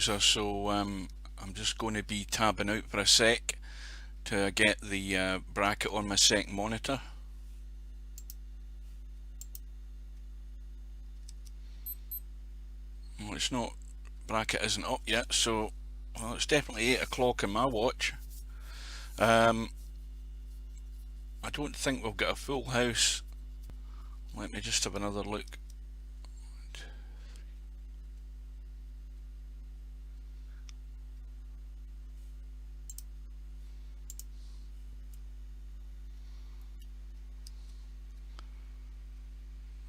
So I'm just going to be tabbing out for a sec to get the bracket on my second monitor. Well, it's not, bracket isn't up yet, so well, it's definitely 8 o'clock in my watch. I don't think we'll get a full house. Let me just have another look.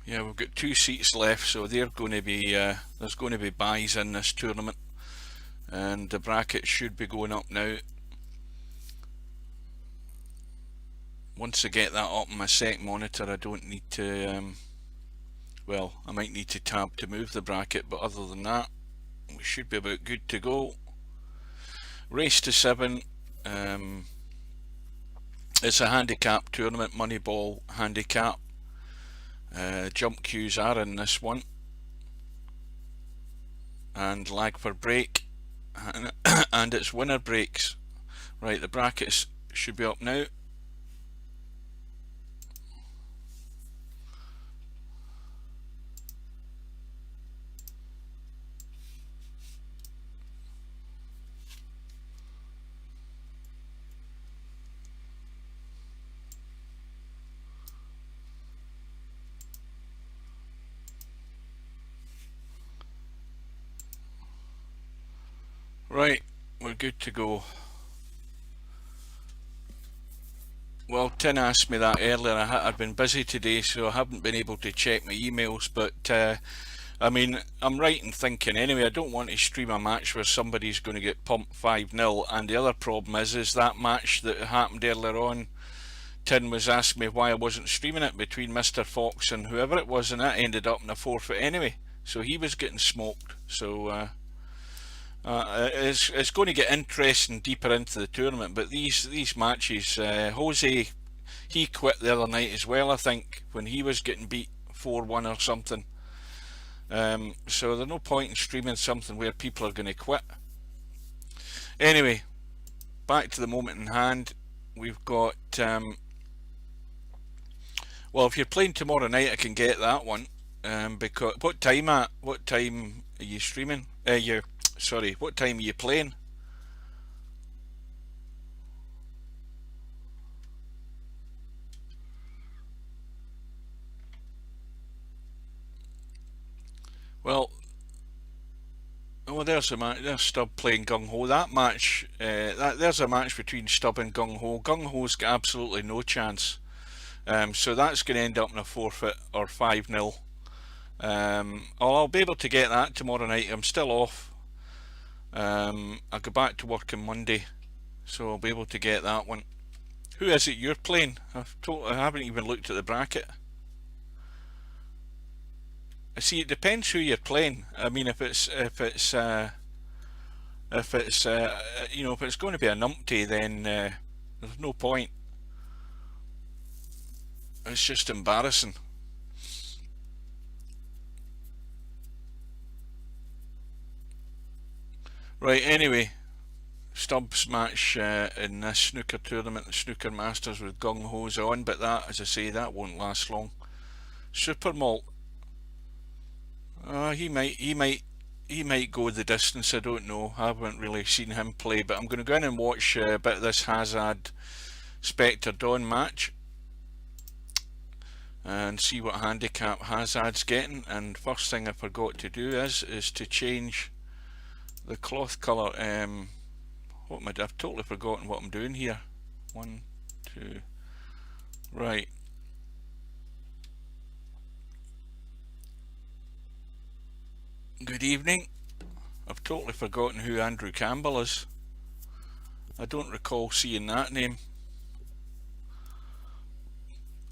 Yeah, we've got 2 seats left, so they're going to be there's going to be buys in this tournament, and the bracket should be going up now. Once I get that up on my second monitor, I don't need to well, I might need to tab to move the bracket, but other than that, we should be about good to go. Race to 7. It's a handicap tournament, money ball handicap. Jump cues are in this one, and lag for break, and it's winner breaks. Right, the brackets should be up now. Right, we're good to go. Well, Tin asked me that earlier. I've been busy today, so I haven't been able to check my emails, but I mean, I'm right in thinking anyway, I don't want to stream a match where somebody's going to get pumped 5-0, and the other problem is that match that happened earlier on, Tin was asking me why I wasn't streaming it between Mr. Fox and whoever it was, and that ended up in a forfeit anyway, so he was getting smoked. So it's going to get interesting deeper into the tournament, but these matches, Jose, he quit the other night as well, I think, when he was getting beat 4-1 or something. So there's no point in streaming something where people are going to quit. Anyway, back to the moment in hand. We've got well, if you're playing tomorrow night, I can get that one. Because what time are you streaming? Sorry, what time are you playing? Well, oh, there's a match. There's Stubb playing Gung Ho. That match, there's a match between Stubb and Gung Ho. Gung Ho's got absolutely no chance. So that's going to end up in a forfeit or 5-0. I'll be able to get that tomorrow night. I'm still off. I go back to work on Monday, so I'll be able to get that one. Who is it you're playing? I haven't even looked at the bracket. See, it depends who you're playing. I mean, if it's you know, if it's going to be a numpty, then there's no point. It's just embarrassing. Right, anyway, Stubbs match in this snooker tournament, the Snooker Masters with Gung Ho's on, but that, as I say, that won't last long. Super Malt. He might go the distance. I don't know. I haven't really seen him play, but I'm going to go in and watch a bit of this Hazard Spectre Dawn match and see what handicap Hazard's getting. And first thing I forgot to do is to change the cloth colour. I've totally forgotten what I'm doing here. 1, 2, right. Good evening. I've totally forgotten who Andrew Campbell is. I don't recall seeing that name.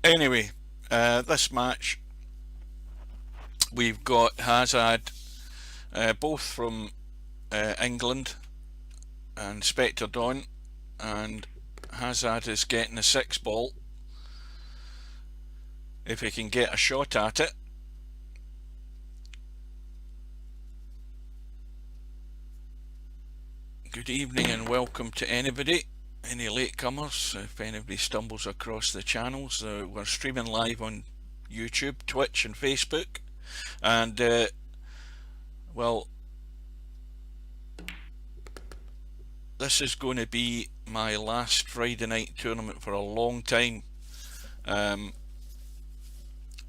Anyway, this match, we've got Hazard, both from England, and Spectre Dawn, and Hazard is getting a 6 ball if he can get a shot at it. Good evening and welcome to anybody, any latecomers. If anybody stumbles across the channels, we're streaming live on YouTube, Twitch and Facebook, and well, this is going to be my last Friday night tournament for a long time,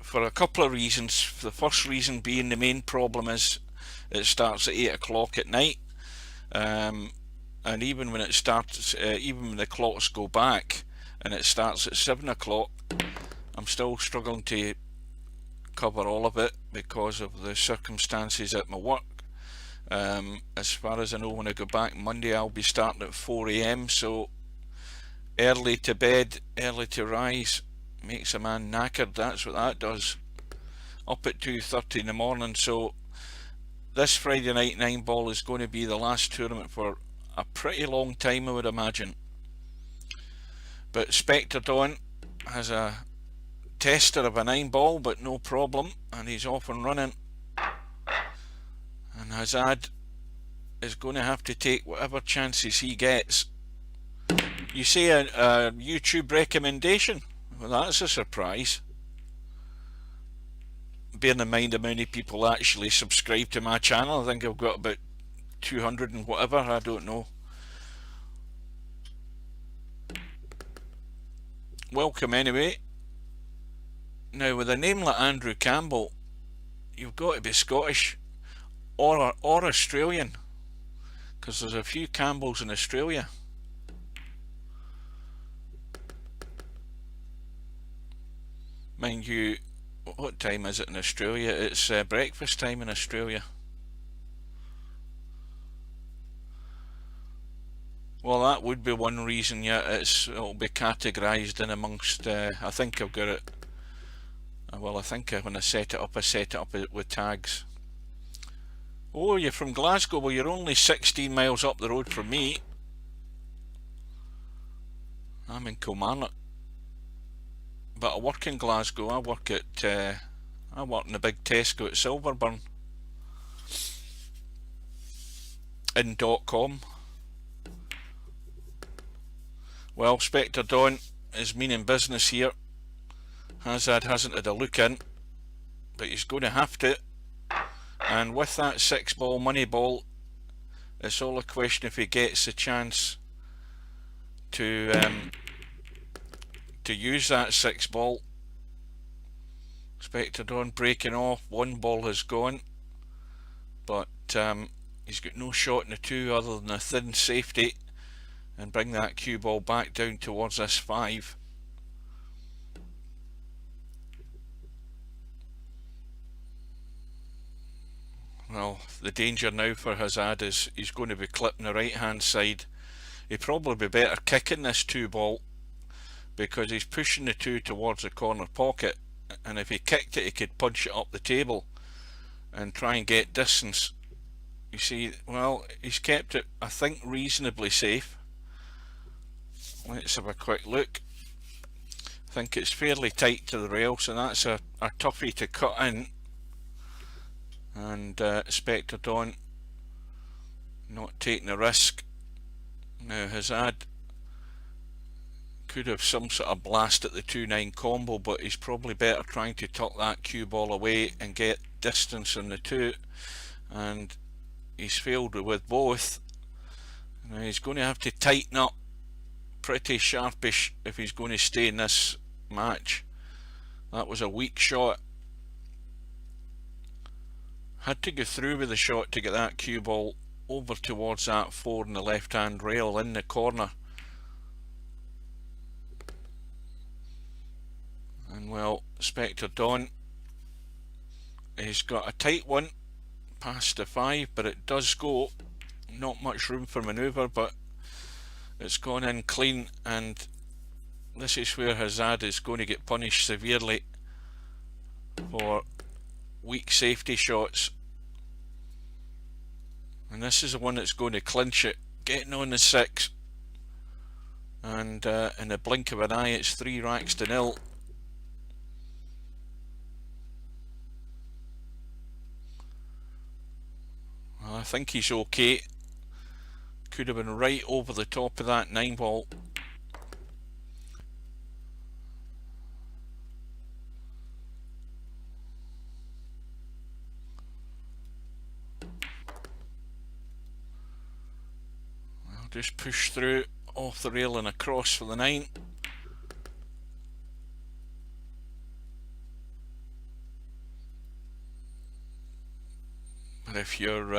for a couple of reasons. The first reason being, the main problem is it starts at 8 o'clock at night, and even when it starts, even when the clocks go back and it starts at 7 o'clock, I'm still struggling to cover all of it because of the circumstances at my work. As far as I know, when I go back Monday, I'll be starting at 4 AM, so early to bed, early to rise makes a man knackered. That's what that does. Up at 2:30 in the morning. So this Friday night 9-ball is going to be the last tournament for a pretty long time, I would imagine. But Spectre Dawn has a tester of a 9-ball, but no problem, and he's off and running. And Hazard is going to have to take whatever chances he gets. You say a YouTube recommendation? Well, that's a surprise. Bearing in mind how many people actually subscribe to my channel, I think I've got about 200 and whatever, I don't know. Welcome anyway. Now, with a name like Andrew Campbell, you've got to be Scottish or Australian, because there's a few Campbells in Australia. Mind you, what time is it in Australia? It's breakfast time in Australia. Well, that would be one reason. Yeah, it'll be categorised in amongst. I think I've got it. Well, I think when I set it up with tags. Oh, you're from Glasgow? Well, you're only 16 miles up the road from me. I'm in Kilmarnock, but I work in Glasgow. I work in the big Tesco at Silverburn in .com. Well, Spectre Dawn is meaning business here. Hazard hasn't had a look in, but he's going to have to. And with that 6-ball money ball, it's all a question if he gets the chance to use that 6-ball. Spectre Dawn breaking off. 1 ball has gone, but he's got no shot in the 2 other than a thin safety, and bring that cue ball back down towards this 5. Well, the danger now for Hazard is he's going to be clipping the right hand side. He'd probably be better kicking this 2-ball, because he's pushing the 2 towards the corner pocket, and if he kicked it he could punch it up the table and try and get distance. You see, well, he's kept it, I think, reasonably safe. Let's have a quick look. I think it's fairly tight to the rail, so that's a toughie to cut in. And Spectre Dawn not taking the risk. Now Hazard could have some sort of blast at the 2-9 combo, but he's probably better trying to tuck that cue ball away and get distance on the 2, and he's failed with both. Now he's going to have to tighten up pretty sharpish if he's going to stay in this match. That was a weak shot. Had to go through with the shot to get that cue ball over towards that 4 in the left hand rail in the corner. And well, Spectre Dawn, he's got a tight one past the 5, but it does go. Not much room for manoeuvre, but it's gone in clean, and this is where Hazard is going to get punished severely for weak safety shots. And this is the one that's going to clinch it, getting on the 6, and in the blink of an eye it's 3 racks to 0. Well, I think he's okay. Could have been right over the top of that 9 ball. I'll just push through off the rail and across for the 9. But if you're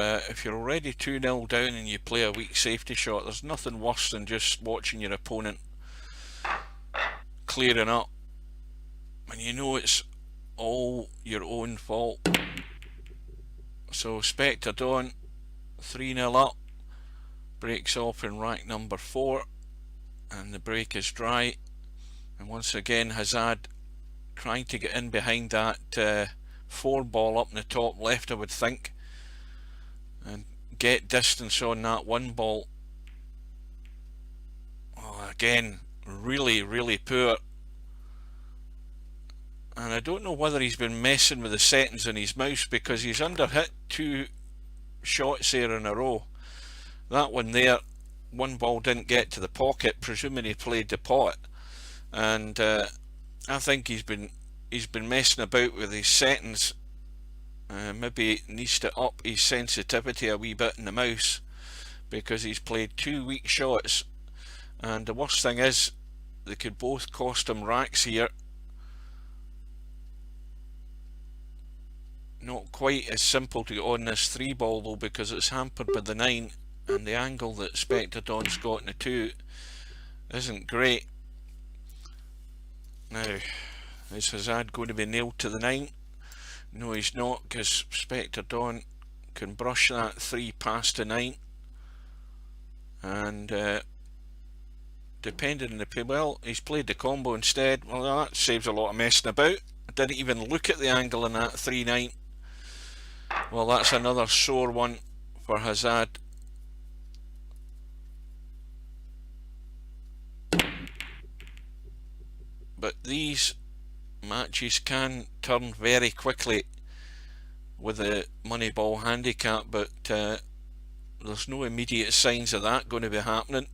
already 2-0 down and you play a weak safety shot, there's nothing worse than just watching your opponent clearing up when you know it's all your own fault. So Spectre Dawn 3-0 up, breaks off in rack number 4, and the break is dry. And once again Hazard trying to get in behind that 4 ball up in the top left, I would think, and get distance on that 1 ball. Oh, again, really poor. And I don't know whether he's been messing with the settings on his mouse, because he's under hit 2 shots there in a row. That one there, 1 ball didn't get to the pocket, presuming he played the pot, and I think he's been messing about with his settings. Maybe needs to up his sensitivity a wee bit in the mouse, because he's played 2 weak shots, and the worst thing is they could both cost him racks here. Not quite as simple to get on this 3 ball though, because it's hampered by the 9, and the angle that Spectre Dawn's got in the 2 isn't great. Now, is Hazard going to be nailed to the 9? No, he's not, because Spectre Dawn can brush that 3 past the 9, and depending on the play, well, he's played the combo instead. Well, that saves a lot of messing about. I didn't even look at the angle in that 3-9. Well, that's another sore one for Hazard. But these matches can turn very quickly with a Moneyball handicap, but there's no immediate signs of that going to be happening.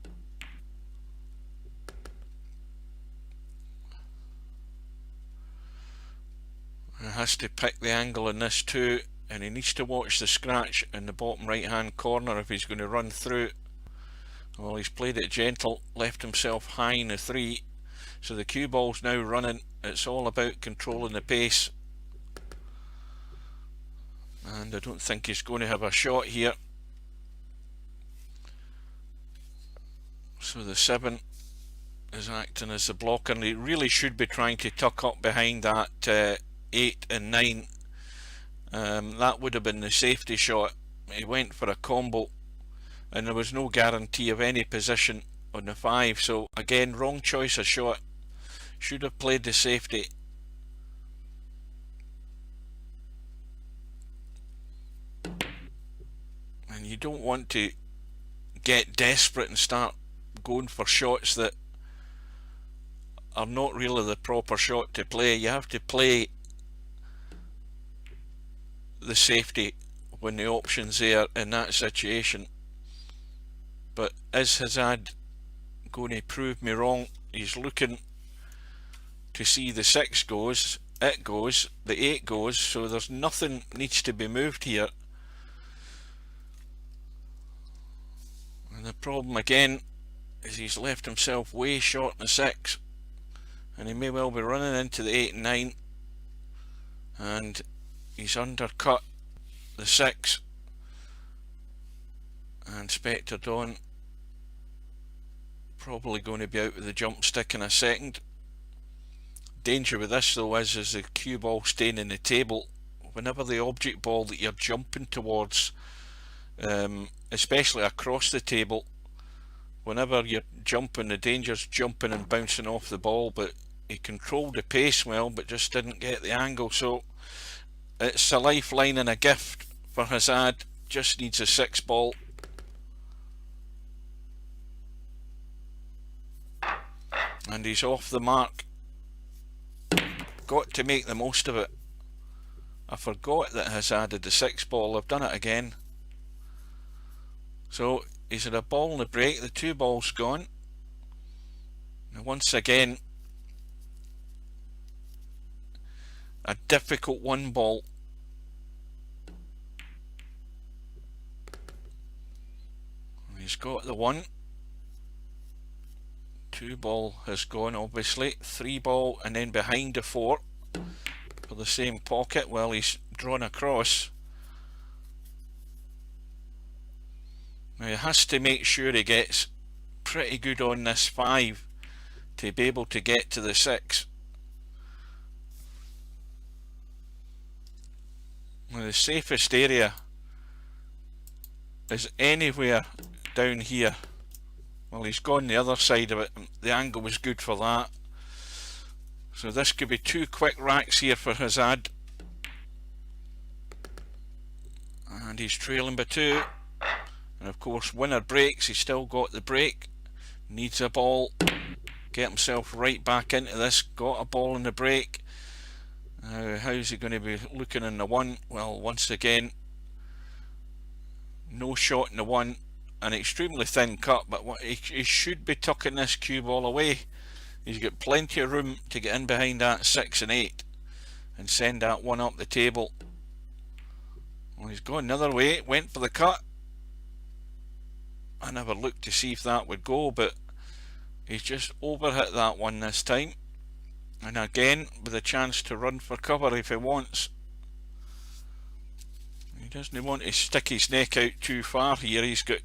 He has to pick the angle in this too, and he needs to watch the scratch in the bottom right hand corner if he's going to run through. Well, he's played it gentle, left himself high in the 3, so the cue ball's now running. It's all about controlling the pace, and I don't think he's going to have a shot here. So the 7 is acting as the blocker, and he really should be trying to tuck up behind that 8 and 9. That would have been the safety shot. He went for a combo, and there was no guarantee of any position on the 5, so again, wrong choice of shot. Should have played the safety. And you don't want to get desperate and start going for shots that are not really the proper shot to play. You have to play the safety when the option's there in that situation. But is Hazard going to prove me wrong? He's looking to see the 6 goes, it goes, the 8 goes, so there's nothing needs to be moved here. And the problem again is he's left himself way short in the 6, and he may well be running into the 8 and 9, and he's undercut the 6, and Spectre Dawn probably going to be out with the jump stick in a second. Danger with this though is the cue ball staying in the table. Whenever the object ball that you're jumping towards, especially across the table, whenever you're jumping, the danger's jumping and bouncing off the ball. But he controlled the pace well, but just didn't get the angle, so it's a lifeline and a gift for Hazard. Just needs a 6 ball. And he's off the mark. Got to make the most of it. I forgot that Hazard had the 6 ball. I've done it again. So he's had a ball in the break, the 2 balls gone. Now once again, a difficult 1 ball. He's got the 1. 2 ball has gone, obviously. 3 ball, and then behind the 4 for the same pocket. Well, he's drawn across. Now he has to make sure he gets pretty good on this 5 to be able to get to the 6. Now the safest area is anywhere down here. Well, he's gone the other side of it. The angle was good for that. So this could be 2 quick racks here for Hazard. And he's trailing by 2. And of course, winner breaks. He's still got the break. Needs a ball. Get himself right back into this. Got a ball in the break. How's he going to be looking in the 1? Well, once again, no shot in the 1. An extremely thin cut, but he should be tucking this cue ball away. He's got plenty of room to get in behind that 6 and 8 and send that 1 up the table. Well, he's gone another way, went for the cut. I never looked to see if that would go, but he's just overhit that 1 this time. And again, with a chance to run for cover if he wants. He doesn't want to stick his neck out too far here. He's got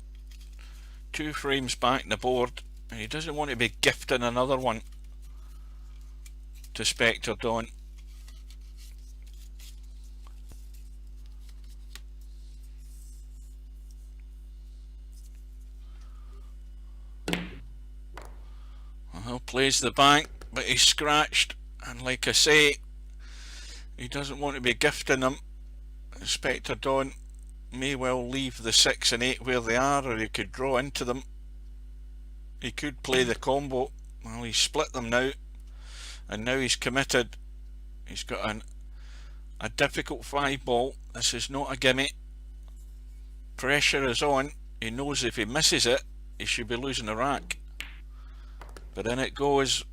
2 frames back in the board, and he doesn't want to be gifting another 1 to Spectre Dawn. Well, plays the bank, but he's scratched, and like I say, he doesn't want to be gifting them. Spectre Dawn may well leave the 6 and 8 where they are, or he could draw into them. He could play the combo. Well, he's split them now, and now he's committed. He's got a difficult 5 ball. This is not a gimme. Pressure is on. He knows if he misses it, he should be losing the rack. But in it goes.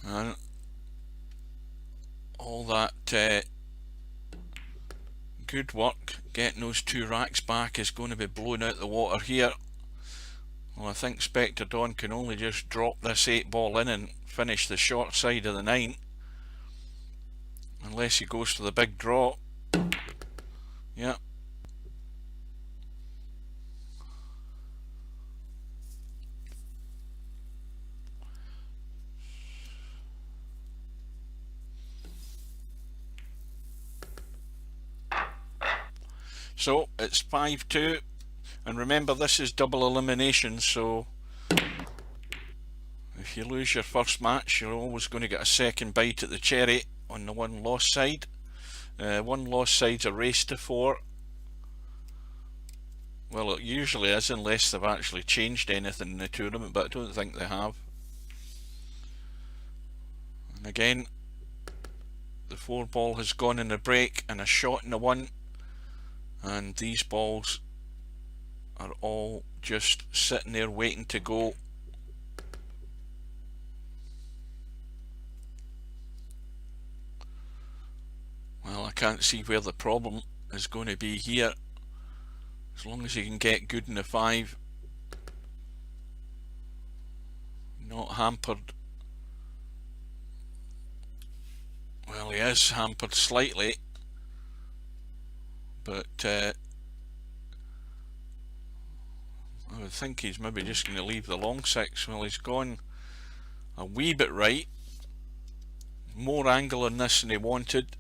And all that good work getting those 2 racks back is going to be blown out the water here. Well, I think Spectre Dawn can only just drop this 8 ball in and finish the short side of the 9, unless he goes for the big draw. Yeah. So it's 5-2, and remember this is double elimination, so if you lose your first match you're always going to get a second bite at the cherry on the 1 loss side. 1 loss side's a race to 4. Well, it usually is, unless they've actually changed anything in the tournament, but I don't think they have. And again, the 4 ball has gone in the break and a shot in the 1. And these balls are all just sitting there waiting to go. Well, I can't see where the problem is going to be here. As long as he can get good in the 5. Not hampered. Well, he is hampered slightly. But I would think he's maybe just going to leave the long 6. Well, he's gone a wee bit right. More angle on this than he wanted.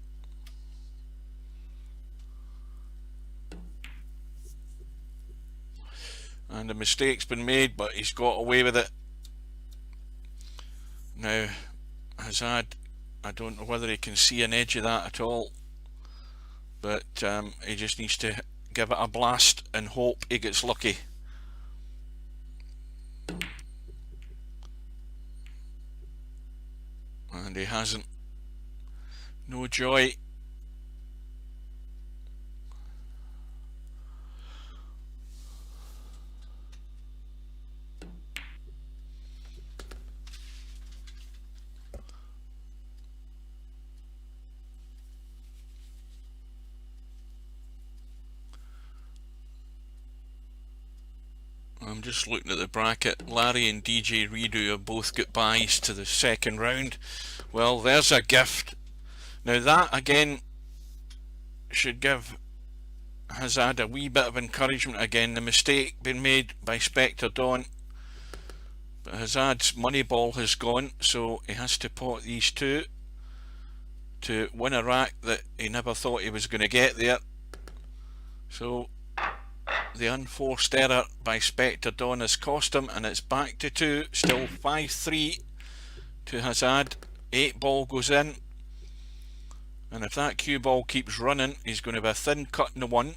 And a mistake's been made, but he's got away with it. Now, Hazard, I don't know whether he can see an edge of that at all. But he just needs to give it a blast and hope he gets lucky. And he hasn't. No joy. I'm just looking at the bracket. Larry and DJ Redo have both got buys to the second round. Well, there's a gift. Now that again should give Hazard a wee bit of encouragement again. The mistake been made by Spectre Dawn, but Hazard's money ball has gone, so he has to pot these two to win a rack that he never thought he was going to get there. So the unforced error by Spectre Dawn has cost him, and it's back to 2, still 5-3 to Hazard. 8 ball goes in, and if that cue ball keeps running, he's going to have a thin cut in the 1.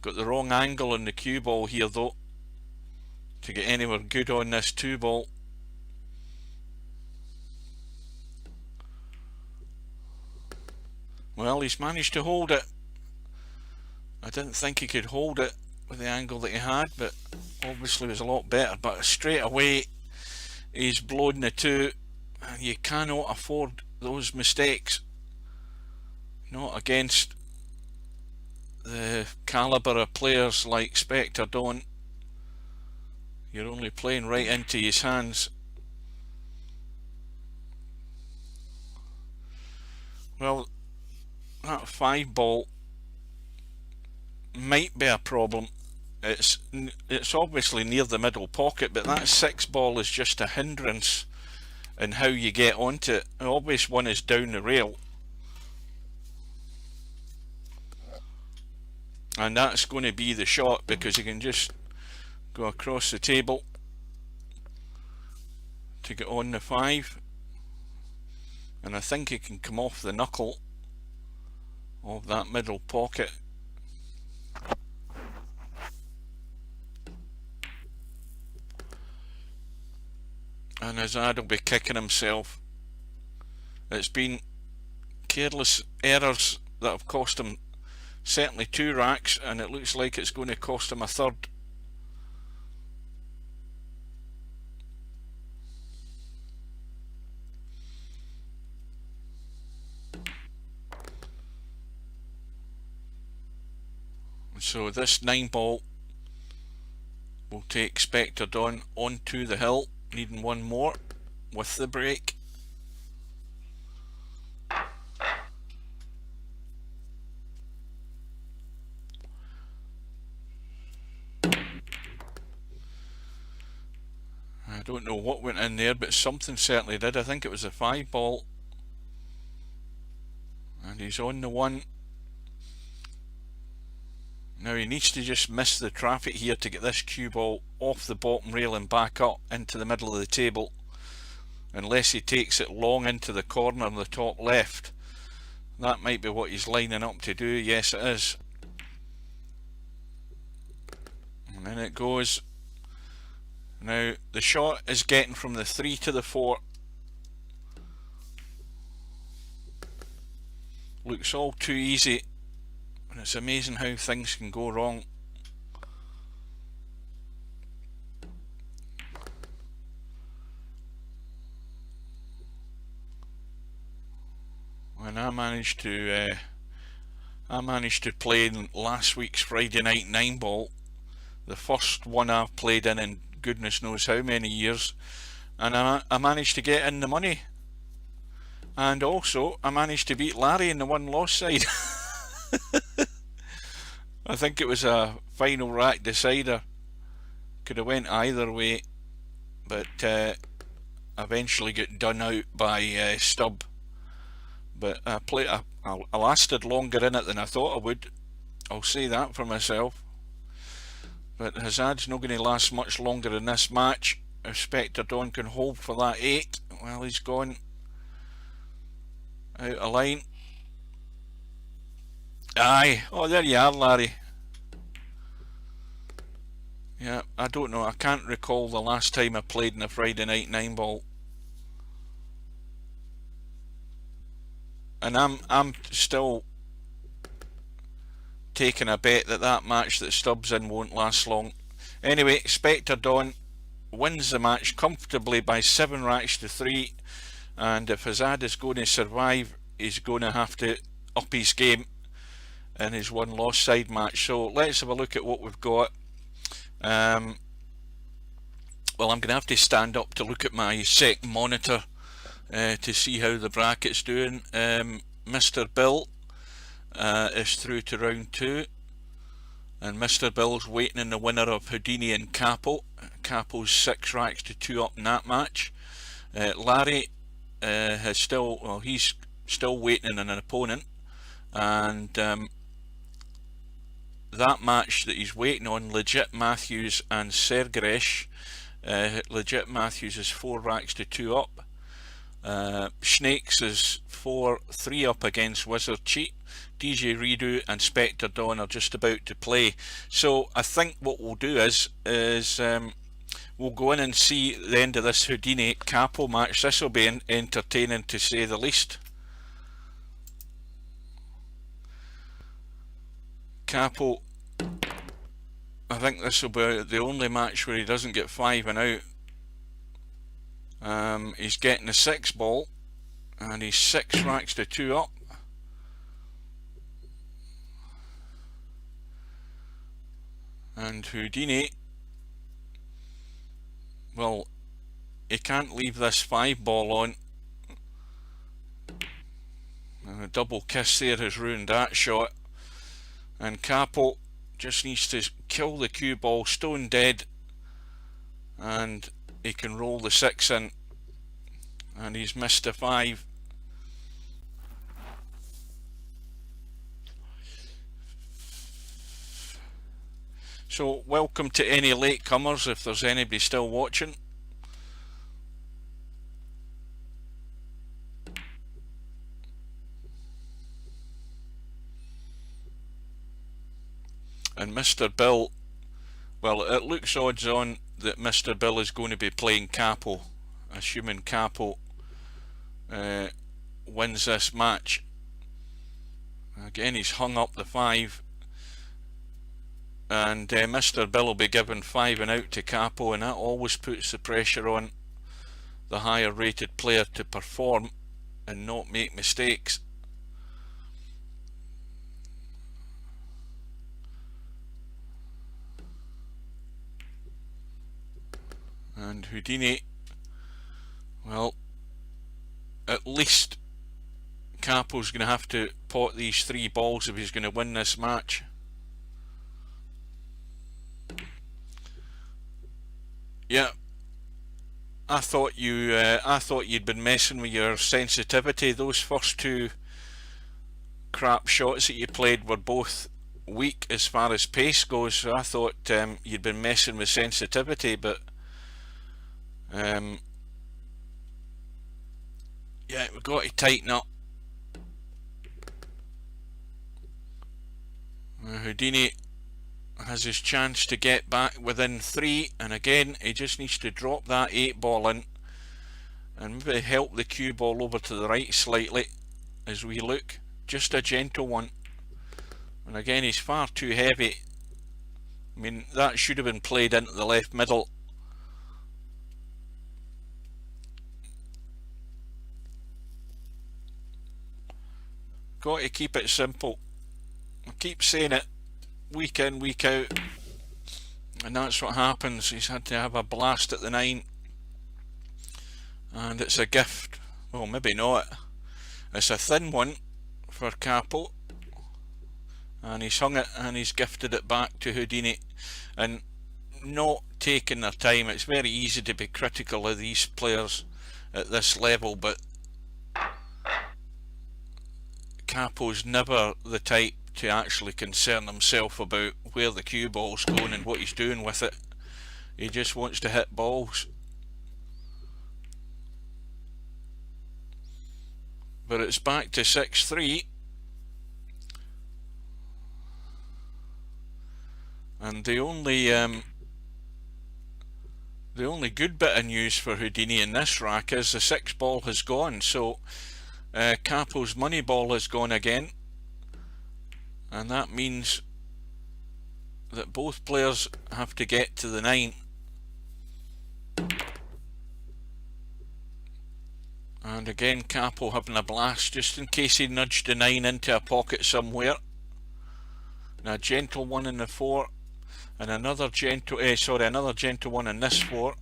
Got the wrong angle on the cue ball here though to get anywhere good on this 2 ball. Well, he's managed to hold it. I didn't think he could hold it with the angle that he had, but obviously it was a lot better. But straight away he's blown the 2, and you cannot afford those mistakes, not against the calibre of players like Spectre Dawn. You're only playing right into his hands. Well, that 5 ball might be a problem. It's obviously near the middle pocket, but that 6 ball is just a hindrance in how you get onto it. The obvious one is down the rail, and that's going to be the shot, because you can just go across the table to get on the 5, and I think he can come off the knuckle of that middle pocket. And Hazard will be kicking himself. It's been careless errors that have cost him certainly 2 racks, and it looks like it's going to cost him a 3rd. So this 9 ball will take Spectre Dawn onto the hill, needing 1 more with the break. I don't know what went in there, but something certainly did. I think it was a 5 ball, and he's on the 1. Now he needs to just miss the traffic here to get this cue ball off the bottom rail and back up into the middle of the table, unless he takes it long into the corner on the top left. That might be what he's lining up to do. Yes, it is. And then it goes. Now the shot is getting from the 3 to the 4. Looks all too easy, and it's amazing how things can go wrong. When I managed to play in last week's Friday night 9 ball, the first one I've played in goodness knows how many years, and I managed to get in the money, and also I managed to beat Larry in the 1 loss side. I think it was a final rack decider. Could have went either way, but eventually got done out by Stubb. But I lasted longer in it than I thought I would. I'll say that for myself. But Hazard's not going to last much longer in this match. If Spectre Dawn can hold for that 8, well, he's gone out of line. Aye, oh, there you are, Larry. Yeah, I don't know, I can't recall the last time I played in a Friday night 9 ball. and I'm still taking a bet that that match that Stubbs in won't last long. Anyway, Spectre Dawn wins the match comfortably by 7 racks to 3, and if Hazard is going to survive, he's going to have to up his game in his one-loss side match. So let's have a look at what we've got. Well, I'm going to have to stand up to look at my second monitor to see how the bracket's doing. Mr. Bill is through to round 2, and Mr. Bill's waiting in the winner of Houdini and Capo. Capo's 6 racks to 2 up in that match. Larry he's still waiting on an opponent, and that match that he's waiting on, Legit Matthews and Sergeresh. Legit Matthews is 4 racks to 2 up. Snakes is 3 up against Wizard Cheat. DJ Redo and Spectre Dawn are just about to play. So I think what we'll do is we'll go in and see the end of this Houdini Capo match. This will be entertaining to say the least. Capo, I think this will be the only match where he doesn't get 5 and out. He's getting the 6 ball, and he's 6 racks to 2 up. And Houdini, well, he can't leave this 5 ball on. And a double kiss there has ruined that shot. And Capo just needs to kill the cue ball stone dead, and he can roll the 6 in, and he's missed a 5. So welcome to any latecomers if there's anybody still watching. And Mr. Bill, well, it looks odds on that Mr. Bill is going to be playing Capo, assuming Capo wins this match. Again, he's hung up the 5, and Mr. Bill will be given 5 and out to Capo, and that always puts the pressure on the higher rated player to perform and not make mistakes. And Houdini, well, at least Capo's going to have to pot these 3 balls if he's going to win this match. Yeah, I thought you'd been messing with your sensitivity. Those first 2 crap shots that you played were both weak as far as pace goes. So I thought you'd been messing with sensitivity, but yeah, we've got to tighten up. Houdini has his chance to get back within 3, and again he just needs to drop that 8 ball in and maybe help the cue ball over to the right slightly as we look. Just a gentle one. And again, he's far too heavy. I mean, that should have been played into the left middle. Got to keep it simple. I keep saying it week in, week out, and that's what happens. He's had to have a blast at the 9, and it's a gift. Well, maybe not. It's a thin one for Capo, and he's hung it and he's gifted it back to Houdini, and not taking their time. It's very easy to be critical of these players at this level, but Capo's never the type to actually concern himself about where the cue ball's going and what he's doing with it. He just wants to hit balls. But it's back to 6-3, and the only good bit of news for Houdini in this rack is the 6 ball has gone. So Capo's money ball has gone again, and that means that both players have to get to the 9. And again, Capo having a blast, just in case he nudged the 9 into a pocket somewhere. And a gentle one in the 4, and another gentle, another gentle one in this 4.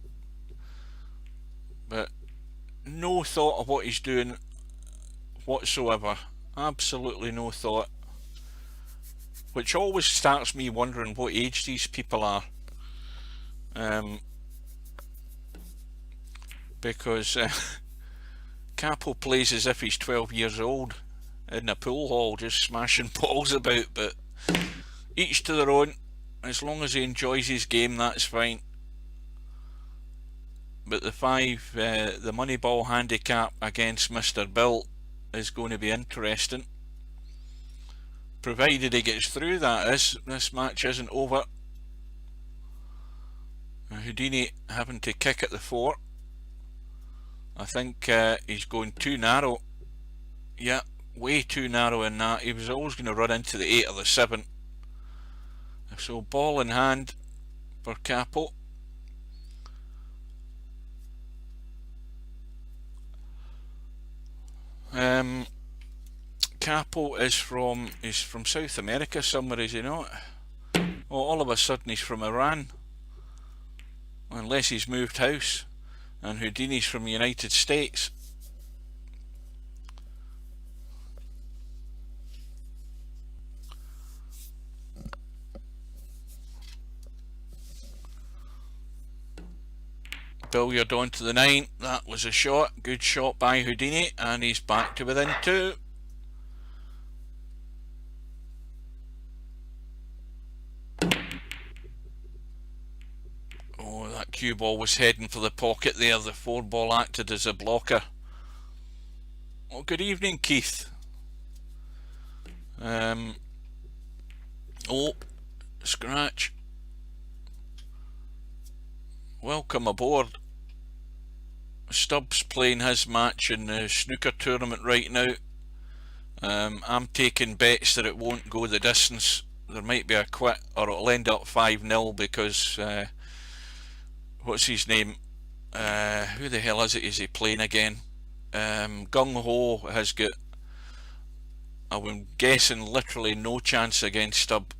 But no thought of what he's doing whatsoever. Absolutely no thought. Which always starts me wondering what age these people are. Because Capo plays as if he's 12 years old in a pool hall, just smashing balls about, but each to their own. As long as he enjoys his game, that's fine. But the 5, the money ball handicap against Mr. Bill is going to be interesting. Provided he gets through, that is. This match isn't over. Houdini having to kick at the 4. I think he's going too narrow. Yeah, way too narrow in that. He was always going to run into the 8 or the 7. So ball in hand for Capo. Capo is from South America somewhere, is he not? Oh, all of a sudden he's from Iran. Unless he's moved house. And Houdini's from the United States. Billiard on to the 9. That was a shot. Good shot by Houdini, and he's back to within 2. Oh, that cue ball was heading for the pocket there. The 4 ball acted as a blocker. Well, good evening, Keith. Oh, scratch. Welcome aboard. Stubbs playing his match in the snooker tournament right now. I'm taking bets that it won't go the distance. There might be a quit, or it'll end up 5-0 because what's his name? Who the hell is he playing again? Gung Ho has got, I'm guessing, literally no chance against Stubb.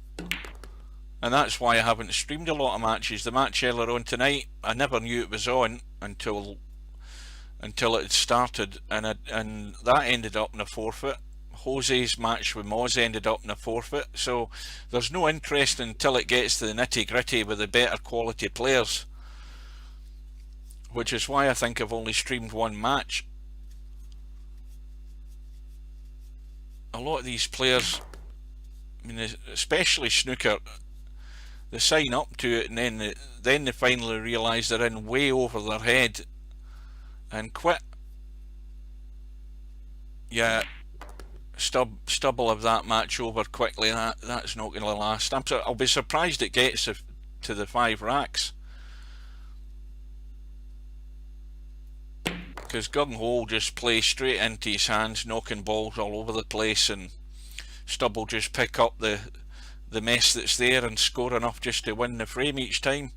And that's why I haven't streamed a lot of matches. The match earlier on tonight, I never knew it was on until it had started, and that ended up in a forfeit. Jose's match with Moz ended up in a forfeit. So there's no interest until it gets to the nitty gritty with the better quality players, which is why I think I've only streamed one match. A lot of these players, I mean, especially snooker, they sign up to it and then they finally realise they're in way over their head and quit. Yeah, Stubb will have that match over quickly. That's not going to last. I'll be surprised it gets to the 5 racks, because Gung Ho will just play straight into his hands, knocking balls all over the place, and Stubb will just pick up the mess that's there and score enough just to win the frame each time.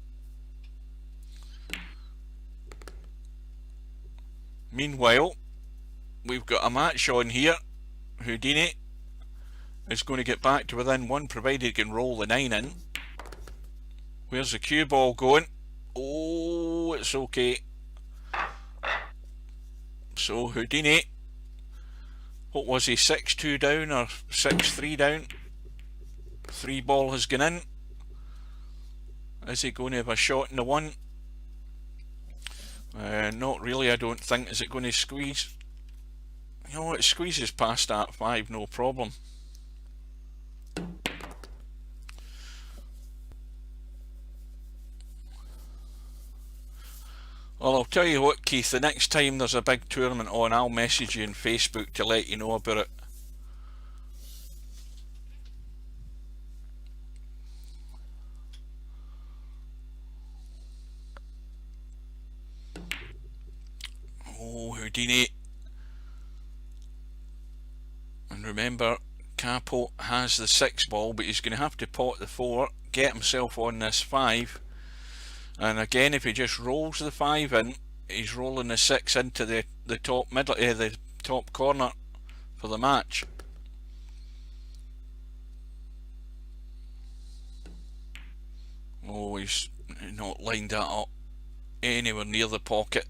Meanwhile, we've got a match on here. Houdini is going to get back to within 1, provided he can roll the 9 in. Where's the cue ball going? Oh, it's okay. So Houdini, what was he, 6-2 down or 6-3 down? 3 ball has gone in. Is he going to have a shot in the 1? Not really, I don't think. Is it going to squeeze? You know, it squeezes past that 5, no problem. Well, I'll tell you what, Keith, the next time there's a big tournament on, I'll message you on Facebook to let you know about it. Oh, Houdini. Remember, Capo has the 6 ball, but he's going to have to pot the 4, get himself on this 5, and again if he just rolls the 5 in, he's rolling the 6 into the top middle, the top corner for the match. Oh, he's not lined that up anywhere near the pocket.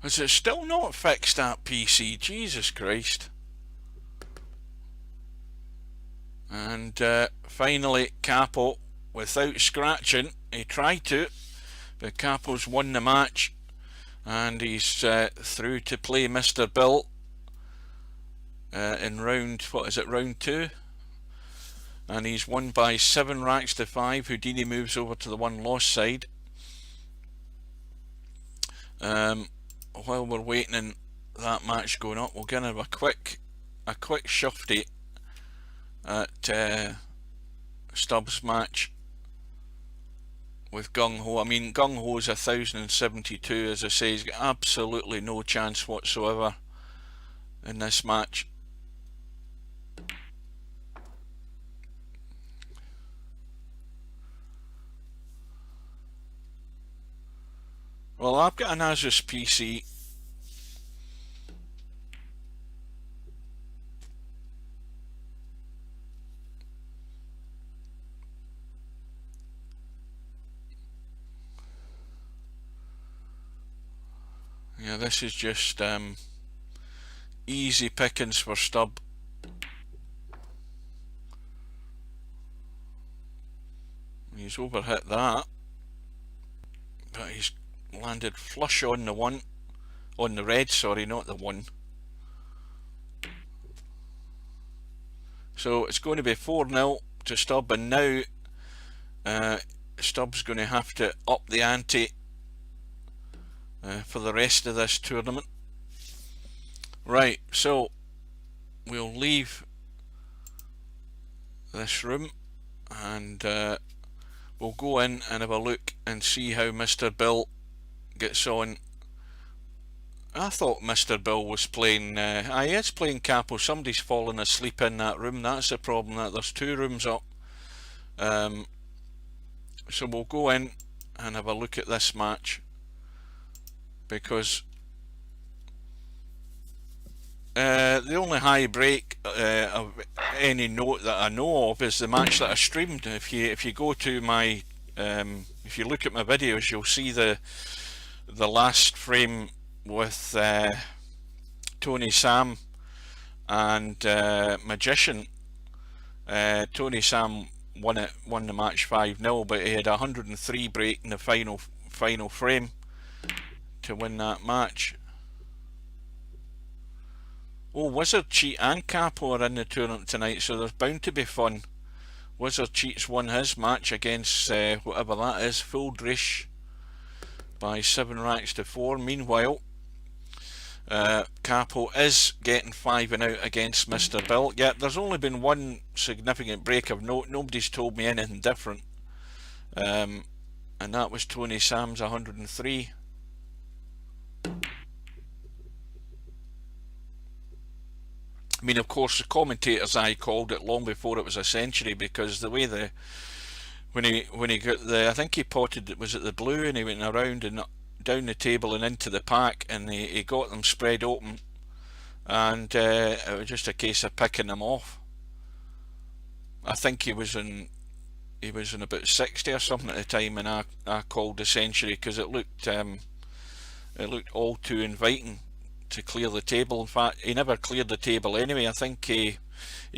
Is it still not fixed, that PC? Jesus Christ. And finally Capo, without scratching, he tried to, but Capo's won the match, and he's through to play Mr. Bill in round, what is it, round 2? And he's won by 7 racks to 5. Houdini moves over to the 1 loss side. While we're waiting on that match going up, we'll give him a quick shufty at Stubbs' match with Gung Ho. I mean, Gung Ho is 1072, as I say. He's got absolutely no chance whatsoever in this match. Well, I've got an Asus PC. Yeah, this is just easy pickings for Stubb. He's overhit that, but he's landed flush on the 1, on the red, sorry, not the 1. So it's going to be 4-0 to Stubb, and now Stubb's going to have to up the ante for the rest of this tournament. Right, so we'll leave this room and we'll go in and have a look and see how Mr. Bill gets on. I thought Mr. Bill was playing, he is playing Capo. Somebody's fallen asleep in that room. That's the problem, that there's 2 rooms up. So we'll go in and have a look at this match, because the only high break of any note that I know of is the match that I streamed. If you go to my if you look at my videos, you'll see the last frame with Tony Sam and Magician. Tony Sam won the match 5-0, but he had a 103 break in the final frame to win that match. Oh, Wizard Cheat and Capo are in the tournament tonight, so there's bound to be fun. Wizard Cheat's won his match against whatever that is, Fuldrish, by 7 racks to 4. Meanwhile, Capo is getting 5 and out against Mr. Bill. Yeah, there's only been one significant break of note. Nobody's told me anything different, and that was Tony Sam's 103. I mean, of course, the commentators I called it long before it was a century, because the way when he got I think he potted it, was it the blue, and he went around and down the table and into the pack, and he got them spread open, and it was just a case of picking them off. I think he was in about 60 or something at the time, and I called the century because it looked all too inviting to clear the table. In fact, he never cleared the table anyway. I think he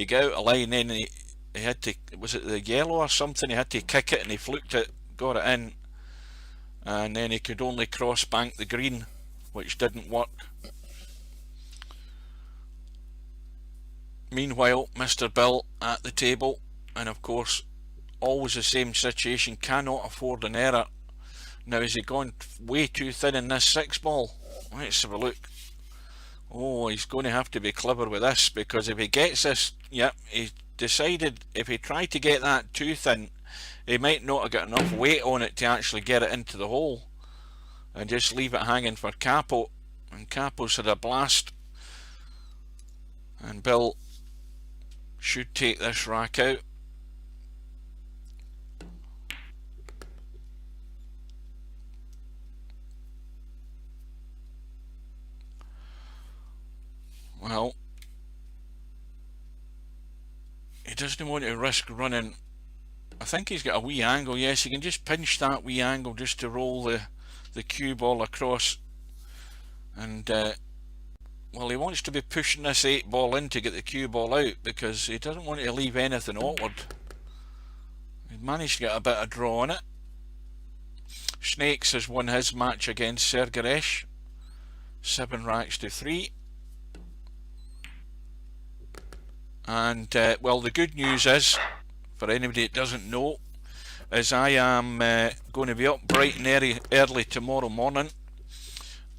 got out of line, then he had to, was it the yellow or something, he had to kick it and he fluked it, got it in, and then he could only cross bank the green, which didn't work. Meanwhile, Mr. Bill at the table, and of course always the same situation, cannot afford an error. Now, is he gone way too thin in this 6 ball? Let's have a look. Oh, he's going to have to be clever with this, because if he gets this, yep, he decided if he tried to get that too thin, he might not have got enough weight on it to actually get it into the hole and just leave it hanging for Capo. And Capo's had a blast. And Bill should take this rack out. Well, he doesn't want to risk running. I think he's got a wee angle. Yes, he can just pinch that wee angle just to roll the cue ball across. And well, he wants to be pushing this 8 ball in to get the cue ball out, because he doesn't want to leave anything awkward. He managed to get a bit of draw on it. Snakes has won his match against Sergaresh, 7 racks to 3. And well, the good news is, for anybody that doesn't know, is I am going to be up bright and early tomorrow morning,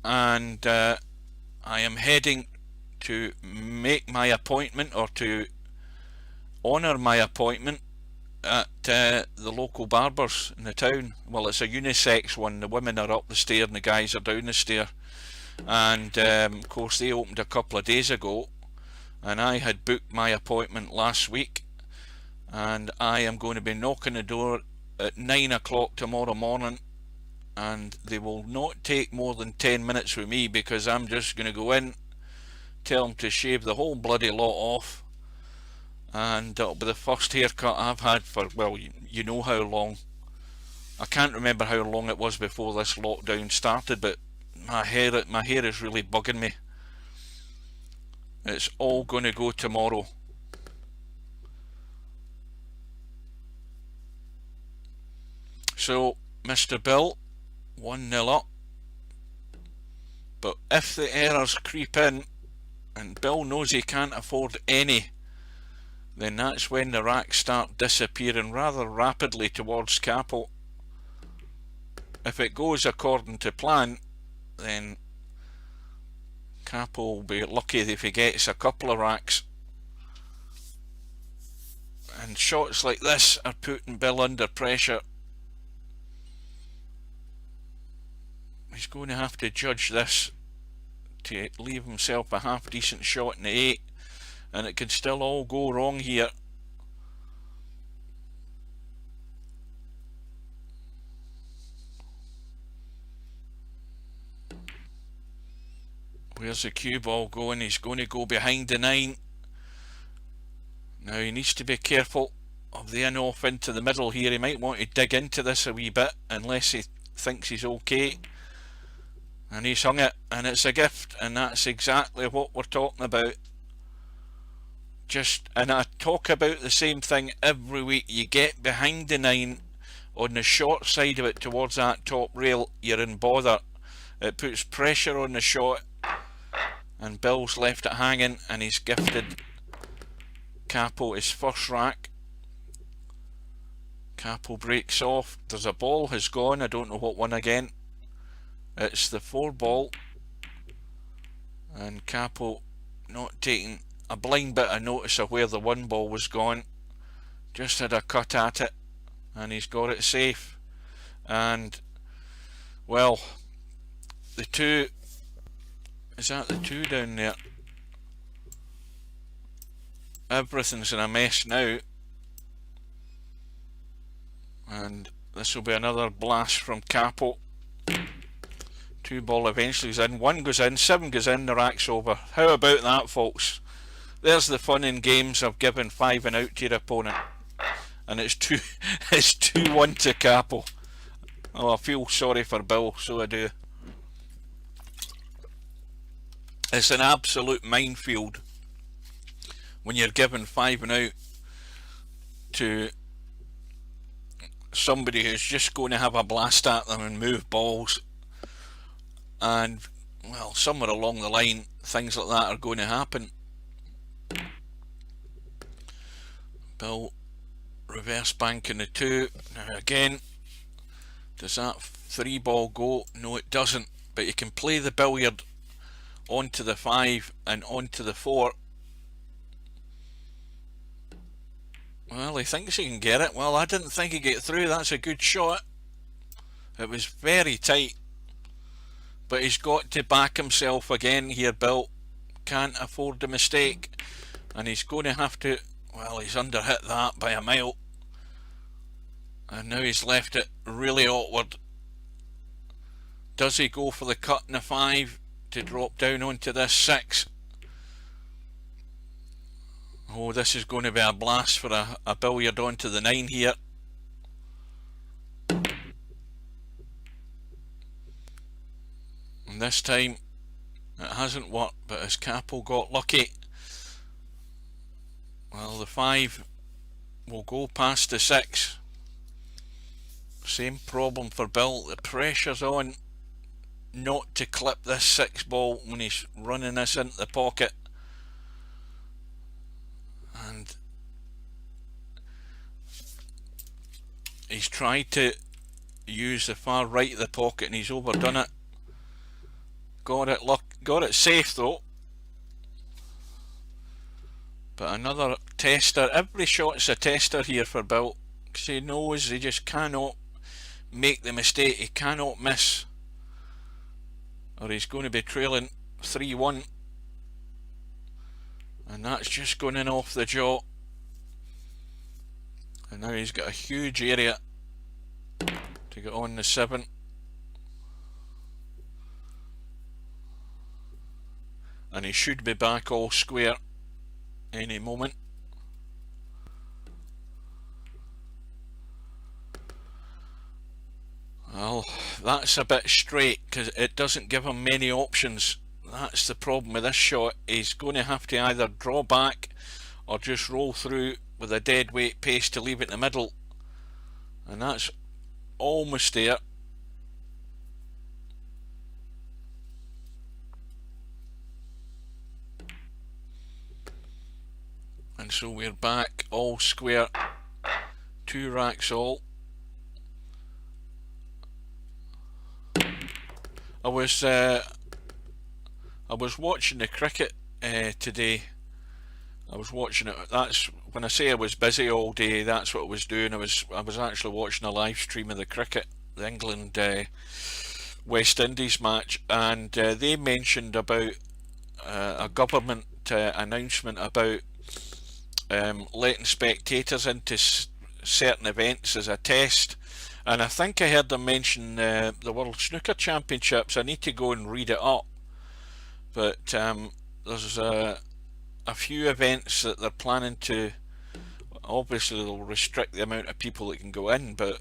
and I am heading to make my appointment, or to honour my appointment, at the local barbers in the town. Well, it's a unisex one. The women are up the stair and the guys are down the stair. And of course they opened a couple of days ago, and I had booked my appointment last week, and I am going to be knocking the door at 9 o'clock tomorrow morning, and they will not take more than 10 minutes with me, because I'm just going to go in, tell them to shave the whole bloody lot off, and it'll be the first haircut I've had for, well, you know how long. I can't remember how long it was before this lockdown started, but my hair is really bugging me. It's all going to go tomorrow. So, Mr. Bill, 1-0 up. But if the errors creep in, and Bill knows he can't afford any, then that's when the racks start disappearing rather rapidly towards Capo. If it goes according to plan, then Capo will be lucky if he gets a couple of racks. And shots like this are putting Bill under pressure. He's going to have to judge this to leave himself a half decent shot in the 8, and it can still all go wrong here. Where's the cue ball going? He's going to go behind the 9. Now he needs to be careful of the in-off into the middle here. He might want to dig into this a wee bit, unless he thinks he's okay. And he's hung it, and it's a gift, and that's exactly what we're talking about. And I talk about the same thing every week. You get behind the 9 on the short side of it towards that top rail, you're in bother. It puts pressure on the shot, and Bill's left it hanging, and he's gifted Capo his first rack. Capo breaks off. There's a ball has gone. I don't know what one again. It's the 4 ball, and Capo not taking a blind bit of notice of where the 1 ball was gone. Just had a cut at it, and he's got it safe. And well, the 2, is that the 2 down there? Everything's in a mess now, and this will be another blast from Capo. 2 ball eventually is in, 1 goes in, 7 goes in, the rack's over. How about that, folks? There's the fun in games of giving 5 and out to your opponent, and it's 2-1 to Capo. Oh, I feel sorry for Bill, so I do. It's an absolute minefield when you're giving 5 and out to somebody who's just going to have a blast at them and move balls, and well, somewhere along the line things like that are going to happen. Bill reverse banking the 2. Now again, does that 3 ball go. No, it doesn't. But you can play the billiard onto the 5 and onto the 4. Well, he thinks he can get it. Well, I didn't think he'd get through. That's a good shot. It was very tight. But he's got to back himself again here, Bill. Can't afford a mistake. And he's going to have to... Well, he's underhit that by a mile. And now he's left it really awkward. Does he go for the cut in the 5 to drop down onto this 6? Oh, this is going to be a blast for a billiard onto the 9 here. And this time it hasn't worked, but as Capo got lucky. Well, the 5 will go past the 6. Same problem for Bill. The pressure's on not to clip this 6 ball when he's running this into the pocket. And he's tried to use the far right of the pocket and he's overdone it. Got it safe though. But another tester. Every shot's a tester here for Bill, because he knows he just cannot make the mistake. He cannot miss, or he's going to be trailing 3-1. And that's just going in off the jaw. And now he's got a huge area to get on the 7. And he should be back all square any moment. Well, that's a bit straight because it doesn't give him many options. That's the problem with this shot. He's going to have to either draw back or just roll through with a dead weight pace to leave it in the middle. And that's almost there. And so we're back all square, 2 racks all. I was watching the cricket today. I was watching it. That's when I say I was busy all day. That's what I was doing. I was actually watching a live stream of the cricket, the England West Indies match, and they mentioned about a government announcement about letting spectators into certain events as a test. And I think I heard them mention the World Snooker Championships. I need to go and read it up. But there's a few events that they're planning to... Obviously they'll restrict the amount of people that can go in, but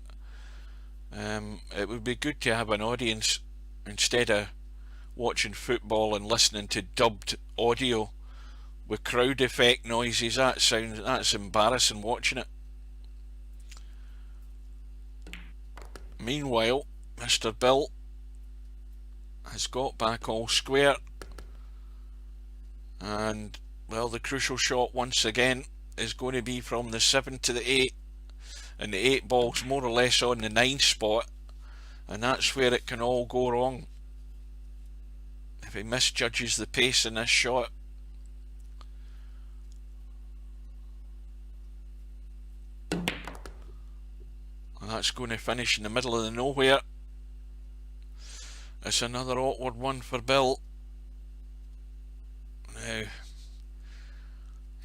it would be good to have an audience instead of watching football and listening to dubbed audio with crowd effect noises. That's embarrassing watching it. Meanwhile, Mr. Bill has got back all square, and well, the crucial shot once again is going to be from the 7 to the 8, and the 8 ball's more or less on the 9 spot, and that's where it can all go wrong if he misjudges the pace in this shot. And that's going to finish in the middle of the nowhere. It's another awkward one for Bill. Now,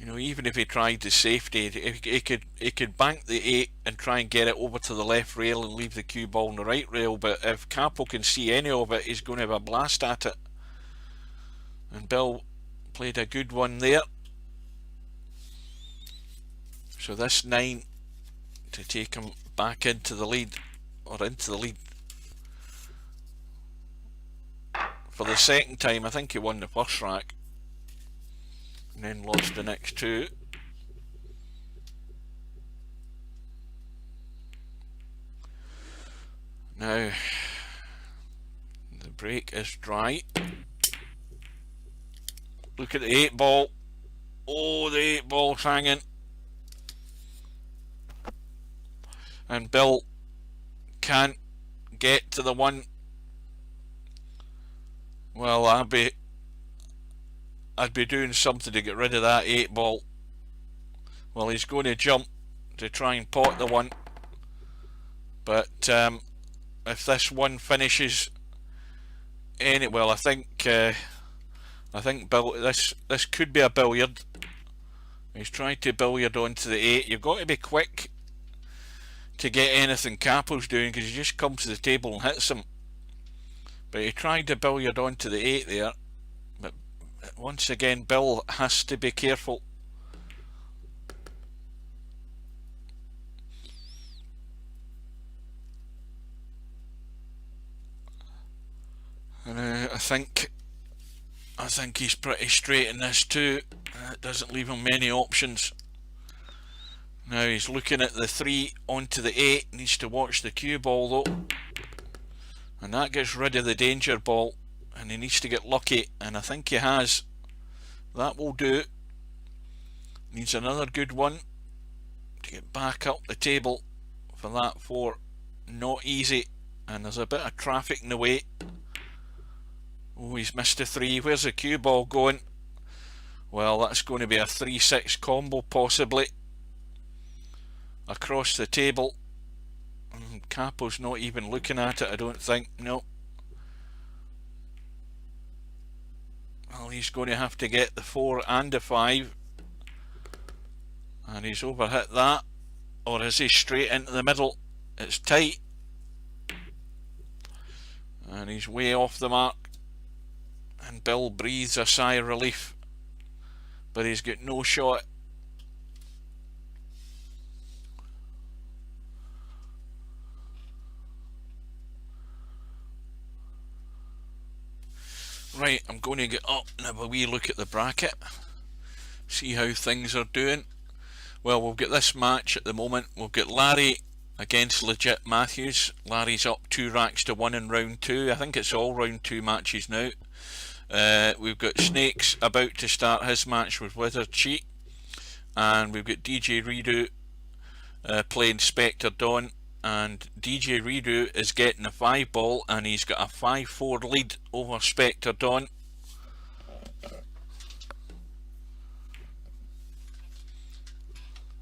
you know, even if he tried the safety, he could bank the 8 and try and get it over to the left rail and leave the cue ball on the right rail, but if Capo can see any of it, he's going to have a blast at it. And Bill played a good one there. So this 9 to take him back into the lead, or into the lead for the second time. I think he won the first rack and then lost the next 2. Now the break is dry. Look at the 8 ball. Oh, the 8 ball's hanging. And Bill can't get to the 1. Well, I'd be doing something to get rid of that 8 ball. Well, he's going to jump to try and pot the 1. But if this 1 finishes well, I think this could be a billiard. He's trying to billiard onto the 8. You've got to be quick to get anything Capo's doing, because he just comes to the table and hits him. But he tried to billiard onto the 8 there. But once again, Bill has to be careful. And I think he's pretty straight in this too. It doesn't leave him many options. Now he's looking at the 3 onto the 8. Needs to watch the cue ball though, and that gets rid of the danger ball, and he needs to get lucky, and I think he has. That will do. Needs another good one to get back up the table for that 4. Not easy, and there's a bit of traffic in the way. Oh, he's missed a 3. Where's the cue ball going? Well, that's going to be a 3-6 combo possibly across the table. Capo's not even looking at it, I don't think. No. Well, he's going to have to get the 4 and the 5, and he's overhit that. Or is he straight into the middle? It's tight, and he's way off the mark. And Bill breathes a sigh of relief, but he's got no shot. Right, I'm going to get up and have a wee look at the bracket, see how things are doing. Well, we've got this match at the moment. We've got Larry against Legit Matthews. Larry's up 2 racks to 1 in round 2. I think it's all round 2 matches now. We've got Snakes about to start his match with Wizard Cheat, and we've got DJ Redo playing Spectre Dawn, and DJ Redo is getting a 5 ball, and he's got a 5-4 lead over Spectre Dawn.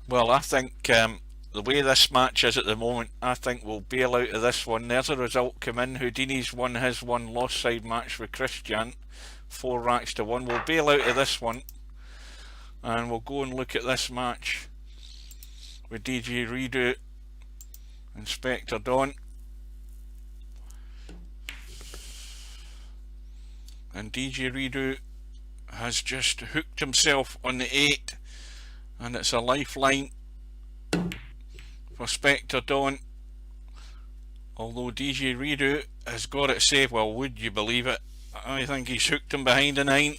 Well, I think the way this match is at the moment, I think we'll bail out of this one. There's a result come in. Houdini's won his 1 lost side match with Christian, 4 racks to 1. We'll bail out of this one, and we'll go and look at this match with DJ Redo and Spectre Dawn. And DJ Redo has just hooked himself on the 8, and it's a lifeline for Spectre Dawn. Although DJ Redo has got it safe. Well, would you believe it? I think he's hooked him behind the 9.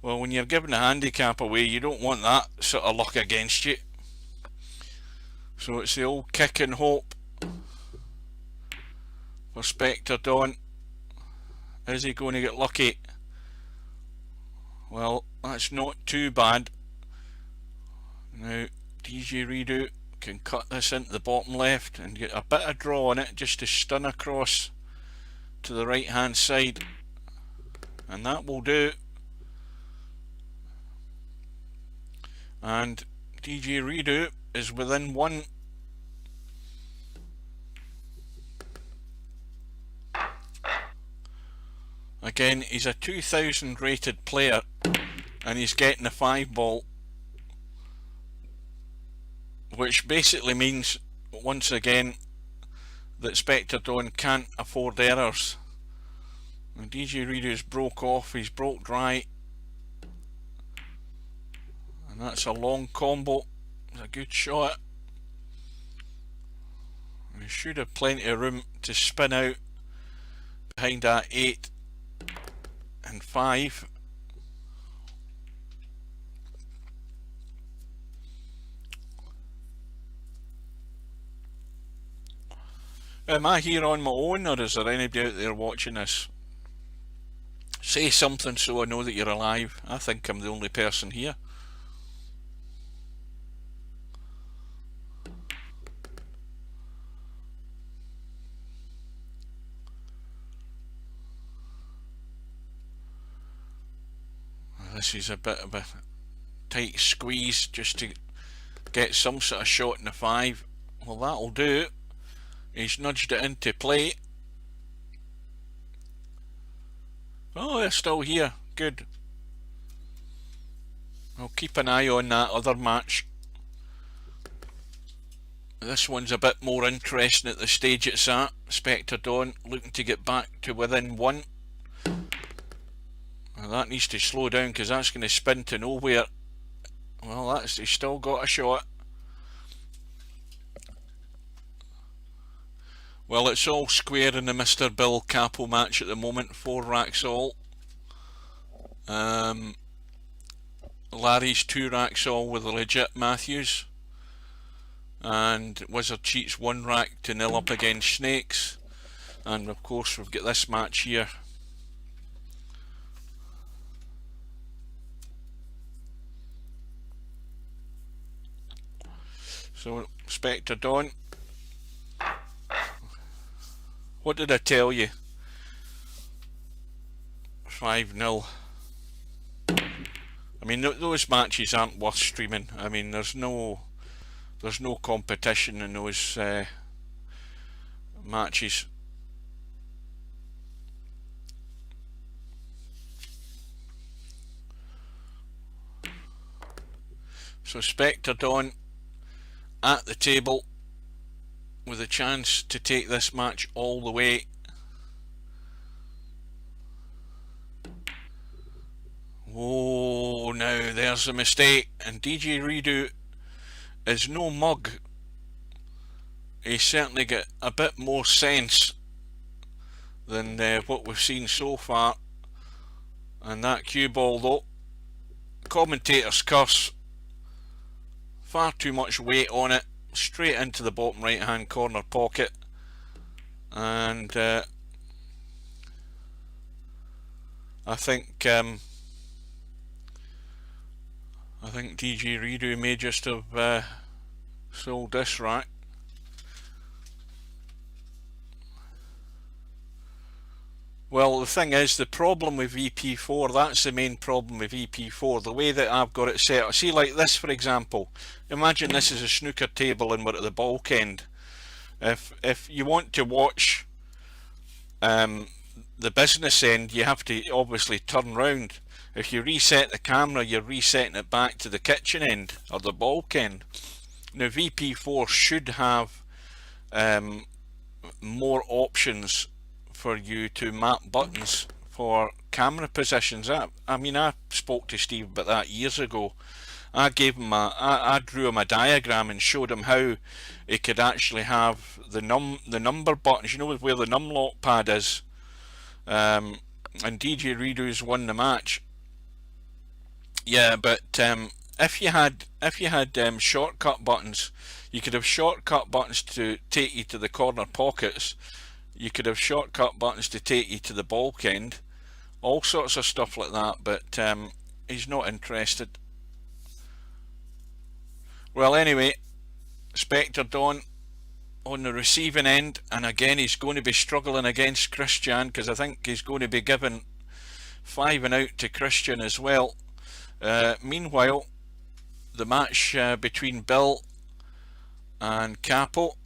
Well, when you're giving a handicap away, you don't want that sort of luck against you. So it's the old kick and hope for Spectre Dawn. Is he going to get lucky? Well, that's not too bad. Now DJ Redo can cut this into the bottom left and get a bit of draw on it just to stun across to the right hand side, and that will do. And DJ Redo is within 1. Again, he's a 2000 rated player, and he's getting a 5 ball, which basically means once again that Spectre Dawn can't afford errors. And DJ Redo's broke off, he's broke dry, and that's a long combo. It's a good shot. He should have plenty of room to spin out behind that 8 and 5. Am I here on my own, or is there anybody out there watching this? Say something so I know that you're alive. I think I'm the only person here. this is a bit of a tight squeeze just to get some sort of shot in the 5. Well, that'll do. He's nudged it into play. Oh, they're still here. Good. I'll keep an eye on that other match. This one's a bit more interesting at the stage it's at. Spectre Dawn looking to get back to within 1. Well, that needs to slow down because that's going to spin to nowhere. Well, he's still got a shot. Well, it's all square in the Mr. Bill Capo match at the moment. 4 racks all. Larry's 2 racks all with a legit Matthews. And Wizard Cheats 1 rack to 0 up against Snakes. And of course we've got this match here. So Spectre Dawn, what did I tell you? 5-0. I mean, those matches aren't worth streaming. I mean, there's no competition in those matches. So Spectre Dawn at the table with a chance to take this match all the way. Oh, now there's a mistake, and DJ Redo is no mug. He's certainly got a bit more sense than what we've seen so far. And that cue ball, though, commentator's curse. Far too much weight on it, straight into the bottom right hand corner pocket, and I think DJ Redo may just have sold this rack. Well, the thing is, the problem with EP4, that's the main problem with EP4, the way that I've got it set up. See, like this, for example. Imagine this is a snooker table and we're at the bulk end. If you want to watch the business end, you have to obviously turn round. If you reset the camera, you're resetting it back to the kitchen end, or the bulk end. Now, VP4 should have more options for you to map buttons for camera positions. I mean, I spoke to Steve about that years ago. I gave him I drew him a diagram and showed him how he could actually have the number buttons, you know, where the numlock pad is. And DJ Redo's won the match. Yeah, but if you had shortcut buttons, you could have shortcut buttons to take you to the corner pockets. You could have shortcut buttons to take you to the bulk end, all sorts of stuff like that, but he's not interested. Well, anyway, Spectre Dawn on the receiving end, and again he's going to be struggling against Christian, because I think he's going to be giving 5 and out to Christian as well. Meanwhile, the match between Bill and Capo,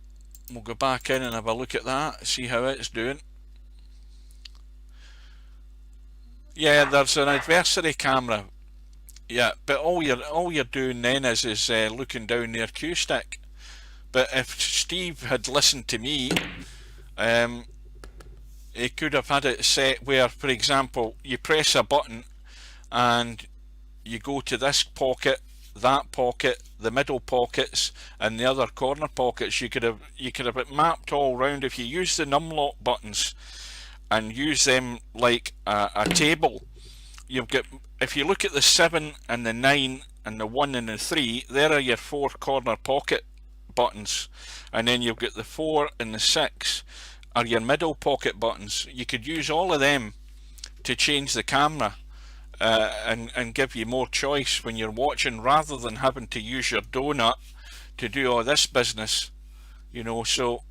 we'll go back in and have a look at that, see how it's doing. Yeah, there's an adversary camera. Yeah, but all you're doing then is looking down their cue stick. But if Steve had listened to me, he could have had it set where, for example, you press a button and you go to this pocket, that pocket, the middle pockets, and the other corner pockets. You could have it mapped all round. If you use the numlock buttons and use them like a table, you've got, if you look at the 7 and the 9 and the 1 and the 3, there are your 4 corner pocket buttons, and then you've got the 4 and the 6 are your middle pocket buttons. You could use all of them to change the camera and give you more choice when you're watching, rather than having to use your donut to do all this business, you know. So,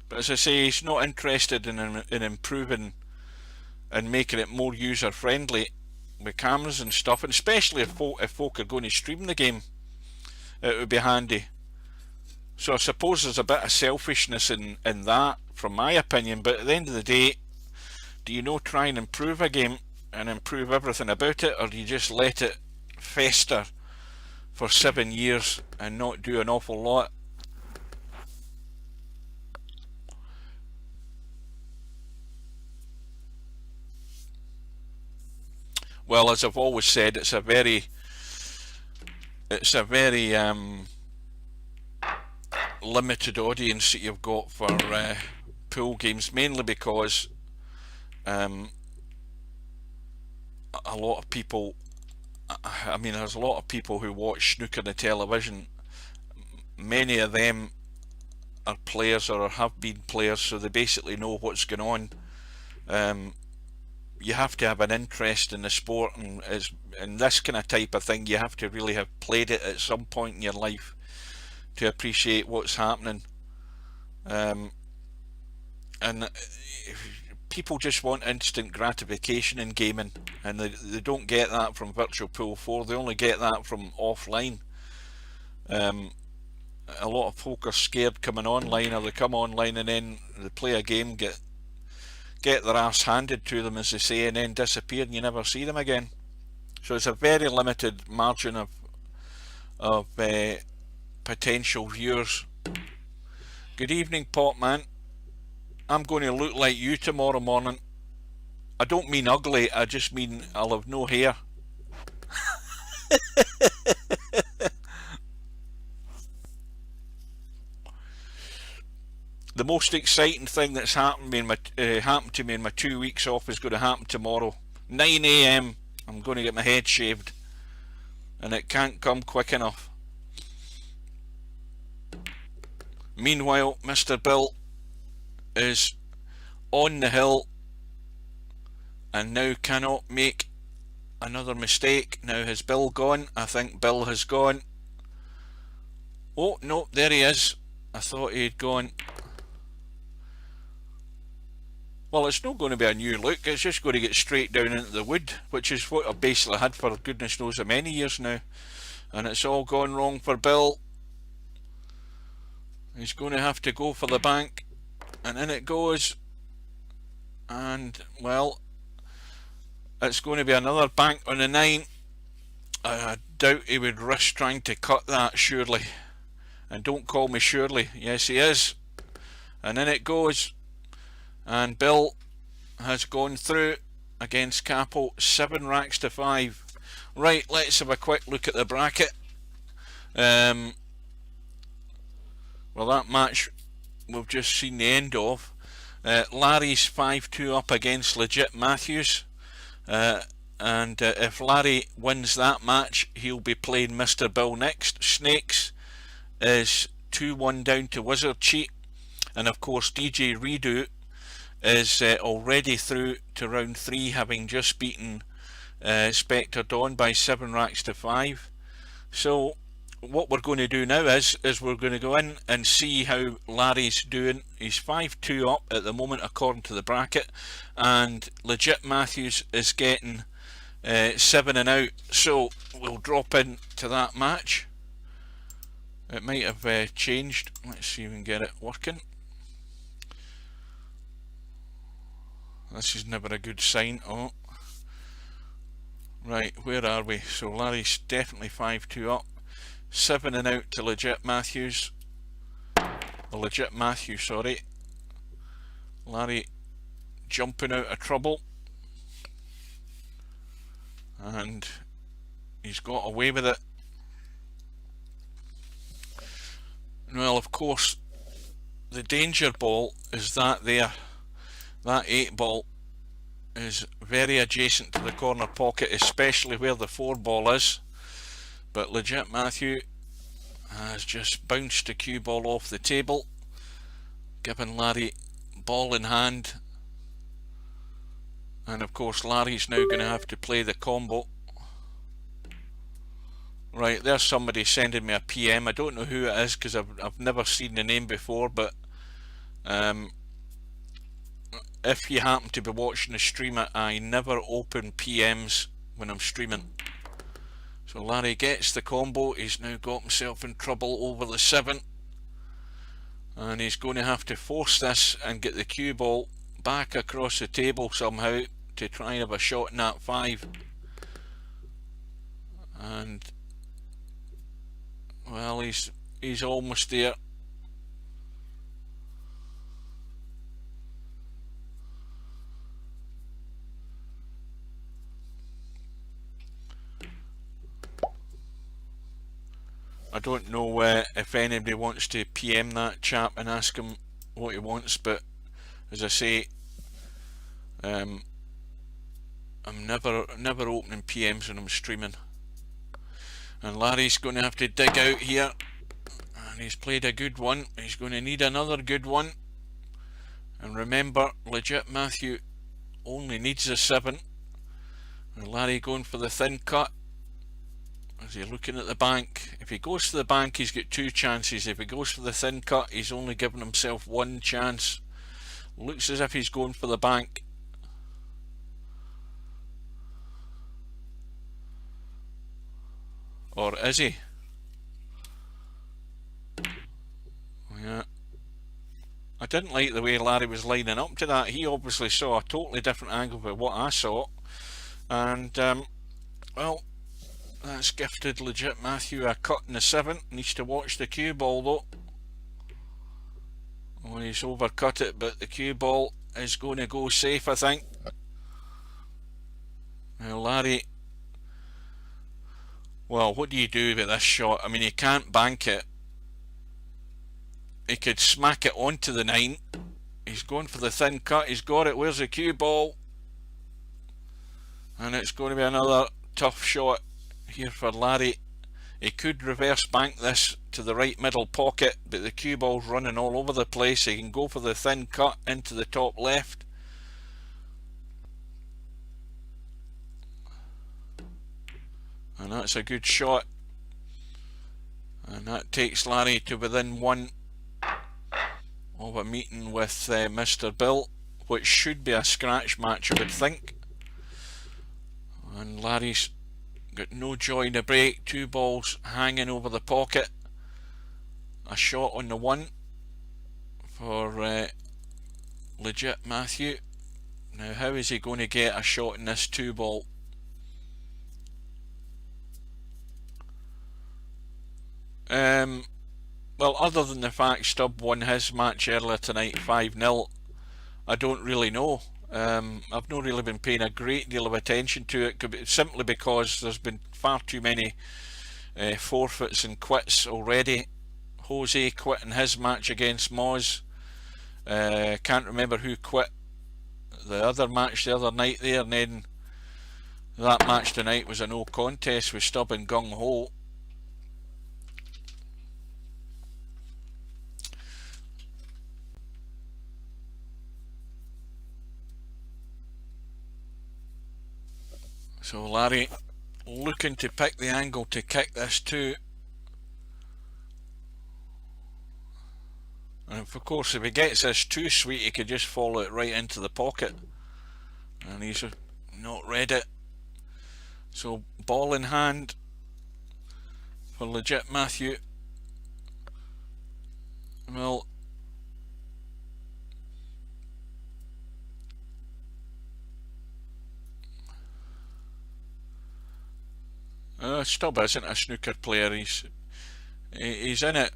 but as I say, he's not interested in improving and making it more user friendly. with cameras and stuff, and especially if folk are going to stream the game, it would be handy. So I suppose there's a bit of selfishness in that, from my opinion, but at the end of the day, do you try and improve a game and improve everything about it, or do you just let it fester for 7 years and not do an awful lot? Well, as I've always said, it's a very limited audience that you've got for pool games, mainly because a lot of people, I mean, there's a lot of people who watch snooker on the television. Many of them are players or have been players, so they basically know what's going on. You have to have an interest in the sport, and in this kind of type of thing, you have to really have played it at some point in your life to appreciate what's happening. And people just want instant gratification in gaming, and they don't get that from Virtual Pool 4. They only get that from offline. A lot of folk are scared coming online, or they come online and then they play a game, get their ass handed to them, as they say, and then disappear and you never see them again. So it's a very limited margin of potential viewers. Good evening, Potman. I'm going to look like you tomorrow morning. I don't mean ugly, I just mean I'll have no hair. The most exciting thing that's happened to me in my 2 weeks off is going to happen tomorrow. 9 AM, I'm going to get my head shaved, and it can't come quick enough. Meanwhile, Mr. Bill is on the hill and now cannot make another mistake. Now has Bill gone? I think Bill has gone. Oh no, there he is. I thought he had gone. Well, it's not going to be a new look, it's just going to get straight down into the wood, which is what I've basically had for goodness knows how many years now. And it's all gone wrong for Bill. He's going to have to go for the bank, and in it goes. And, well, it's going to be another bank on the 9. I doubt he would risk trying to cut that, surely. And don't call me Shirley. Yes, he is. And in it goes. And Bill has gone through against Capo, 7 racks to 5. Right, let's have a quick look at the bracket. Well, that match we've just seen the end of. Larry's 5-2 up against Legit Matthews. And if Larry wins that match, he'll be playing Mr. Bill next. Snakes is 2-1 down to Wizard Cheat. And of course, DJ Redo is already through to round 3, having just beaten Spectre Dawn by 7 racks to 5. So what we're going to do now is we're going to go in and see how Larry's doing. He's 5-2 up at the moment according to the bracket, and Legit Matthews is getting 7 and out. So we'll drop in to that match. It might have changed. Let's see if we can get it working. This is never a good sign. Oh, right, where are we? So Larry's definitely 5-2 up, 7 and out to Legit Matthews. Or Legit Matthew, sorry. Larry jumping out of trouble, and he's got away with it. Well, of course, the danger ball is that there. That 8 ball is very adjacent to the corner pocket, especially where the 4 ball is. But Legit Matthew has just bounced the cue ball off the table, giving Larry ball in hand. And of course, Larry's now going to have to play the combo. Right, there's somebody sending me a PM. I don't know who it is because I've never seen the name before, but if you happen to be watching the stream, I never open PMs when I'm streaming. So Larry gets the combo. He's now got himself in trouble over the 7, and he's going to have to force this and get the cue ball back across the table somehow to try and have a shot in that 5. And well, he's almost there. I don't know if anybody wants to PM that chap and ask him what he wants, but as I say, I'm never opening PMs when I'm streaming. And Larry's going to have to dig out here, and he's played a good one. He's going to need another good one. And remember, Legit Matthew only needs a 7. And Larry going for the thin cut. Is he looking at the bank? If he goes to the bank, he's got 2 chances. If he goes for the thin cut, he's only given himself 1 chance. Looks as if he's going for the bank. Or is he? Yeah. I didn't like the way Larry was lining up to that. He obviously saw a totally different angle from what I saw. And, well, that's gifted Legit Matthew a cut in the 7. Needs to watch the cue ball though. Well, he's overcut it, but the cue ball is going to go safe, I think. Now Larry, well, what do you do with this shot? I mean, he can't bank it. He could smack it onto the 9. He's going for the thin cut. He's got it. Where's the cue ball? And it's going to be another tough shot here for Larry. He could reverse bank this to the right middle pocket, but the cue ball's running all over the place. He can go for the thin cut into the top left. And that's a good shot. And that takes Larry to within 1 of a meeting with Mr. Bill, which should be a scratch match, I would think. And Larry's got no joy in the break. 2 balls hanging over the pocket. A shot on the 1 for Legit Matthew. Now how is he going to get a shot in this 2 ball? Well, other than the fact Stubb won his match earlier tonight 5-0, I don't really know. I've not really been paying a great deal of attention to it, simply because there's been far too many forfeits and quits already. Jose quit in his match against Moz. Can't remember who quit the other match the other night there, and then that match tonight was a no contest with Stubb and Gung Ho. So Larry looking to pick the angle to kick this too. And of course, if he gets this too sweet, he could just follow it right into the pocket. And he's not read it. So ball in hand for Legit Matthew. Well, Stubb isn't a snooker player. He's in it.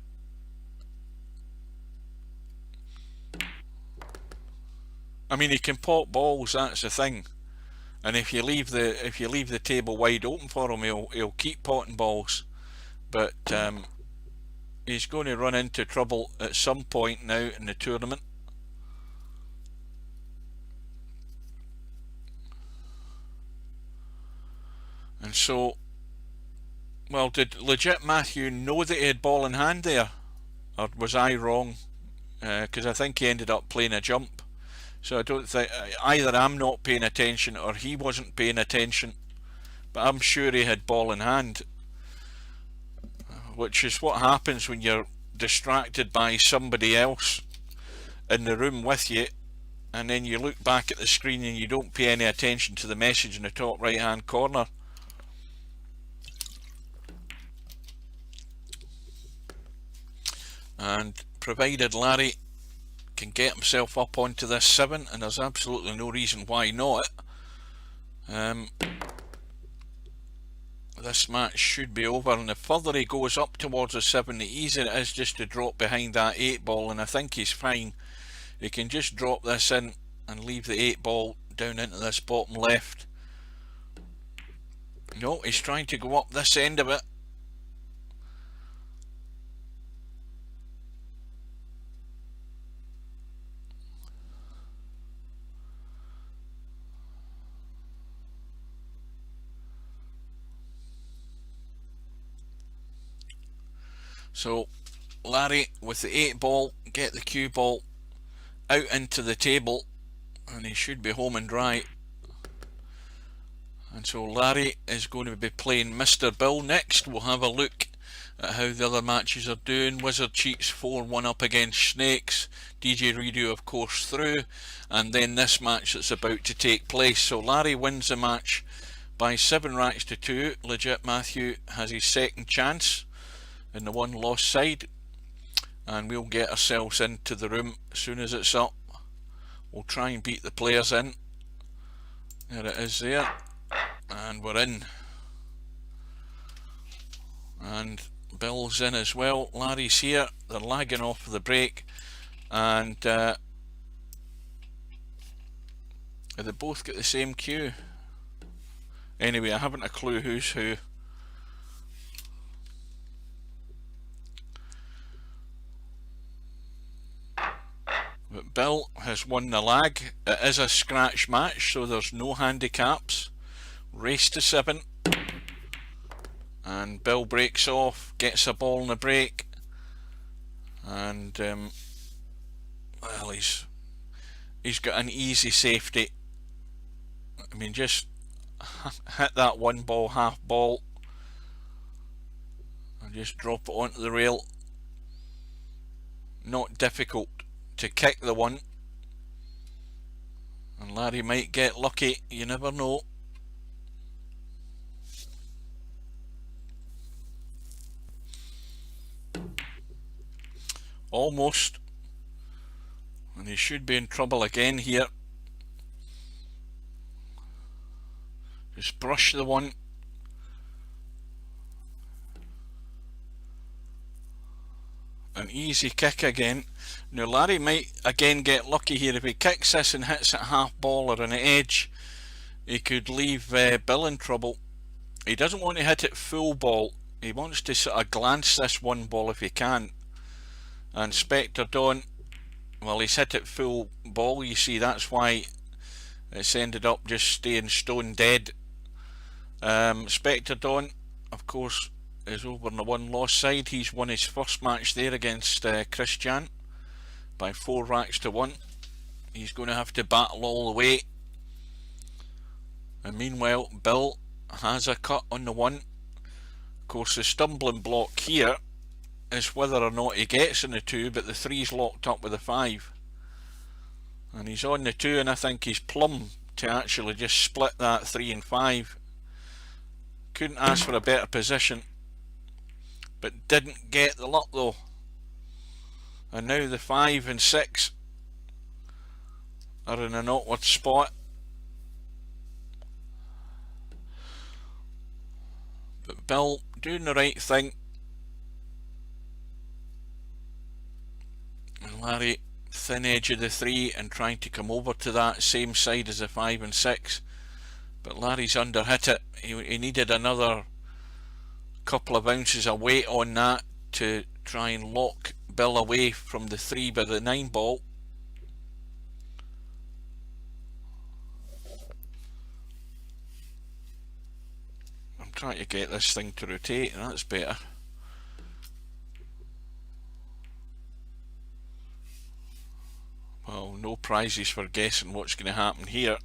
I mean, he can pop balls. That's the thing. And if you leave the table wide open for him, he'll keep potting balls. But he's going to run into trouble at some point now in the tournament. And so, well, did Legit Matthew know that he had ball in hand there, or was I wrong? Because I think he ended up playing a jump. So I don't think, either I'm not paying attention or he wasn't paying attention, but I'm sure he had ball in hand, which is what happens when you're distracted by somebody else in the room with you, and then you look back at the screen and you don't pay any attention to the message in the top right hand corner. and provided Larry can get himself up onto this 7, and there's absolutely no reason why not, this match should be over. And the further he goes up towards the 7, the easier it is just to drop behind that 8 ball, and I think he's fine. He can just drop this in and leave the 8 ball down into this bottom left. No, he's trying to go up this end of it. So Larry with the 8 ball, get the cue ball out into the table, and he should be home and dry. And so Larry is going to be playing Mr. Bill next. We'll have a look at how the other matches are doing. Wizard Cheats 4-1 up against Snakes. DJ Redo of course through, and then this match that's about to take place. So Larry wins the match by 7 racks to 2. Legit Matthew has his second chance in the one lost side, and we'll get ourselves into the room as soon as it's up. We'll try and beat the players in. There it is there, and we're in. And Bill's in as well. Larry's here. They're lagging off the break, and they both get the same cue. Anyway, I haven't a clue who's who. But Bill has won the lag. It is a scratch match, so there's no handicaps. Race to 7, and Bill breaks off, gets a ball in the break, and well, he's got an easy safety. I mean, just hit that 1 ball, half ball, and just drop it onto the rail. Not difficult to kick the 1, and Larry might get lucky, you never know. Almost, and he should be in trouble again here. Just brush the 1. An easy kick again. Now Larry might again get lucky here. If he kicks this and hits it half ball or an edge, he could leave Bill in trouble. He doesn't want to hit it full ball. He wants to sort of glance this 1 ball if he can. And Spectre Dawn, well, he's hit it full ball, you see. That's why it's ended up just staying stone dead. Spectre Dawn, of course, is over on the 1 loss side. He's won his first match there against Christian by 4 racks to 1. He's going to have to battle all the way. And meanwhile, Bill has a cut on the 1. Of course, the stumbling block here is whether or not he gets in the 2, but the 3's locked up with the 5. And he's on the 2, and I think he's plumb to actually just split that 3 and 5. Couldn't ask for a better position, but didn't get the luck though. And now the 5 and 6 are in an awkward spot. But Bill doing the right thing. And Larry thin edge of the 3 and trying to come over to that same side as the 5 and 6. But Larry's under hit it. He needed another couple of ounces of weight on that to try and lock Bill away from the 3 by the 9 ball. I'm trying to get this thing to rotate, and that's better. Well, no prizes for guessing what's going to happen here,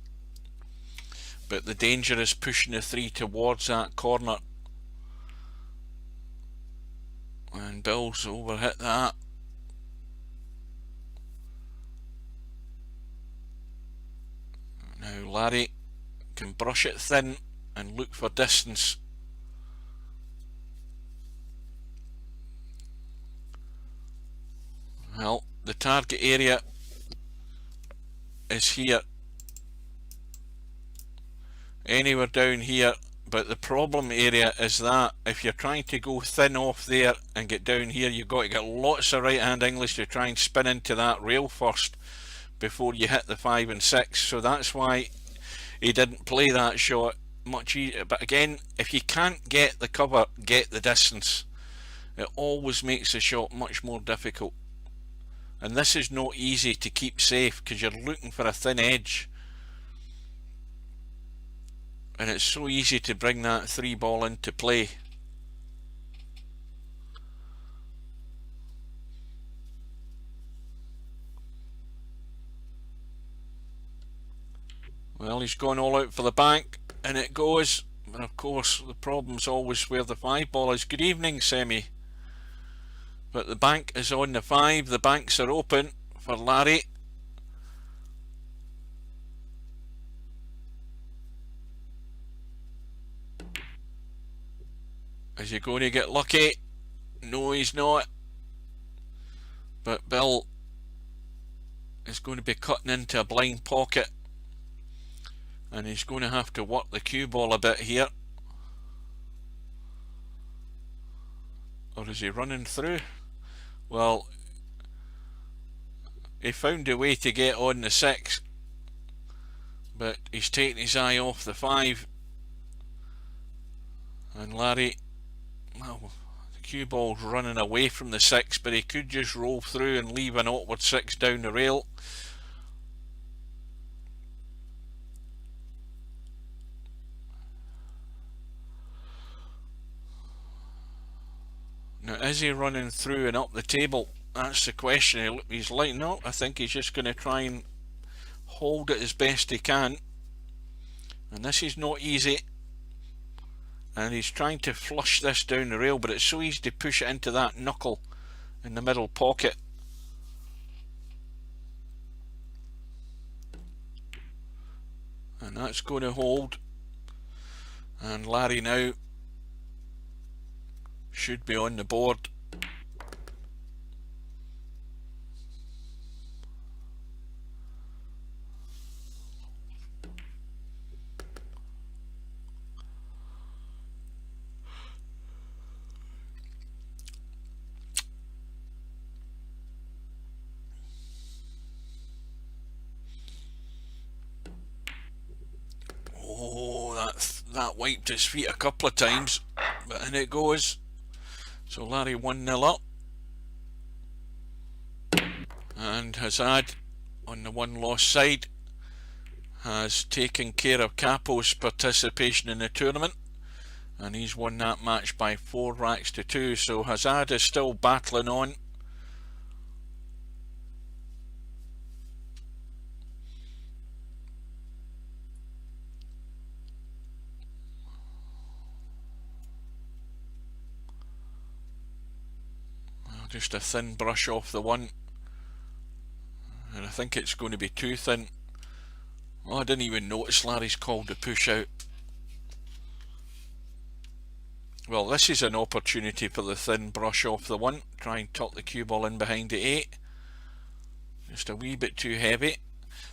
but the danger is pushing the 3 towards that corner, and Bill's overhit that. Now Larry can brush it thin and look for distance. target area is here, anywhere down here, but the problem area is that if you're trying to go thin off there and get down here, you've got to get lots of right hand English to try and spin into that rail first before you hit the 5 and 6. So that's why he didn't play that shot much easier. But again, if you can't get the cover, get the distance. It always makes the shot much more difficult. And this is not easy to keep safe because you're looking for a thin edge. And it's so easy to bring that 3 ball into play. Well, he's gone all out for the bank, and it goes. And of course, the problem's always where the 5 ball is. Good evening, Semi. But the bank is on the 5. The banks are open for Larry. Is he going to get lucky? No, he's not. But Bill is going to be cutting into a blind pocket, and he's going to have to work the cue ball a bit here. Or is he running through? Well, he found a way to get on the 6, but he's taking his eye off the 5. And Larry, well, the cue ball's running away from the 6, but he could just roll through and leave an awkward 6 down the rail. Now, is he running through and up the table? That's the question. He's like, no, I think he's just going to try and hold it as best he can. And this is not easy. And he's trying to flush this down the rail, but it's so easy to push it into that knuckle in the middle pocket. And that's going to hold. And Larry now should be on the board. Oh, that wiped his feet a couple of times, but in it goes. So Larry 1-0 up, and Hazard on the 1 loss side has taken care of Capo's participation in the tournament, and he's won that match by 4 racks to 2. So Hazard is still battling on. Just a thin brush off the 1, and I think it's going to be too thin. Oh, I didn't even notice Larry's called the push out. Well, this is an opportunity for the thin brush off the 1. Try and tuck the cue ball in behind the 8. Just a wee bit too heavy.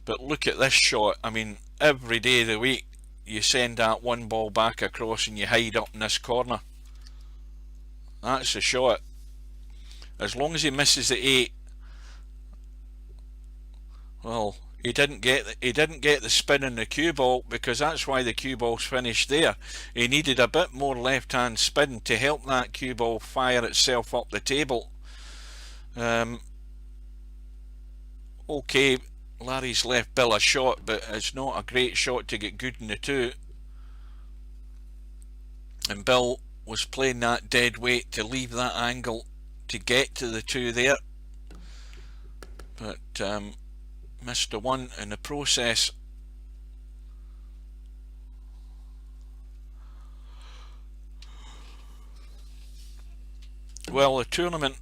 But look at this shot. I mean, every day of the week you send that 1 ball back across and you hide up in this corner. That's the shot. As long as he misses the 8, well, he didn't get the spin in the cue ball, because that's why the cue ball's finished there. He needed a bit more left hand spin to help that cue ball fire itself up the table. Okay, Larry's left Bill a shot, but it's not a great shot to get good in the 2. And Bill was playing that dead weight to leave that angle to get to the 2 there, but missed the 1 in the process. Well, the tournament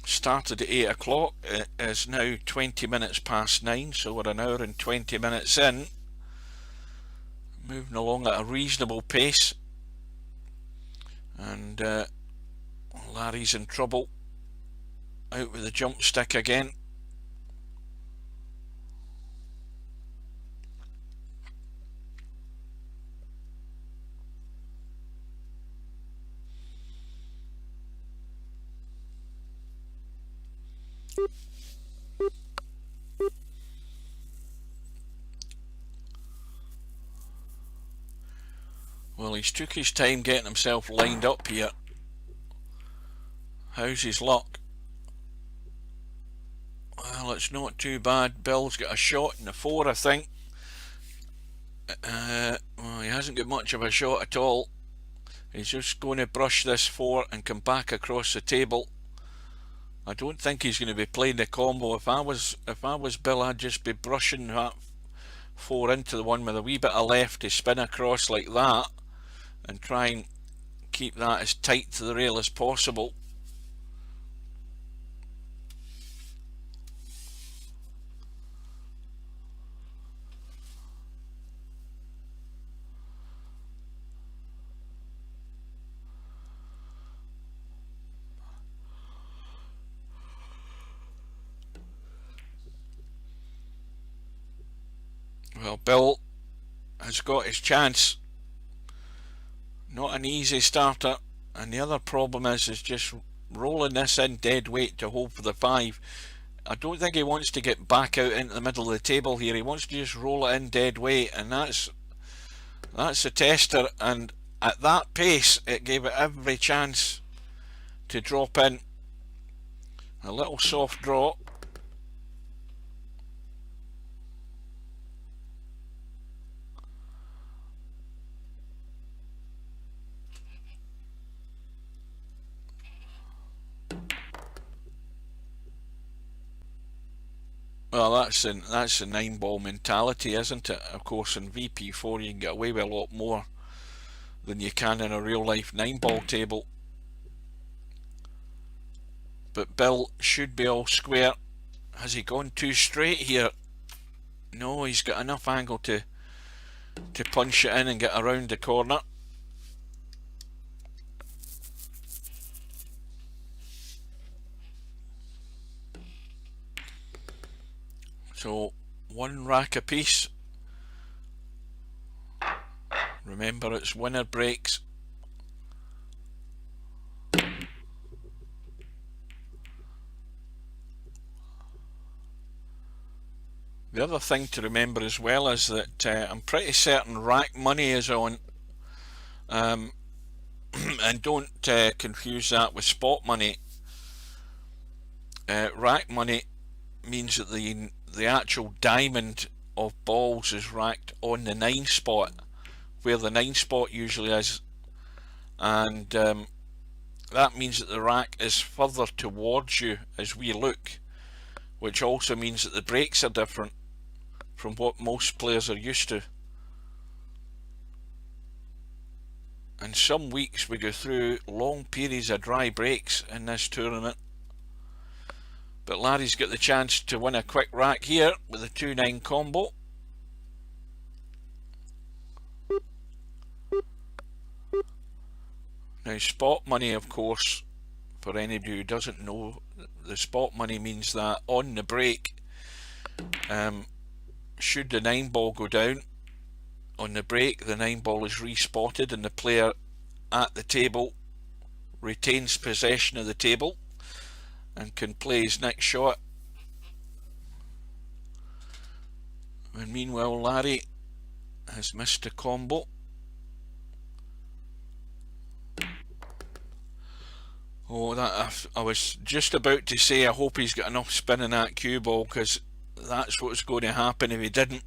started at 8 o'clock. It is now 20 minutes past 9, so we're an hour and 20 minutes in, moving along at a reasonable pace, and Larry's in trouble. out with the jump stick again. Well, he's took his time getting himself lined up here. How's his luck? Well, it's not too bad. Bill's got a shot in the 4, I think. Well, he hasn't got much of a shot at all. He's just going to brush this 4 and come back across the table. I don't think he's going to be playing the combo. If I was Bill, I'd just be brushing that 4 into the one with a wee bit of left to spin across like that, and try and keep that as tight to the rail as possible. Well, Bill has got his chance. Not an easy starter, and the other problem is just rolling this in dead weight to hope for the 5. I don't think he wants to get back out into the middle of the table here. He wants to just roll it in dead weight, and that's a tester, and at that pace it gave it every chance to drop in. A little soft draw. Well, that's the 9-ball mentality, isn't it? Of course, in VP4 you can get away with a lot more than you can in a real life 9-ball table. But Bill should be all square. Has he gone too straight here? No, he's got enough angle to punch it in and get around the corner. So 1 rack apiece. Remember, it's winner breaks. The other thing to remember as well is that I'm pretty certain rack money is on, and don't confuse that with spot money. Rack money means that the actual diamond of balls is racked on the 9 spot, where the 9 spot usually is, and that means that the rack is further towards you as we look, which also means that the breaks are different from what most players are used to. And some weeks we go through long periods of dry breaks in this tournament. But Larry's got the chance to win a quick rack here with a 2-9 combo. Now, spot money, of course, for anybody who doesn't know, the spot money means that on the break, should the 9-ball go down, on the break the 9-ball is respotted and the player at the table retains possession of the table and can play his next shot. And meanwhile, Larry has missed a combo. Oh, that I was just about to say, I hope he's got enough spin in that cue ball, because that's what's going to happen if he didn't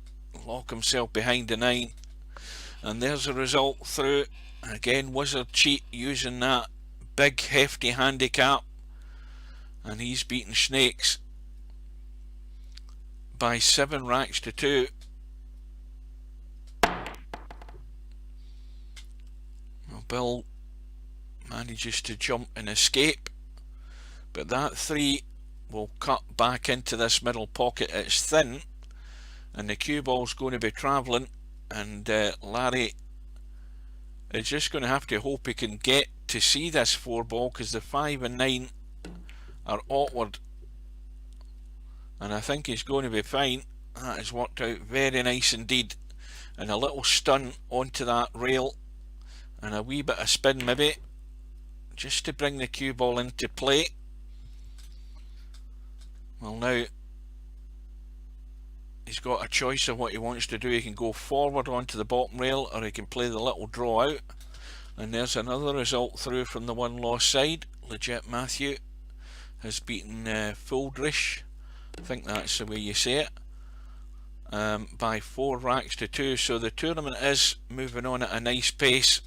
lock himself behind the 9. And there's a result through. Again, Wizard cheat using that big hefty handicap, and he's beaten Snakes by 7 racks to 2. Well, Bill manages to jump and escape, but that 3 will cut back into this middle pocket. It's thin, and the cue ball's going to be travelling, and Larry is just going to have to hope he can get to see this 4 ball, because the 5 and 9 are awkward, and I think he's going to be fine. That has worked out very nice indeed. And a little stun onto that rail and a wee bit of spin maybe, just to bring the cue ball into play. Well, now he's got a choice of what he wants to do. He can go forward onto the bottom rail, or he can play the little draw out. And there's another result through from the one lost side. Legit Matthew has beaten Fuldrish, I think that's the way you say it, by 4 racks to 2. So the tournament is moving on at a nice pace.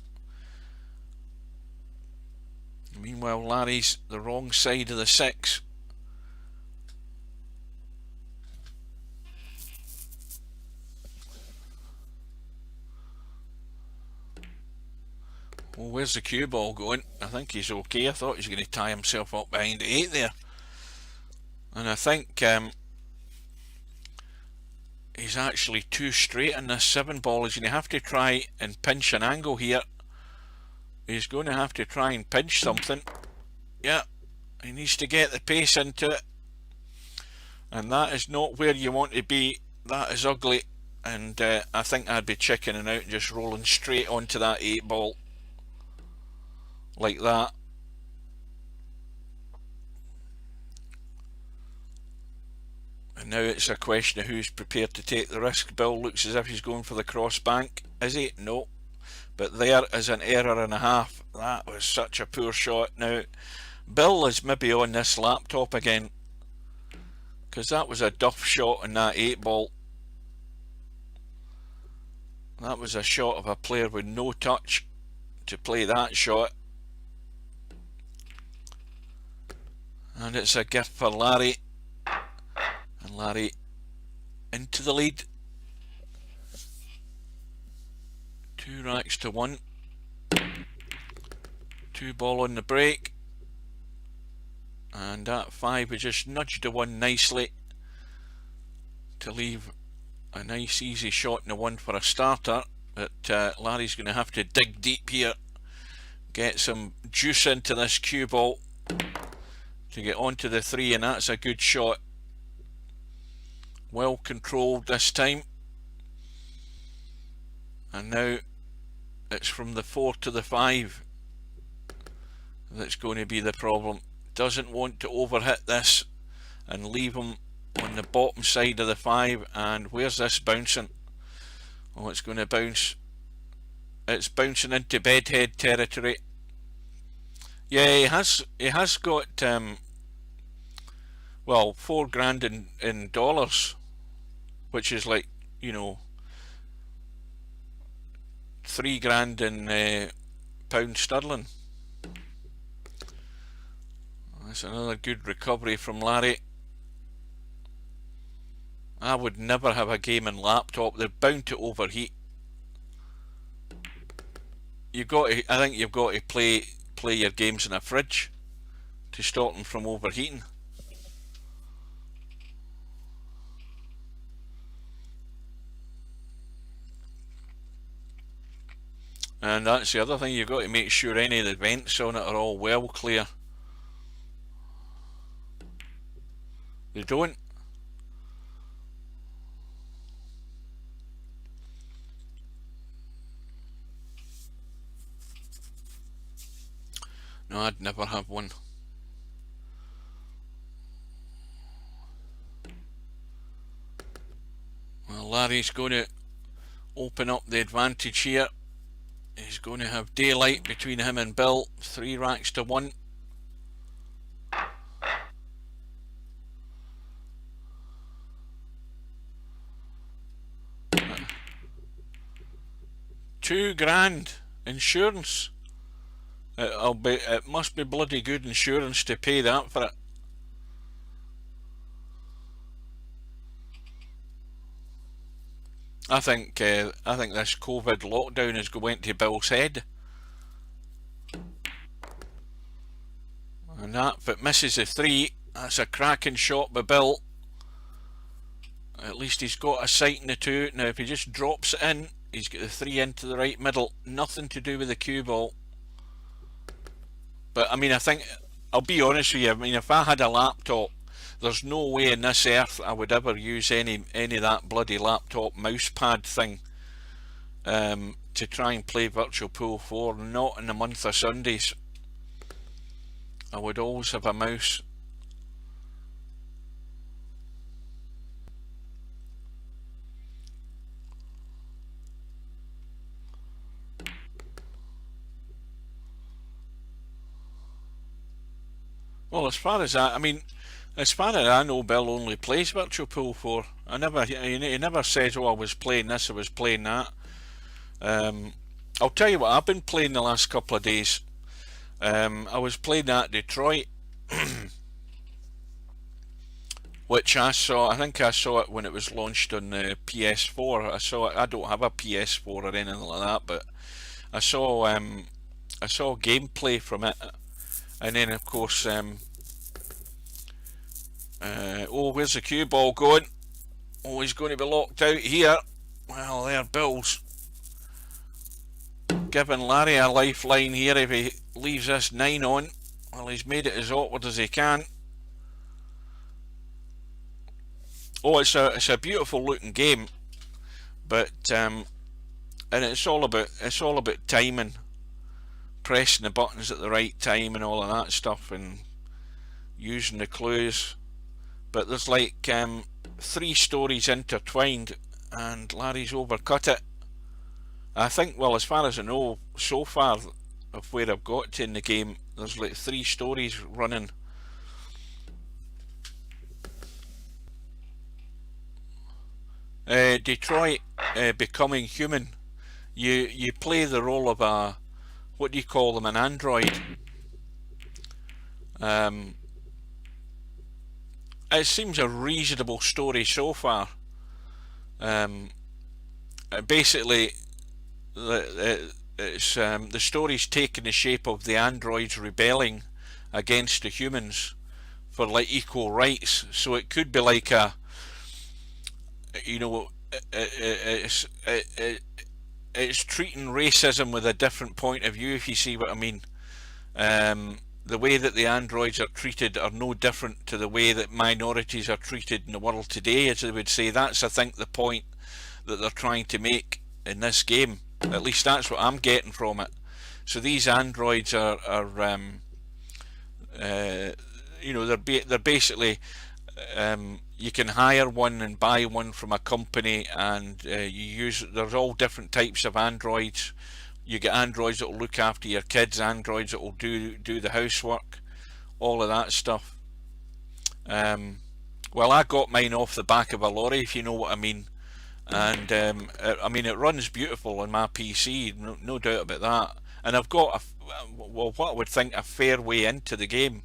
Meanwhile, Larry's the wrong side of the 6. Well, where's the cue ball going? I think he's okay. I thought he was going to tie himself up behind 8 there. And I think he's actually too straight in this 7 ball. He's going to have to try and pinch an angle here. He's going to have to try and pinch something. Yeah, he needs to get the pace into it. And that is not where you want to be. That is ugly. And I think I'd be chickening out and just rolling straight onto that 8 ball. Like that. And now it's a question of who's prepared to take the risk. Bill looks as if he's going for the cross bank. Is he? No. But there is an error and a half. That was such a poor shot. Now, Bill is maybe on this laptop again, because that was a duff shot on that 8 ball. That was a shot of a player with no touch to play that shot. And it's a gift for Larry. And Larry into the lead. 2 racks to 1. 2 ball on the break. And that 5 we just nudged the 1 nicely to leave a nice easy shot in the 1 for a starter. But Larry's going to have to dig deep here, get some juice into this cue ball to get onto the 3, and that's a good shot. Well controlled this time. And now it's from the 4 to the 5 that's going to be the problem. Doesn't want to overhit this and leave him on the bottom side of the 5. And where's this bouncing? Oh, it's going to bounce. It's bouncing into bedhead territory. Yeah, he has got well, $4,000 in dollars, which is like, you know, $3,000 in pound sterling. That's another good recovery from Larry. I would never have a gaming laptop. They're bound to overheat. You've got to, I think you've got to play your games in a fridge to stop them from overheating. And that's the other thing, you've got to make sure any of the vents on it are all well clear. They don't. No, I'd never have one. Well, Larry's going to open up the advantage here. He's going to have daylight between him and Bill. 3 racks to 1. $2,000 insurance. It must be bloody good insurance to pay that for it. I think this COVID lockdown has went to Bill's head. And that, if it misses the 3, that's a cracking shot by Bill. At least he's got a sight in the 2. Now if he just drops it in, he's got the 3 into the right middle. Nothing to do with the cue ball. But I mean, I think I'll be honest with you. I mean, if I had a laptop, there's no way in this earth I would ever use any of that bloody laptop mouse pad thing to try and play Virtual Pool 4. Not in the month of Sundays. I would always have a mouse. Well, as far as I mean, as far as I know, Bill only plays Virtual Pool 4. He never says, "Oh, I was playing this, I was playing that." I'll tell you what I've been playing the last couple of days. I was playing that Detroit, which I think I saw it when it was launched on the PS4. I saw it. I don't have a PS4 or anything like that, but I saw gameplay from it, and then of course, oh, where's the cue ball going? Oh, he's going to be locked out here. Well, there, Bill's giving Larry a lifeline here if he leaves this 9 on. Well, he's made it as awkward as he can. Oh, it's a beautiful looking game, but and it's all about timing, pressing the buttons at the right time and all of that stuff, and using the clues. But there's like 3 stories intertwined, and Larry's overcut it. I think, well, as far as I know, so far of where I've got to in the game, there's like 3 stories running. Detroit Becoming Human. You play the role of a, what do you call them, an android. It seems a reasonable story so far. Basically, the story's taking the shape of the androids rebelling against the humans for like equal rights. So it could be like a, you know, it's treating racism with a different point of view, if you see what I mean. The way that the androids are treated are no different to the way that minorities are treated in the world today, as they would say. That's, I think, the point that they're trying to make in this game. At least that's what I'm getting from it. So these androids are you know, they're basically, you can hire one and buy one from a company, and there's all different types of androids. You get androids that will look after your kids, androids that will do the housework, all of that stuff. Well, I got mine off the back of a lorry, if you know what I mean. And I mean, it runs beautiful on my PC, no doubt about that. And I've got well, what I would think, a fair way into the game.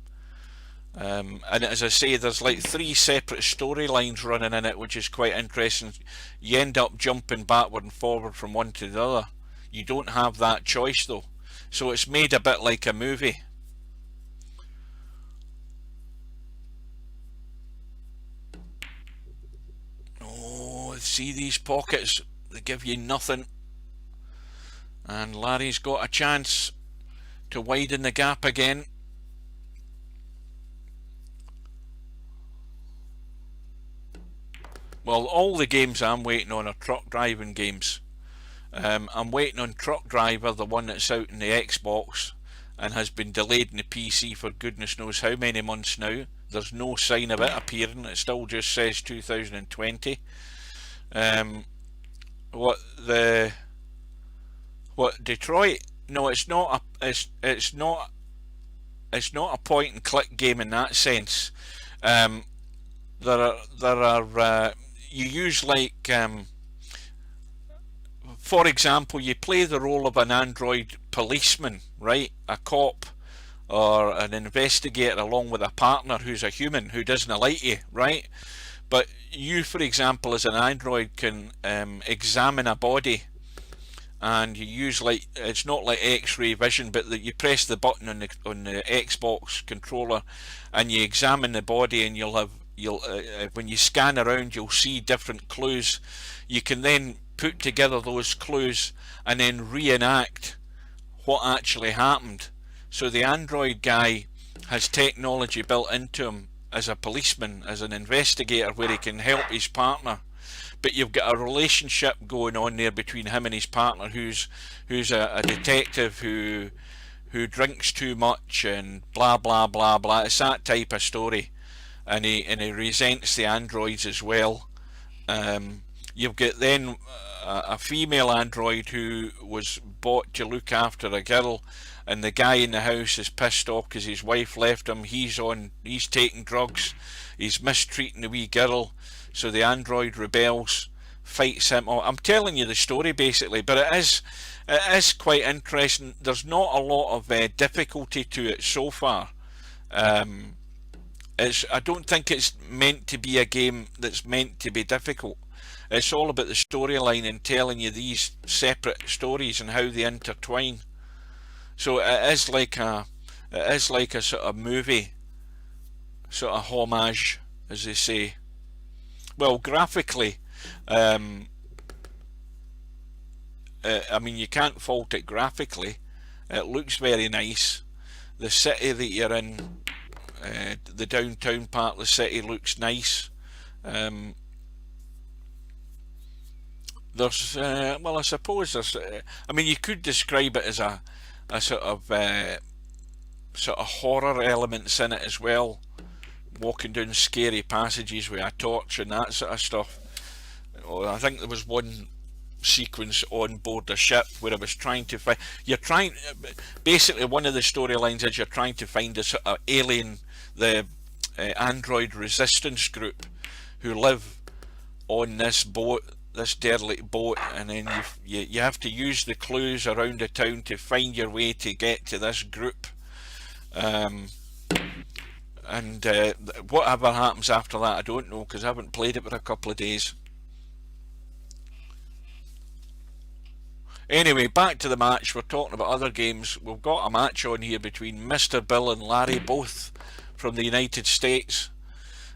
And as I say, there's like 3 separate storylines running in it, which is quite interesting. You end up jumping backward and forward from one to the other. You don't have that choice though, so it's made a bit like a movie. Oh, see these pockets, they give you nothing, and Larry's got a chance to widen the gap again. Well, all the games I'm waiting on are truck driving games. I'm waiting on Truck Driver, the one that's out in the Xbox and has been delayed in the PC for goodness knows how many months now. There's no sign of it appearing. It still just says 2020. What Detroit? No, it's not a it's not a point and click game in that sense. There are you use like for example, you play the role of an android policeman, right? A cop or an investigator along with a partner who's a human who doesn't like you, right? But you, for example, as an android can examine a body, and you use, like, it's not like X-ray vision, but that you press the button on the Xbox controller and you examine the body, and you'll when you scan around, you'll see different clues. You can then put together those clues and then reenact what actually happened. So the android guy has technology built into him as a policeman, as an investigator, where he can help his partner. But you've got a relationship going on there between him and his partner, who's a detective who drinks too much and blah blah blah blah. It's that type of story, and he resents the androids as well. You've got then a female android who was bought to look after a girl, and the guy in the house is pissed off because his wife left him. He's taking drugs, he's mistreating the wee girl, so the android rebels, fights him. Oh, I'm telling you the story basically, but it is quite interesting. There's not a lot of difficulty to it so far. I don't think it's meant to be a game that's meant to be difficult. It's all about the storyline and telling you these separate stories and how they intertwine. So it is like a sort of movie, sort of homage, as they say. Well, graphically, I mean, you can't fault it graphically. It looks very nice. The city that you're in, the downtown part of the city, looks nice. There's, well, I suppose there's, I mean, you could describe it as a sort of horror elements in it as well. Walking down scary passages with a torch and that sort of stuff. Oh, I think there was one sequence on board a ship where I was trying to find. Basically, one of the storylines is you're trying to find a sort of alien, the android resistance group, who live on this boat, this derelict boat, and then you have to use the clues around the town to find your way to get to this group. And whatever happens after that, I don't know, because I haven't played it for a couple of days. Anyway, back to the match. We're talking about other games. We've got a match on here between Mr. Bill and Larry, both from the United States.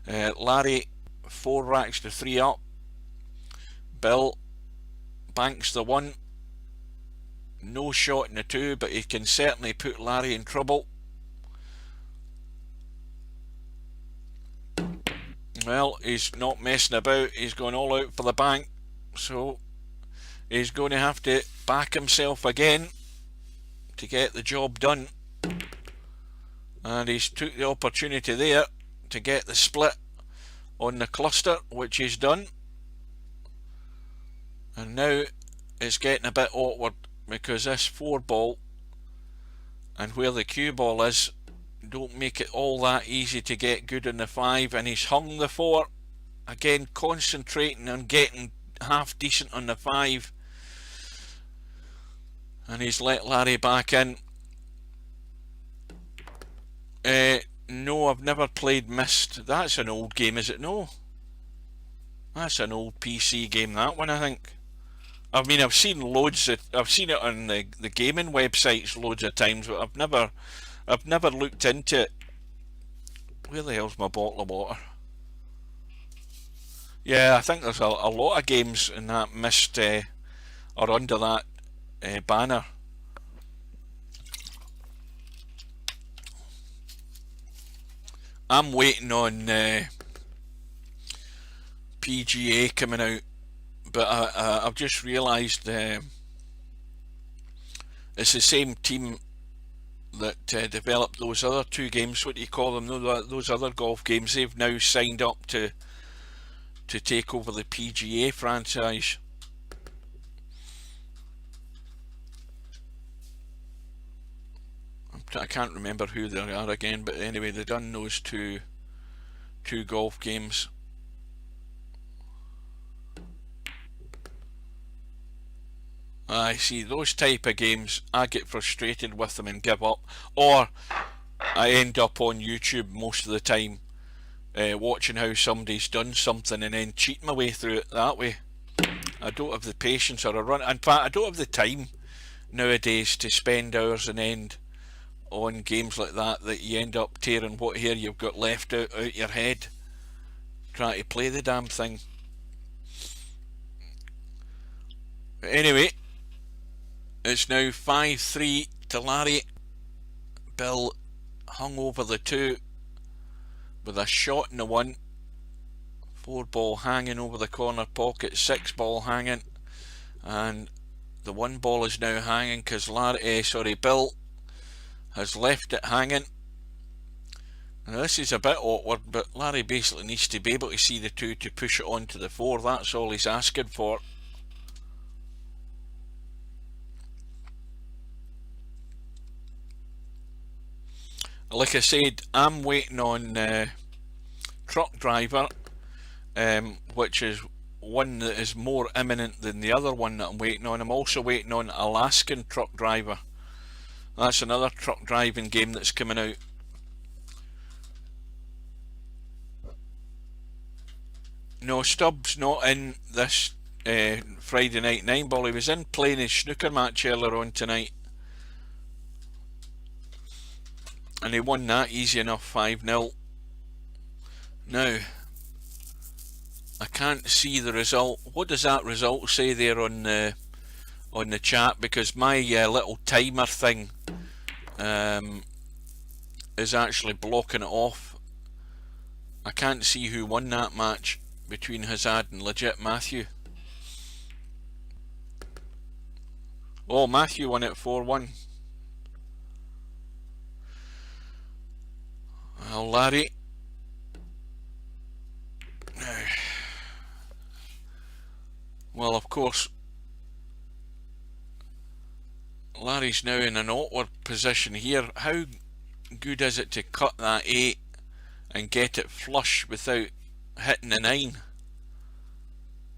Larry 4 racks to 3 up. Bill banks the 1. No shot in the 2, but he can certainly put Larry in trouble. Well, he's not messing about. He's going all out for the bank. So he's going to have to back himself again to get the job done. And he's took the opportunity there to get the split on the cluster, which he's done. And now it's getting a bit awkward because this 4 ball and where the cue ball is don't make it all that easy to get good on the 5, and he's hung the 4 again, concentrating on getting half decent on the 5, and he's let Larry back in. No, I've never played Myst. That's an old game, is it? No, that's an old PC game, that one, I think. I mean, I've seen it on the gaming websites loads of times, but I've never looked into it. Where the hell's my bottle of water? Yeah, I think there's a lot of games in that Myst are under that banner. I'm waiting on PGA coming out, but I've just realised it's the same team that developed those other 2 games. What do you call them? Those other golf games. They've now signed up to take over the PGA franchise. I can't remember who they are again, but anyway, they've done those two golf games. I see, those type of games, I get frustrated with them and give up, or I end up on YouTube most of the time watching how somebody's done something and then cheat my way through it that way. I don't have the patience or in fact I don't have the time nowadays to spend hours and end on games like that you end up tearing what hair you've got left out your head trying to play the damn thing. But anyway, it's now 5-3 to Larry. Bill hung over the 2 with a shot in the 1. 4 ball hanging over the corner pocket, 6 ball hanging, and the 1 ball is now hanging because Bill has left it hanging. Now this is a bit awkward, but Larry basically needs to be able to see the 2 to push it on to the 4. That's all he's asking for. Like I said, I'm waiting on Truck Driver, which is one that is more imminent than the other one that I'm waiting on. I'm also waiting on Alaskan Truck Driver. That's another truck driving game that's coming out. No, Stubbs not in this Friday night 9 ball. He was in playing his snooker match earlier on tonight, and he won that easy enough, 5-0. Now I can't see the result. What does that result say there on the chat? Because my little timer thing is actually blocking it off. I can't see who won that match between Hazard and Legit Matthew. Oh, Matthew won it 4-1. Well, Larry. Well, of course, Larry's now in an awkward position here. How good is it to cut that 8 and get it flush without hitting the 9?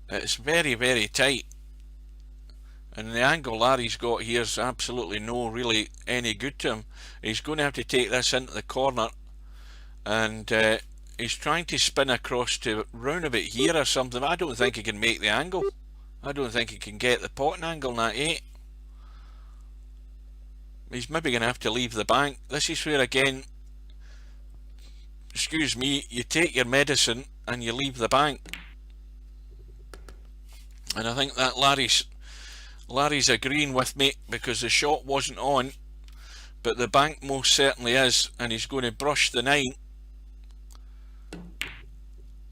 It's very, very tight, and the angle Larry's got here is absolutely really any good to him. He's going to have to take this into the corner, and he's trying to spin across to round about here or something. I don't think he can make the angle. I don't think he can get the potting angle in that 8. He's maybe going to have to leave the bank. This is where, again, excuse me, you take your medicine and you leave the bank. And I think that Larry's agreeing with me, because the shot wasn't on, but the bank most certainly is, and he's going to brush the 9.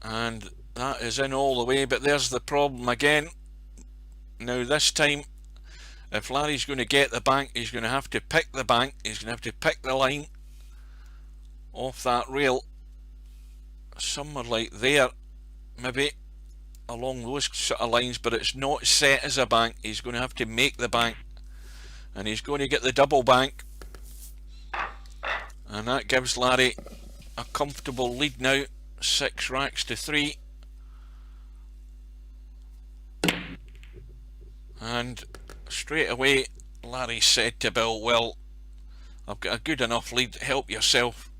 And that is in all the way, but there's the problem again. Now this time, if Larry's going to get the bank, he's going to have to pick the bank. He's going to have to pick the line off that rail, somewhere like there, maybe along those sort of lines, but it's not set as a bank. He's going to have to make the bank, and he's going to get the double bank, and that gives Larry a comfortable lead now, 6 racks to 3. And straight away Larry said to Bill, well, I've got a good enough lead, help yourself.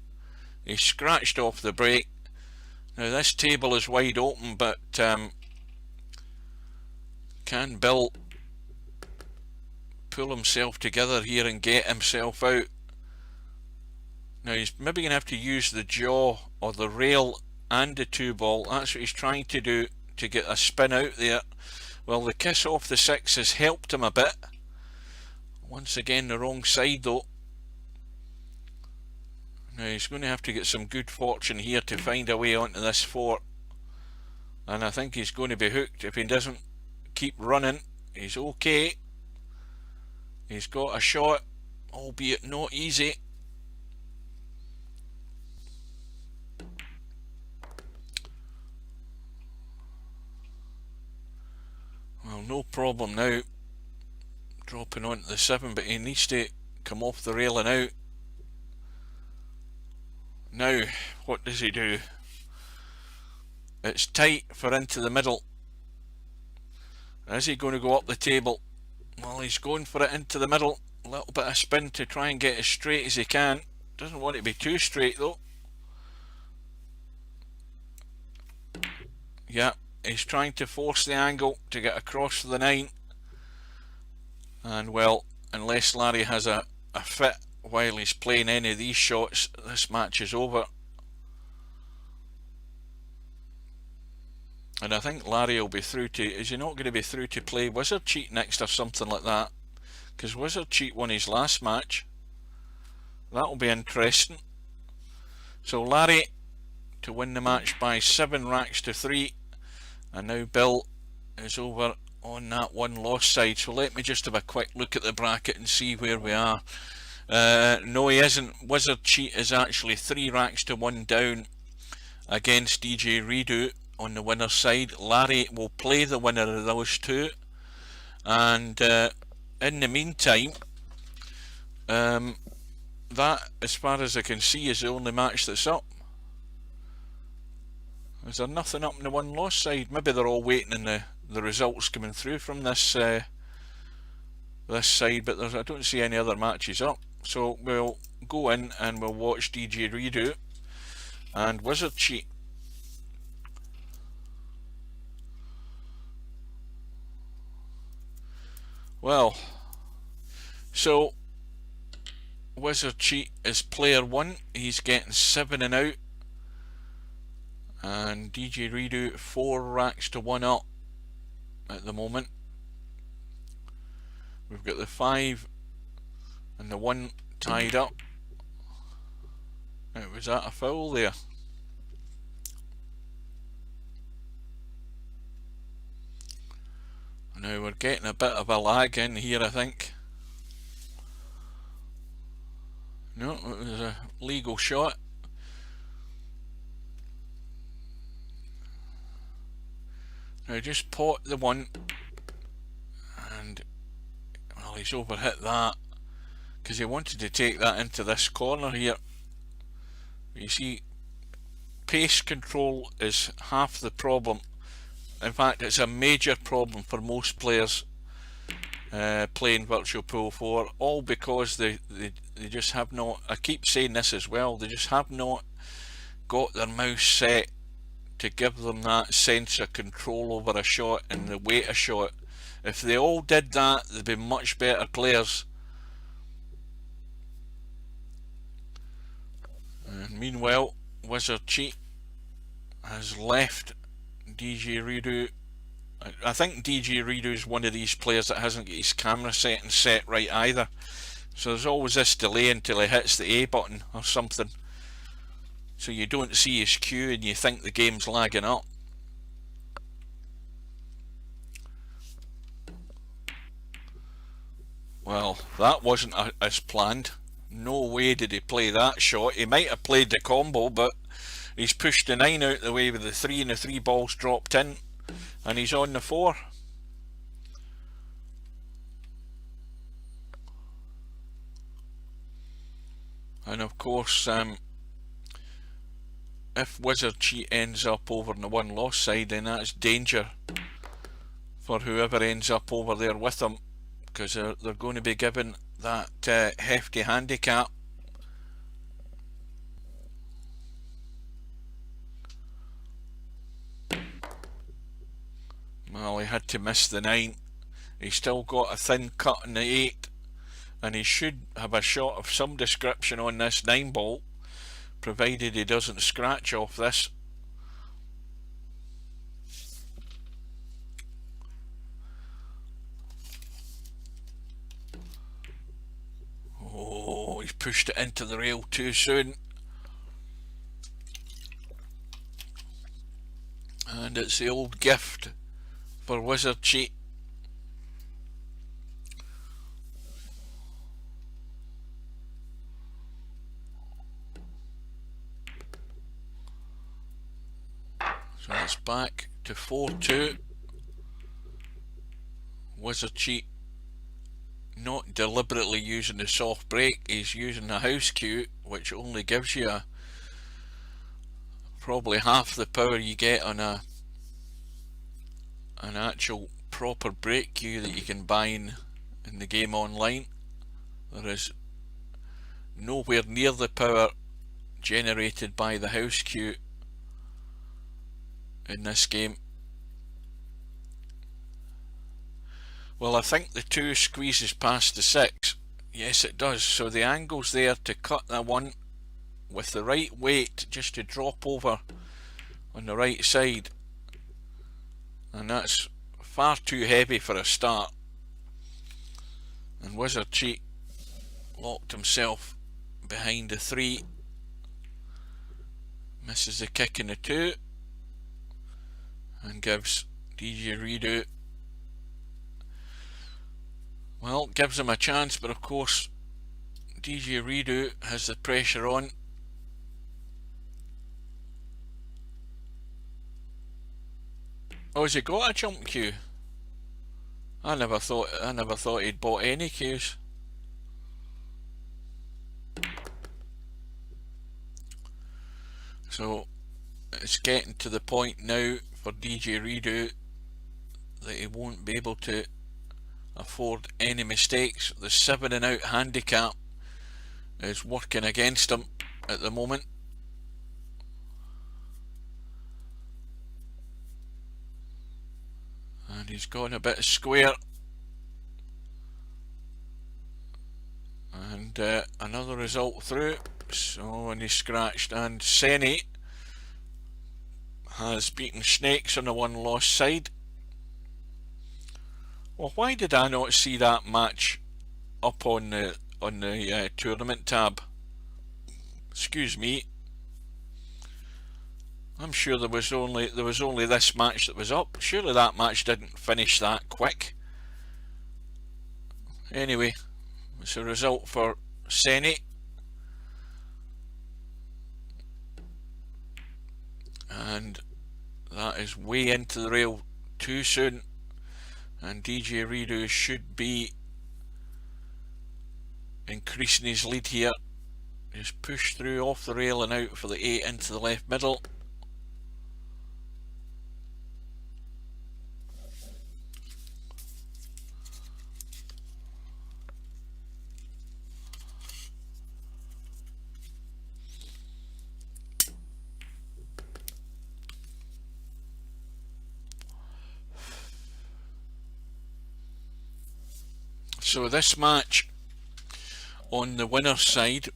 He scratched off the break. Now this table is wide open, but can Bill pull himself together here and get himself out? Now he's maybe going to have to use the jaw or the rail and the 2 ball. That's what he's trying to do to get a spin out there. Well, the kiss off the 6 has helped him a bit. Once again, the wrong side though. Now he's going to have to get some good fortune here to find a way onto this 4. And I think he's going to be hooked if he doesn't keep running. He's okay. He's got a shot, albeit not easy. Well, no problem now dropping onto the 7, but he needs to come off the rail and out. Now what does he do? It's tight for into the middle. Is he going to go up the table? Well, he's going for it into the middle. A little bit of spin to try and get as straight as he can. Doesn't want it to be too straight though. Yeah, he's trying to force the angle to get across the 9. And well, unless Larry has a fit while he's playing any of these shots, this match is over. And I think Larry will be through to, is he not going to be through to play Wizard Cheat next or something like that? Because Wizard Cheat won his last match. That'll be interesting. So Larry to win the match by 7 racks to 3, and now Bill is over on that one loss side. So let me just have a quick look at the bracket and see where we are. No, he isn't. Wizard Cheat is actually 3 racks to 1 down against DJ Redo on the winner's side. Larry will play the winner of those two, and in the meantime, that, as far as I can see, is the only match that's up. Is there nothing up on the one loss side? Maybe they're all waiting on the results coming through from this this side, but I don't see any other matches up. So we'll go in and we'll watch DJ Redo and Wizard Cheat. Well, so Wizard Cheat is player 1. He's getting 7 and out, and DJ Redo 4 racks to 1 up at the moment. We've got the 5 and the 1 tied up. Now, was that a foul there? Now we're getting a bit of a lag in here, I think. No, it was a legal shot. Now just pot the 1, and well, he's overhit that because he wanted to take that into this corner here. You see, pace control is half the problem. In fact, it's a major problem for most players playing Virtual Pool 4, all because they just have not, I keep saying this as well, they just have not got their mouse set to give them that sense of control over a shot and the weight of shot. If they all did that, they'd be much better players. And meanwhile, Wizard Cheat has left DJ Redo. I think DJ Redo is one of these players that hasn't got his camera settings set right either. So there's always this delay until he hits the A button or something. So you don't see his cue and you think the game's lagging up. Well, that wasn't as planned. No way did he play that shot. He might have played the combo, but he's pushed the 9 out the way with the 3, and the 3 balls dropped in, and he's on the 4. And of course, if Wizard Cheat ends up over on the 1 loss side, then that's danger for whoever ends up over there with him, because they're going to be given that hefty handicap. Well, he had to miss the 9. He's still got a thin cut in the 8, and he should have a shot of some description on this 9 ball, provided he doesn't scratch off this. Oh, he's pushed it into the rail too soon. And it's the old gift for Wizard Cheat. So it's back to 4-2. Wizard Cheat not deliberately using the soft break, he's using the house cue, which only gives you probably half the power you get on an actual proper break cue that you can buy in the game online. There is nowhere near the power generated by the house cue in this game. Well, I think the 2 squeezes past the 6. Yes, it does. So the angle's there to cut that 1 with the right weight, just to drop over on the right side. And that's far too heavy for a start. And Wizard Cheat locked himself behind the 3. Misses the kick in the 2 and gives DJ Redo, well, gives him a chance, but of course DJ Redo has the pressure on. Oh, has he got a jump cue? I never thought he'd bought any cues. So it's getting to the point now for DJ Redo that he won't be able to afford any mistakes. The 7 and out handicap is working against him at the moment. And he's gone a bit square. And another result through. So when he's scratched, and Senny has beaten Snakes on the 1 loss side. Well, why did I not see that match up on the tournament tab? Excuse me. I'm sure there was only this match that was up. Surely that match didn't finish that quick. Anyway, it's a result for Senny. And that is way into the rail too soon. And DJ Redo should be increasing his lead here. Just push through off the rail and out for the 8 into the left middle. So this match on the winner's side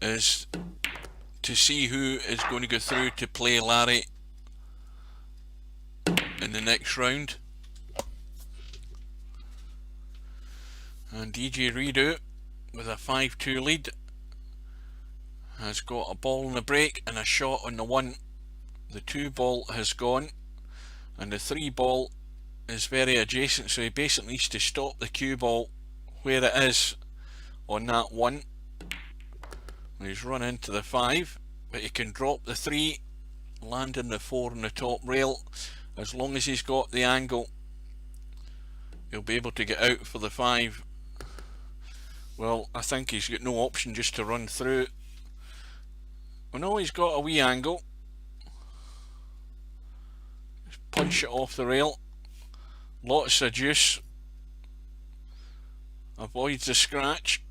is to see who is going to go through to play Larry in the next round. And DJ Redo with a 5-2 lead has got a ball in the break and a shot on the 1. The 2 ball has gone and the 3 ball is very adjacent, so he basically needs to stop the cue ball where it is on that 1. He's run into the 5, but he can drop the 3, landing the 4 on the top rail. As long as he's got the angle, he'll be able to get out for the 5. Well, I think he's got no option just to run through. Oh no, he's got a wee angle. Just punch it off the rail. Lots of juice. Avoids the scratch.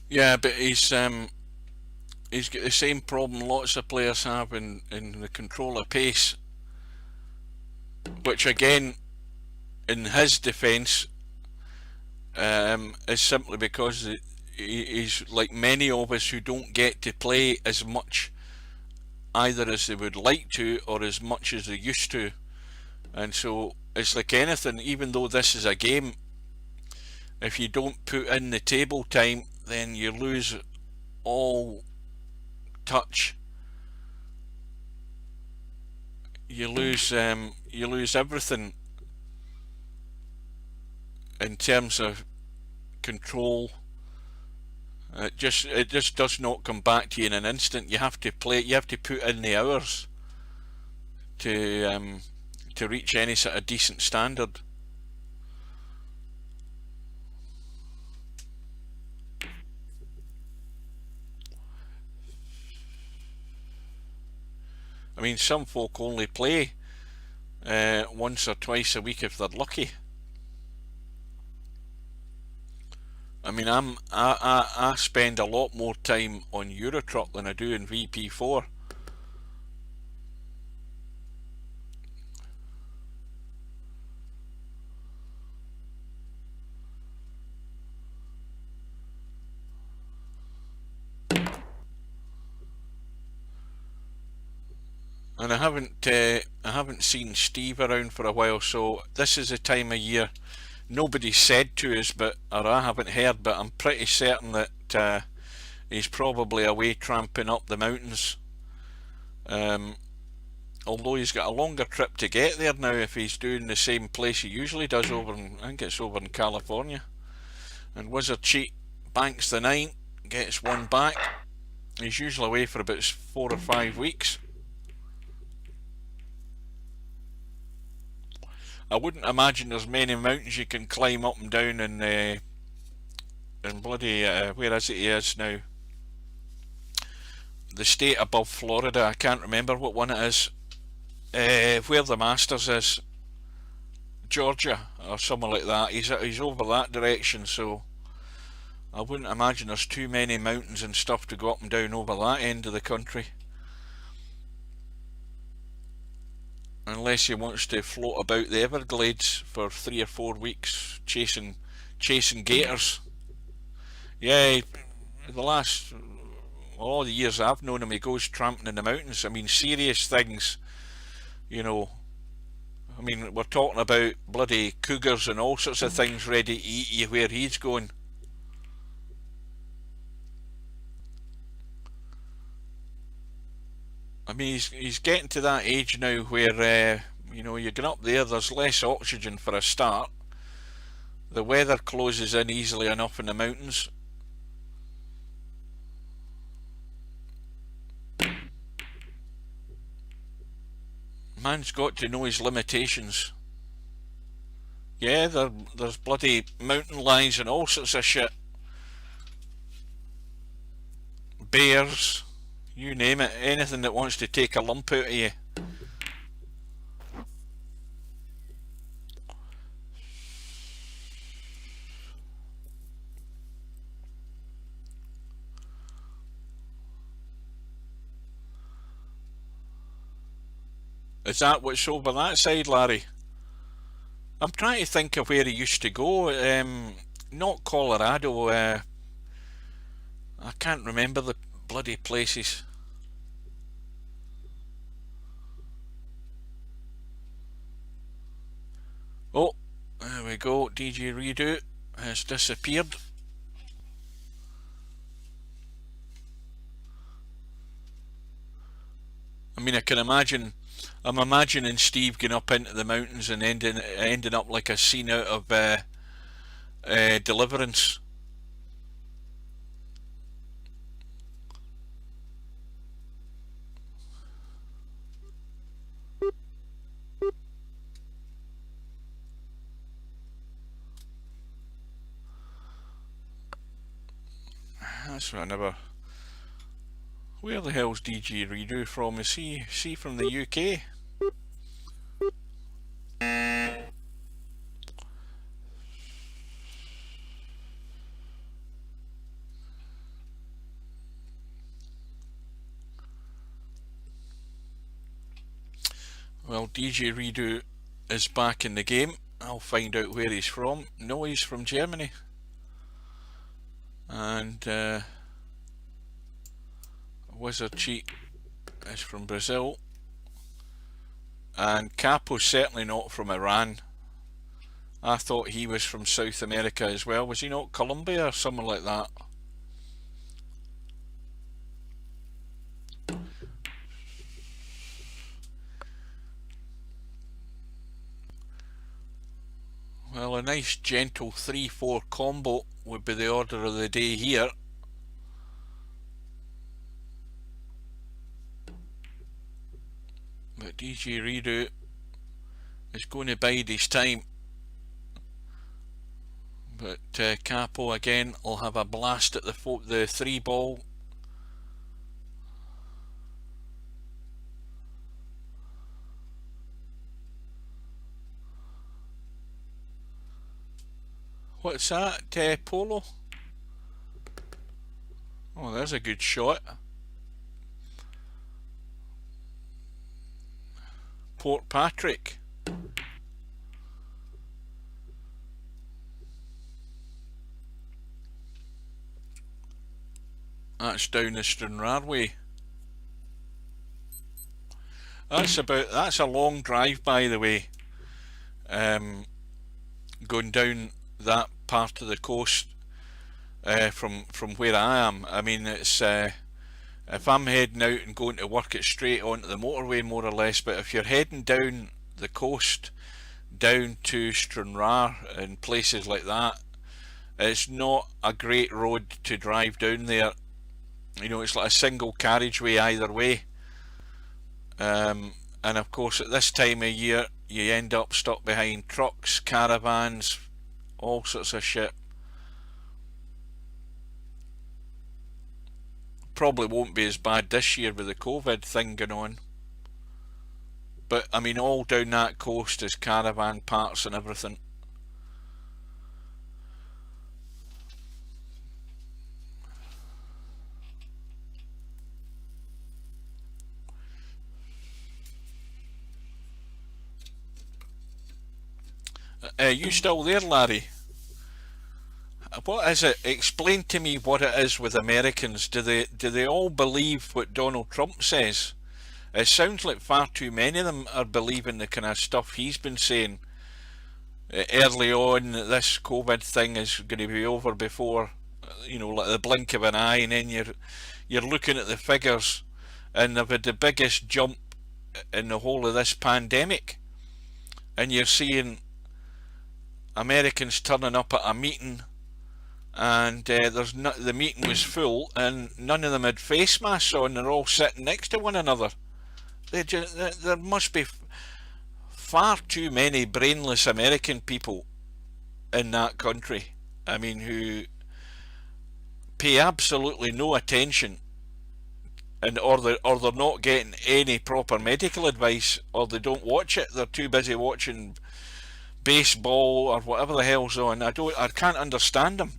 Yeah, but he's got the same problem lots of players have in the control of pace, which again, in his defence, is simply because he's like many of us who don't get to play as much either as they would like to or as much as they used to. And so it's like anything, even though this is a game, if you don't put in the table time, then you lose all touch. You lose everything in terms of control. It just does not come back to you in an instant. You have to play. You have to put in the hours to reach any sort of decent standard. I mean, some folk only play once or twice a week if they're lucky. I mean, I spend a lot more time on Eurotruck than I do in VP4. And I haven't I haven't seen Steve around for a while, so this is the time of year. Nobody said to us, but or I haven't heard, but I'm pretty certain that he's probably away tramping up the mountains. Although he's got a longer trip to get there now if he's doing the same place he usually does over in, I think it's over in California. And Wizard Cheat banks the 9, gets one back. He's usually away for about 4 or 5 weeks. I wouldn't imagine there's many mountains you can climb up and down in bloody, where is it he is now? The state above Florida, I can't remember what one it is. Where the Masters is, Georgia or somewhere like that. He's over that direction, so I wouldn't imagine there's too many mountains and stuff to go up and down over that end of the country. Unless he wants to float about the Everglades for 3 or 4 weeks chasing gators. Yeah, the last all the years I've known him, he goes tramping in the mountains. I mean, serious things, you know. I mean, we're talking about bloody cougars and all sorts of things ready to eat you where he's going. I mean, he's getting to that age now where, you know, you get up there, there's less oxygen for a start. The weather closes in easily enough in the mountains. Man's got to know his limitations. Yeah, there's bloody mountain lions and all sorts of shit. Bears, you name it, anything that wants to take a lump out of you. Is that what's over that side, Larry? I'm trying to think of where he used to go. Not Colorado. I can't remember the bloody places. Oh, there we go. DJ Redo has disappeared. I mean, I'm imagining Steve going up into the mountains and ending up like a scene out of Deliverance. That's what I never. Where the hell's DJ Redo from? Is he from the UK? Well, DJ Redo is back in the game. I'll find out where he's from. No, he's from Germany. And Wizard Cheat is from Brazil. And Capo's certainly not from Iran. I thought he was from South America as well. Was he not Colombia or something like that? Well, a nice gentle 3-4 combo would be the order of the day here. But DJ Redo is going to bide his time. But Capo again will have a blast at the 3 ball. What's that, Polo? Oh, there's a good shot. Port Patrick. That's down the Stranraer way. That's a long drive, by the way. Going down that part of the coast from where I am. I mean, it's if I'm heading out and going to work, it's straight onto the motorway more or less. But if you're heading down the coast, down to Stranraer and places like that, it's not a great road to drive down there. You know, it's like a single carriageway either way. And of course, at this time of year, you end up stuck behind trucks, caravans, all sorts of shit. Probably won't be as bad this year with the COVID thing going on. But I mean, all down that coast is caravan parks and everything. You still there, Larry? What is it? Explain to me what it is with Americans. Do they all believe what Donald Trump says? It sounds like far too many of them are believing the kind of stuff he's been saying early on, that this COVID thing is going to be over before, like the blink of an eye, and then you're looking at the figures, and they've had the biggest jump in the whole of this pandemic, and you're seeing Americans turning up at a meeting, and the meeting was full, and none of them had face masks on. They're all sitting next to one another. There must be far too many brainless American people in that country. I mean, who pay absolutely no attention, or they're not getting any proper medical advice, or they don't watch it. They're too busy watching baseball or whatever the hell's on. I can't understand them.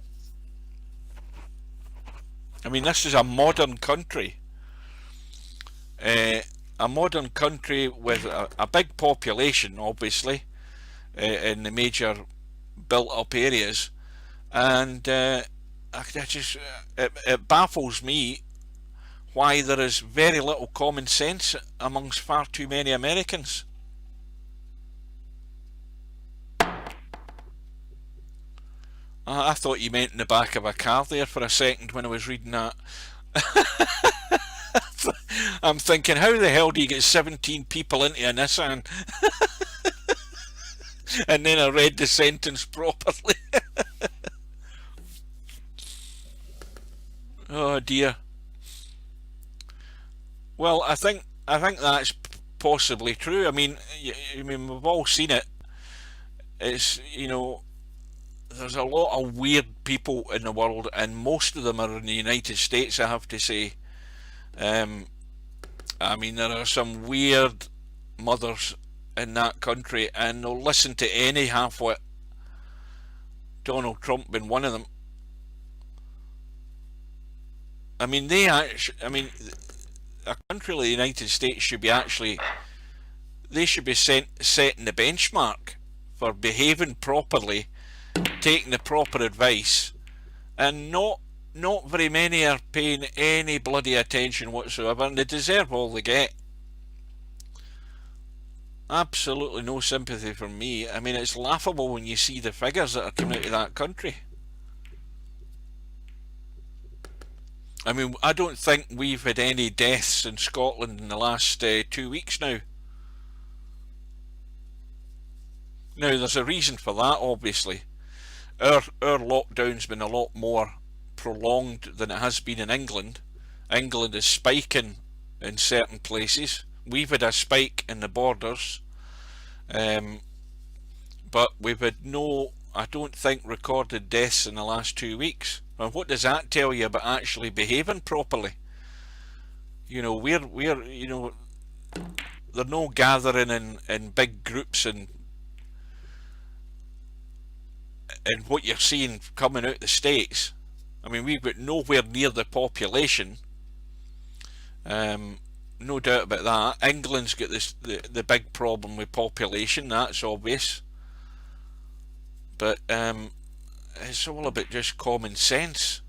I mean, this is a modern country. A modern country with a big population, obviously, in the major built-up areas, and it baffles me why there is very little common sense amongst far too many Americans. I thought you meant in the back of a car there for a second when I was reading that. I'm thinking, how the hell do you get 17 people into a Nissan? And then I read the sentence properly. Oh dear. Well, I think that's possibly true. I mean, we've all seen it. It's there's a lot of weird people in the world, and most of them are in the United States, I have to say. I mean, there are some weird mothers in that country, and they'll listen to any half-wit. Donald Trump being one of them. I mean, a country like the United States should be setting the benchmark for behaving properly, taking the proper advice, and not very many are paying any bloody attention whatsoever, and they deserve all they get. Absolutely no sympathy from me. I mean, it's laughable when you see the figures that are coming out of that country. I mean, I don't think we've had any deaths in Scotland in the last 2 weeks now. Now, there's a reason for that, obviously. Our lockdown's been a lot more prolonged than it has been in England. England is spiking in certain places. We've had a spike in the borders, but we've had no, I don't think, recorded deaths in the last 2 weeks. And what does that tell you about actually behaving properly? We're they're no gathering in big groups, and what you're seeing coming out the States. I mean, we've got nowhere near the population. No doubt about that. England's got the big problem with population, that's obvious. But it's all about just common sense.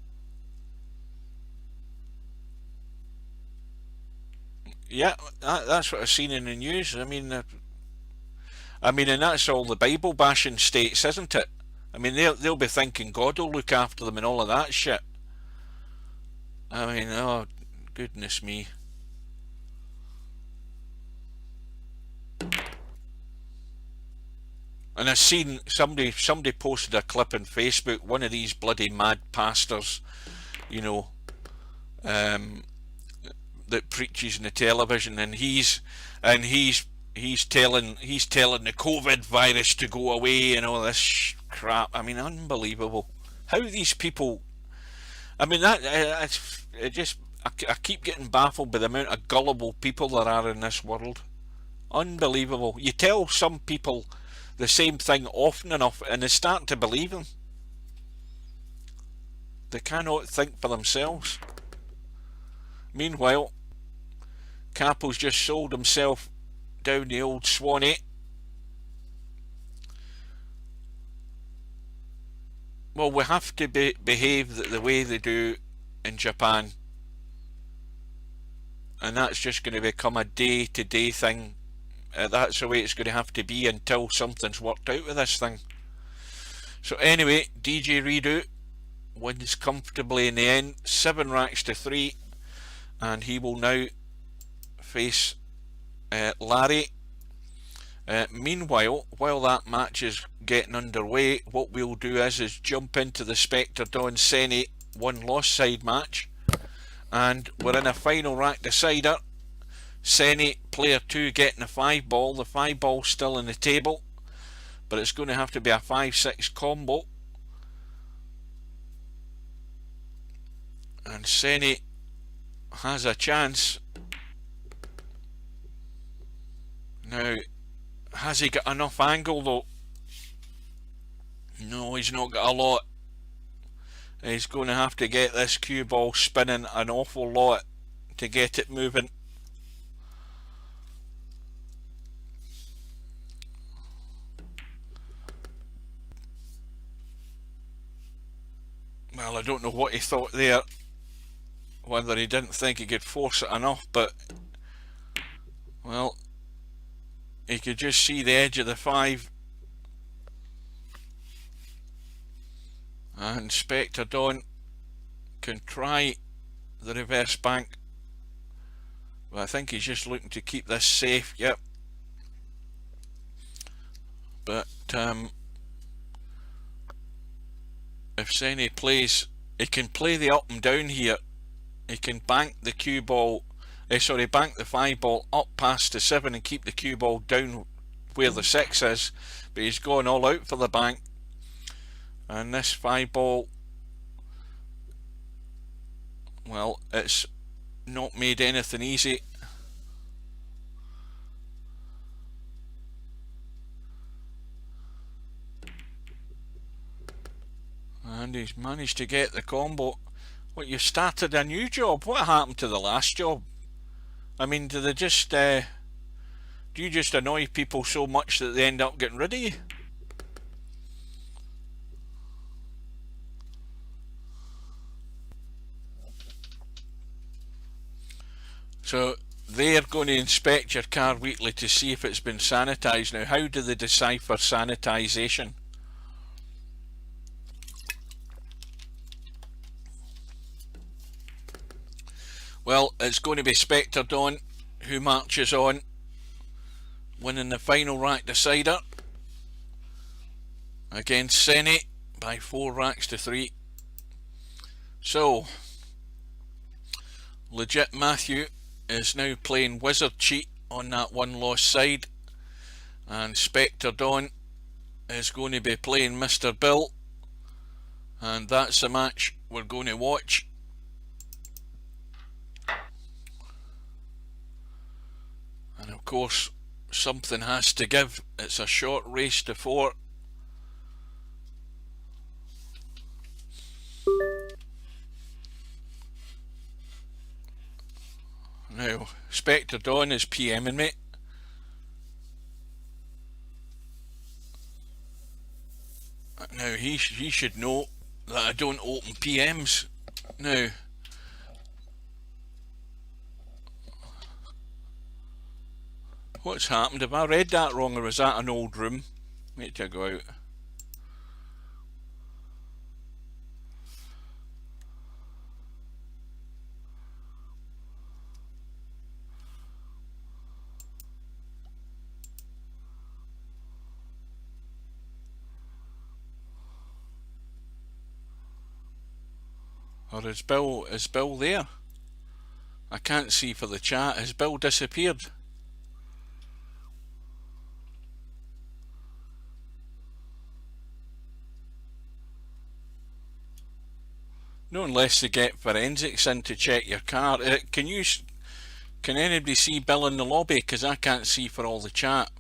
Yeah, that's what I've seen in the news. I mean, and that's all the Bible bashing states, isn't it? I mean, they'll be thinking God will look after them and all of that shit. I mean, oh goodness me. And I seen somebody posted a clip on Facebook. One of these bloody mad pastors, you know, um, that preaches in the television, and he's telling the COVID virus to go away and all this crap. I mean, unbelievable. How these people. I mean, it just. I keep getting baffled by the amount of gullible people there are in this world. Unbelievable. You tell some people the same thing often enough and they start to believe them. They cannot think for themselves. Meanwhile, Capo's just sold himself down the old Swanee. Well, we have to behave the way they do in Japan. And that's just going to become a day-to-day thing. That's the way it's going to have to be until something's worked out with this thing. So anyway, DJ Redo wins comfortably in the end, 7 racks to 3, and he will now face Larry. Meanwhile, while that match is getting underway, what we'll do is jump into the Spectre Don Senni 1-loss side match, and we're in a final rack decider. Senni, player 2, getting a 5-ball. The 5-ball's still on the table, but it's going to have to be a 5-6 combo. And Senni has a chance. Now, has he got enough angle though? No, he's not got a lot. He's going to have to get this cue ball spinning an awful lot to get it moving. Well, I don't know what he thought there, whether he didn't think he could force it enough, but well, he could just see the edge of the 5, and Spectre Don can try the reverse bank, but I think he's just looking to keep this safe. Yep. But if Senni plays, he can play the up and down here. He can bank the cue ball, bank the 5-ball up past the 7 and keep the cue ball down where the 6 is, but he's going all out for the bank. And this 5-ball, well, it's not made anything easy. And he's managed to get the combo. What, you started a new job? What happened to the last job? I mean, do they just do you just annoy people so much that they end up getting rid of you? So they're going to inspect your car weekly to see if it's been sanitised. Now, how do they decipher sanitisation? Well, it's going to be Spectre Don who marches on, winning the final rack decider against Senni by 4 racks to 3. So, Legit Matthew is now playing Wizard Cheat on that 1-loss side, and Spectre Don is going to be playing Mr. Bill, and that's the match we're going to watch. And of course, something has to give. It's a short race to 4. Now, Spectre Don is PMing me. Now, he should know that I don't open PMs. Now, What's happened? Have I read that wrong, or was that an old room? Wait till I go out. Or is Bill there? I can't see for the chat. Has Bill disappeared? No, unless they get forensics in to check your car. Can anybody see Bill in the lobby? Because I can't see for all the chat.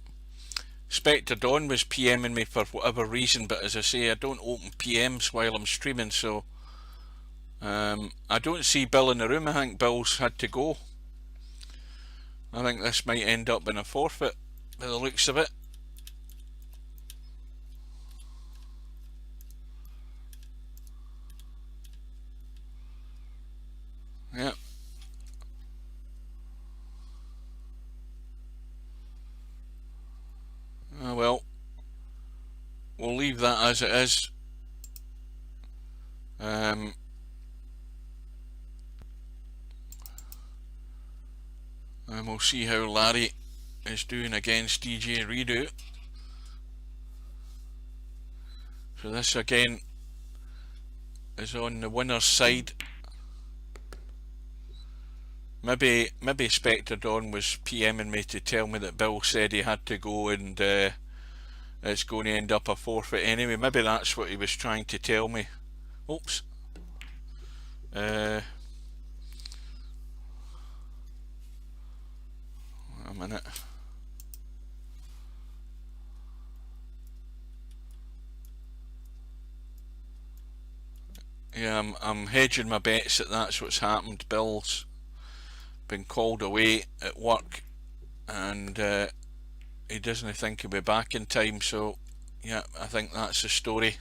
Spectre Dawn was PMing me for whatever reason, but as I say, I don't open PMs while I'm streaming, so I don't see Bill in the room. I think Bill's had to go. I think this might end up in a forfeit by the looks of it. Yep. Well, we'll leave that as it is. And we'll see how Larry is doing against DJ Redo. So this again is on the winner's side. Maybe Spectre Dawn was PMing me to tell me that Bill said he had to go and it's going to end up a forfeit anyway. Maybe that's what he was trying to tell me. Oops. A minute. Yeah, I'm hedging my bets that that's what's happened. Bill's been called away at work and he doesn't think he'll be back in time, so yeah, I think that's the story.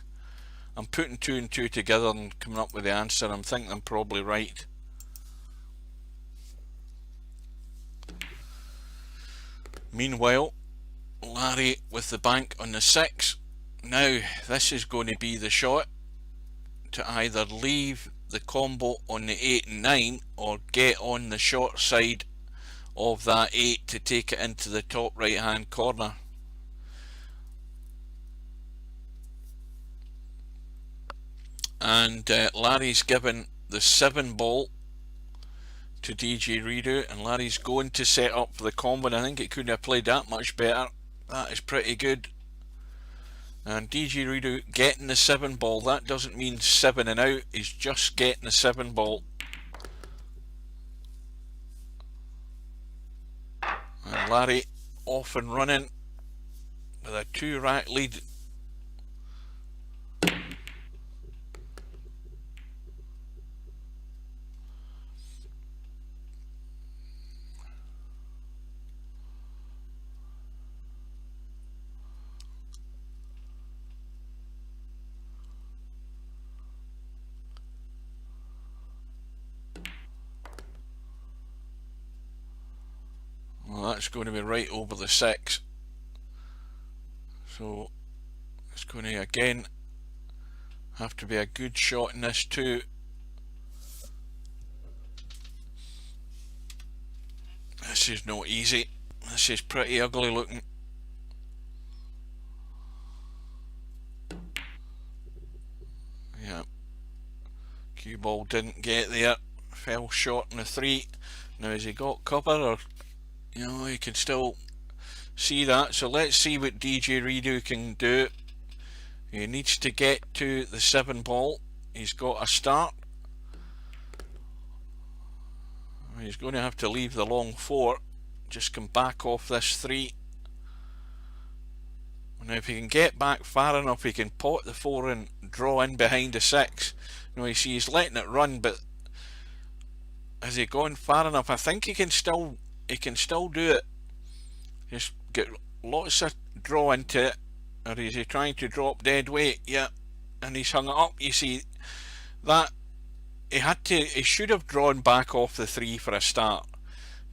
I'm putting 2 and 2 together and coming up with the answer. I'm thinking I'm probably right. Meanwhile, Larry with the bank on the 6. Now this is going to be the shot to either leave the combo on the 8 and 9 or get on the short side of that 8 to take it into the top right hand corner. And Larry's given the 7 ball to DJ Redo, and Larry's going to set up for the combo, and I think it couldn't have played that much better. That is pretty good. And DJ Redo getting the 7 ball, that doesn't mean 7 and out, he's just getting the 7 ball. And Larry off and running with a 2-rack lead. Well, that's going to be right over the 6. So it's going to again have to be a good shot in this too. This is not easy. This is pretty ugly looking. Yeah. Cue ball didn't get there. Fell short in the 3. Now has he got cover, or you know, you can still see that. So let's see what DJ Redo can do. He needs to get to the 7 ball. He's got a start. He's going to have to leave the long 4. Just come back off this 3. Now if he can get back far enough, he can pot the 4 and draw in behind the 6. Now you see he's letting it run, but has he gone far enough? I think he can still do it. Just get lots of draw into it. Or is he trying to drop dead weight? Yeah, and he's hung it up. You see that he should have drawn back off the 3 for a start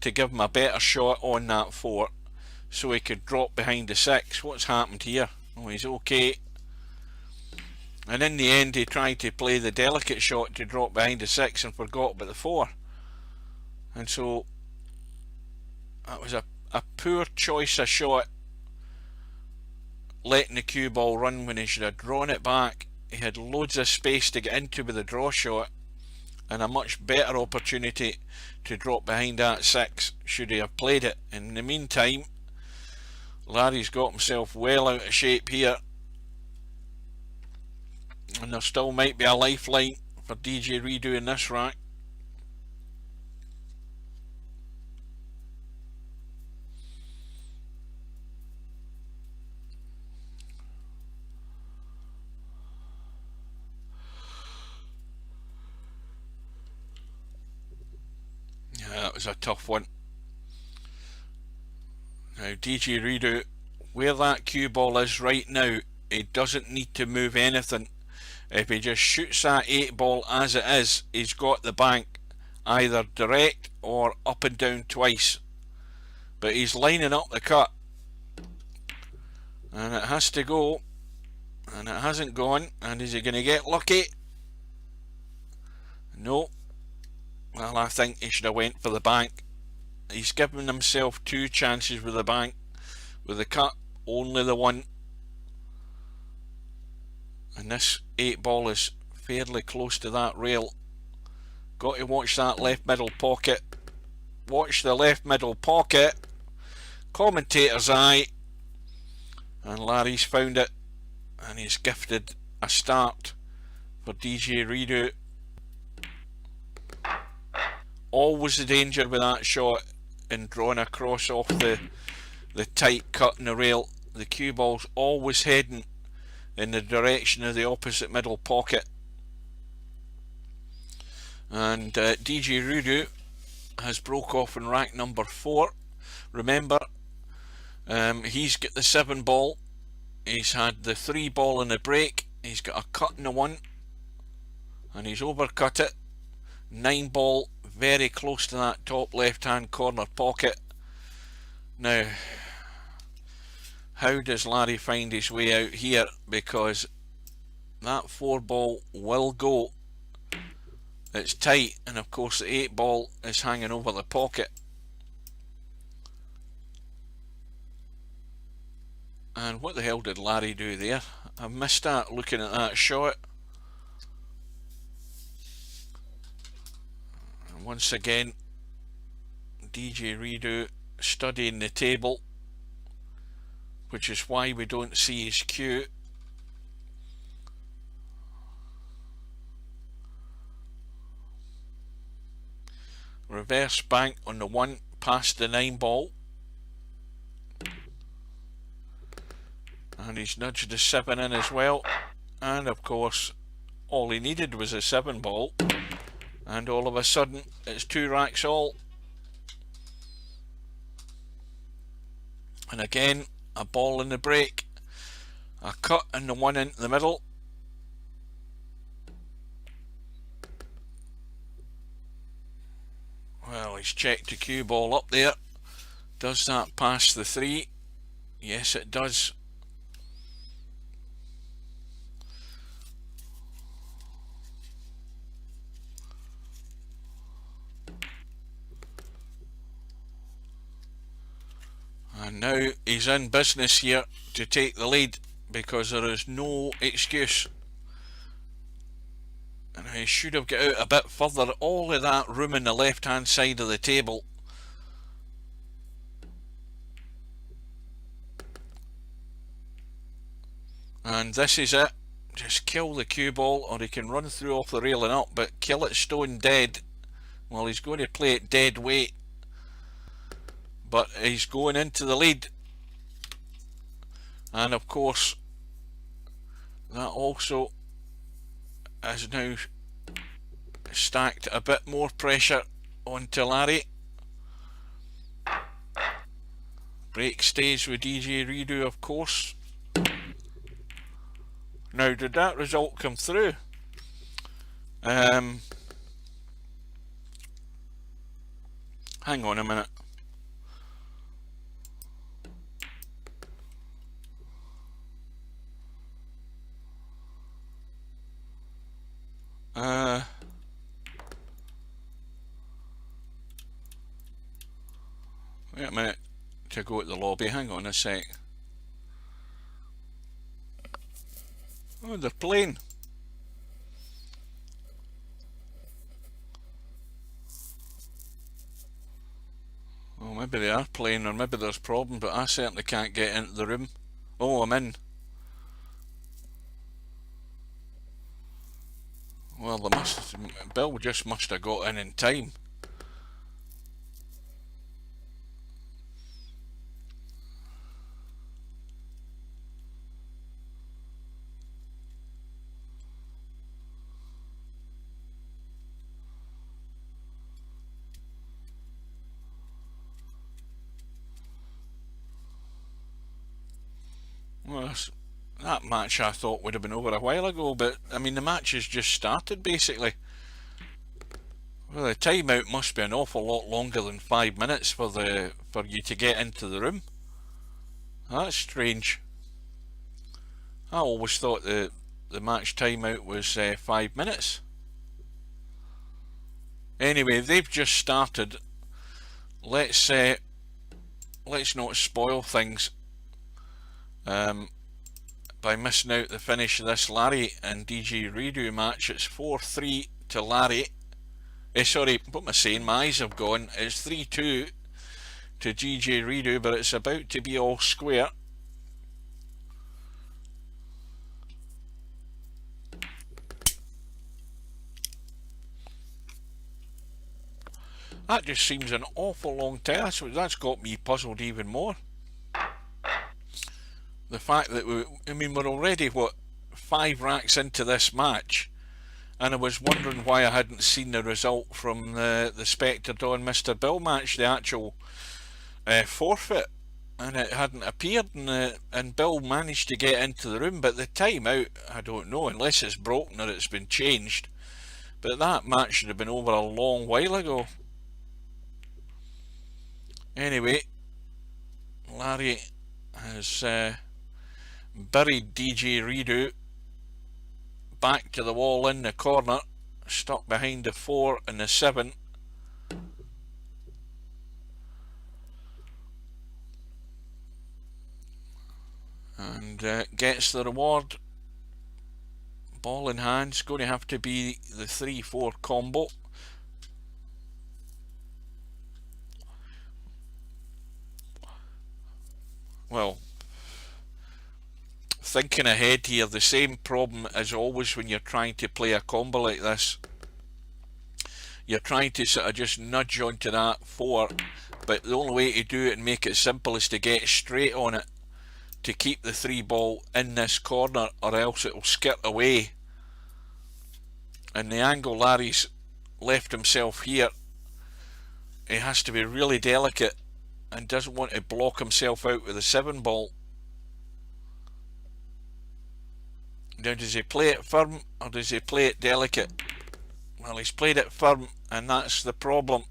to give him a better shot on that 4. so he could drop behind the 6. What's happened here? Oh, he's okay. And in the end he tried to play the delicate shot to drop behind the 6 and forgot about the 4. And so that was a poor choice of shot, letting the cue ball run when he should have drawn it back. He had loads of space to get into with the draw shot, and a much better opportunity to drop behind that 6 should he have played it. In the meantime, Larry's got himself well out of shape here, and there still might be a lifeline for DJ Redo in this rack. Yeah, that was a tough one. Now DJ Redo, where that cue ball is right now, he doesn't need to move anything. If he just shoots that 8 ball as it is, he's got the bank, either direct or up and down twice. But he's lining up the cut, and it has to go, and it hasn't gone. And is he going to get lucky? No. Well, I think he should have went for the bank. He's given himself 2 chances with the bank. With the cut, only the 1. And this 8 ball is fairly close to that rail. Got to watch that left middle pocket. Watch the left middle pocket. Commentator's eye. And Larry's found it, and he's gifted a start for DJ Redo. Always the danger with that shot in drawing across off the tight cut in the rail. The cue ball's always heading in the direction of the opposite middle pocket. And DJ Redo has broke off in rack number 4. Remember, he's got the 7 ball, he's had the 3 ball in the break, he's got a cut in the 1, and he's overcut it. 9 ball, very close to that top left hand corner pocket. Now, how does Larry find his way out here? Because that 4 ball will go. It's tight, and of course the 8 ball is hanging over the pocket. And what the hell did Larry do there? I missed that looking at that shot. And once again, DJ Redo studying the table, which is why we don't see his cue. Reverse bank on the 1 past the 9 ball. And he's nudged the 7 in as well. And of course, all he needed was a 7 ball. And all of a sudden, it's 2 racks all. And again, a ball in the break. A cut and the 1 into the middle. Well, he's checked the cue ball up there. Does that pass the 3? Yes, it does. And now he's in business here to take the lead, because there is no excuse. And he should have got out a bit further. All of that room in the left hand side of the table. And this is it. Just kill the cue ball, or he can run through off the railing up, but kill it stone dead. Well, he's going to play it dead weight, but he's going into the lead. And of course, that also has now stacked a bit more pressure onto Larry. Break stays with DJ Redo, of course. Now, did that result come through? Hang on a minute. Wait a minute to go to the lobby. Hang on a sec. Oh, they're playing. Oh, maybe they are playing, or maybe there's problems, but I certainly can't get into the room. Oh, I'm in. Well, Bill just must have got in time. Well, that match I thought would have been over a while ago, but I mean the match has just started basically. Well, the timeout must be an awful lot longer than 5 minutes for you to get into the room. That's strange. I always thought the match timeout was 5 minutes. Anyway, they've just started. Let's not spoil things by missing out the finish of this Larry and DJ redo match. It's 4-3 to Larry. Sorry, what am I saying? My eyes have gone. It's 3-2 to DJ redo, but it's about to be all square. That just seems an awful long time. That's got me puzzled even more. The fact that we're already, 5 racks into this match, and I was wondering why I hadn't seen the result from the Spectre Don Mr. Bill match, the actual forfeit, and it hadn't appeared, and Bill managed to get into the room, but the timeout, I don't know, unless it's broken or it's been changed, but that match should have been over a long while ago. Anyway, Larry has buried DJ Redo back to the wall in the corner, stuck behind the 4 and the 7. And gets the reward. Ball in hand. It's going to have to be the 3-4 combo. Well, thinking ahead here, the same problem as always when you're trying to play a combo like this. You're trying to sort of just nudge onto that 4, but the only way to do it and make it simple is to get straight on it to keep the 3 ball in this corner, or else it will skirt away. And the angle Larry's left himself here, he has to be really delicate and doesn't want to block himself out with the 7 ball. Now, does he play it firm or does he play it delicate? Well, he's played it firm, and that's the problem,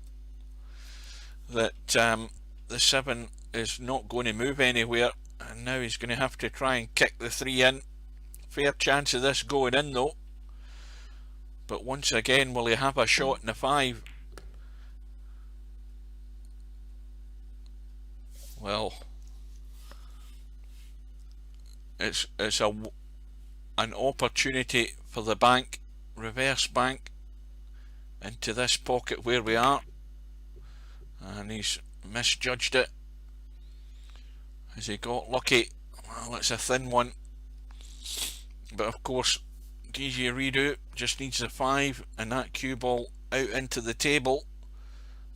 that the 7 is not going to move anywhere, and now he's going to have to try and kick the 3 in. Fair chance of this going in though, but once again, will he have a shot in the 5? Well, it's an opportunity for the bank, reverse bank, into this pocket where we are, and he's misjudged it. Has he got lucky? Well, it's a thin one, but of course DJ Redo just needs a 5 and that cue ball out into the table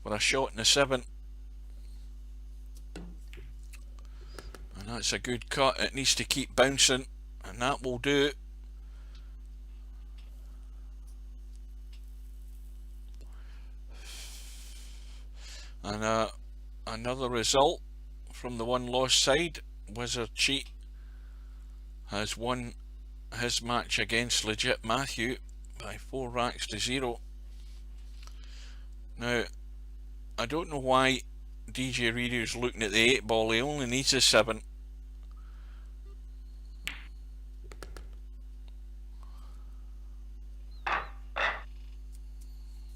for a shot in the 7. And that's a good cut. It needs to keep bouncing, and that will do. And another result from the one lost side. Wizard Cheat has won his match against Legit Matthew by 4 racks to 0. Now, I don't know why DJ Reader's looking at the 8 ball. He only needs a 7.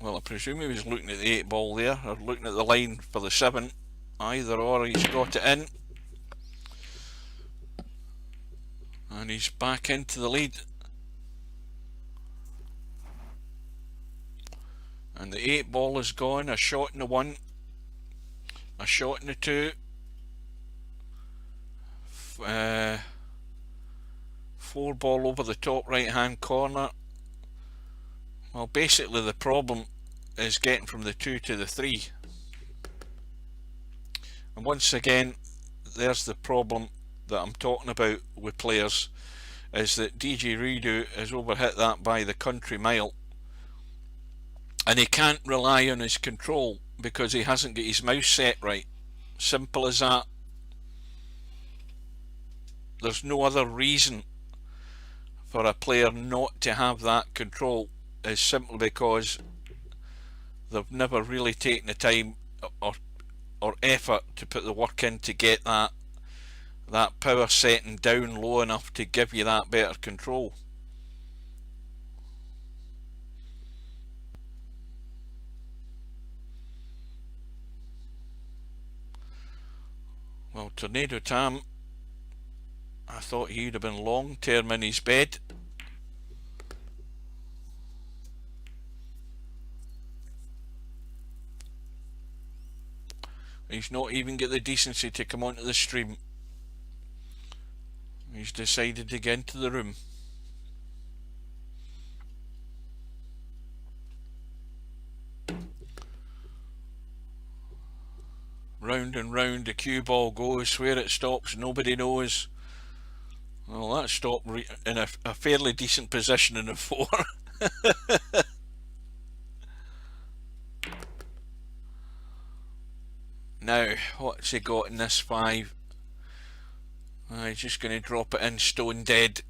Well, I presume he was looking at the 8 ball there, or looking at the line for the 7. either or. He's got it in, and he's back into the lead. And the 8 ball is gone. A shot in the 1, a shot in the 2, 4 ball over the top right hand corner. Well, basically the problem is getting from the 2 to the 3. And once again, there's the problem that I'm talking about with players, is that DJ Redo has overhit that by the country mile, and he can't rely on his control because he hasn't got his mouse set right. Simple as that. There's no other reason for a player not to have that control, is simply because they've never really taken the time or effort to put the work in to get that power setting down low enough to give you that better control. Well, Tornado Tam, I thought he'd have been long term in his bed. He's not even got the decency to come onto the stream. He's decided to get into the room. Round and round the cue ball goes. Where it stops, nobody knows. Well, that stopped in a fairly decent position in the 4. Now, what's he got in this 5? He's just going to drop it in stone dead.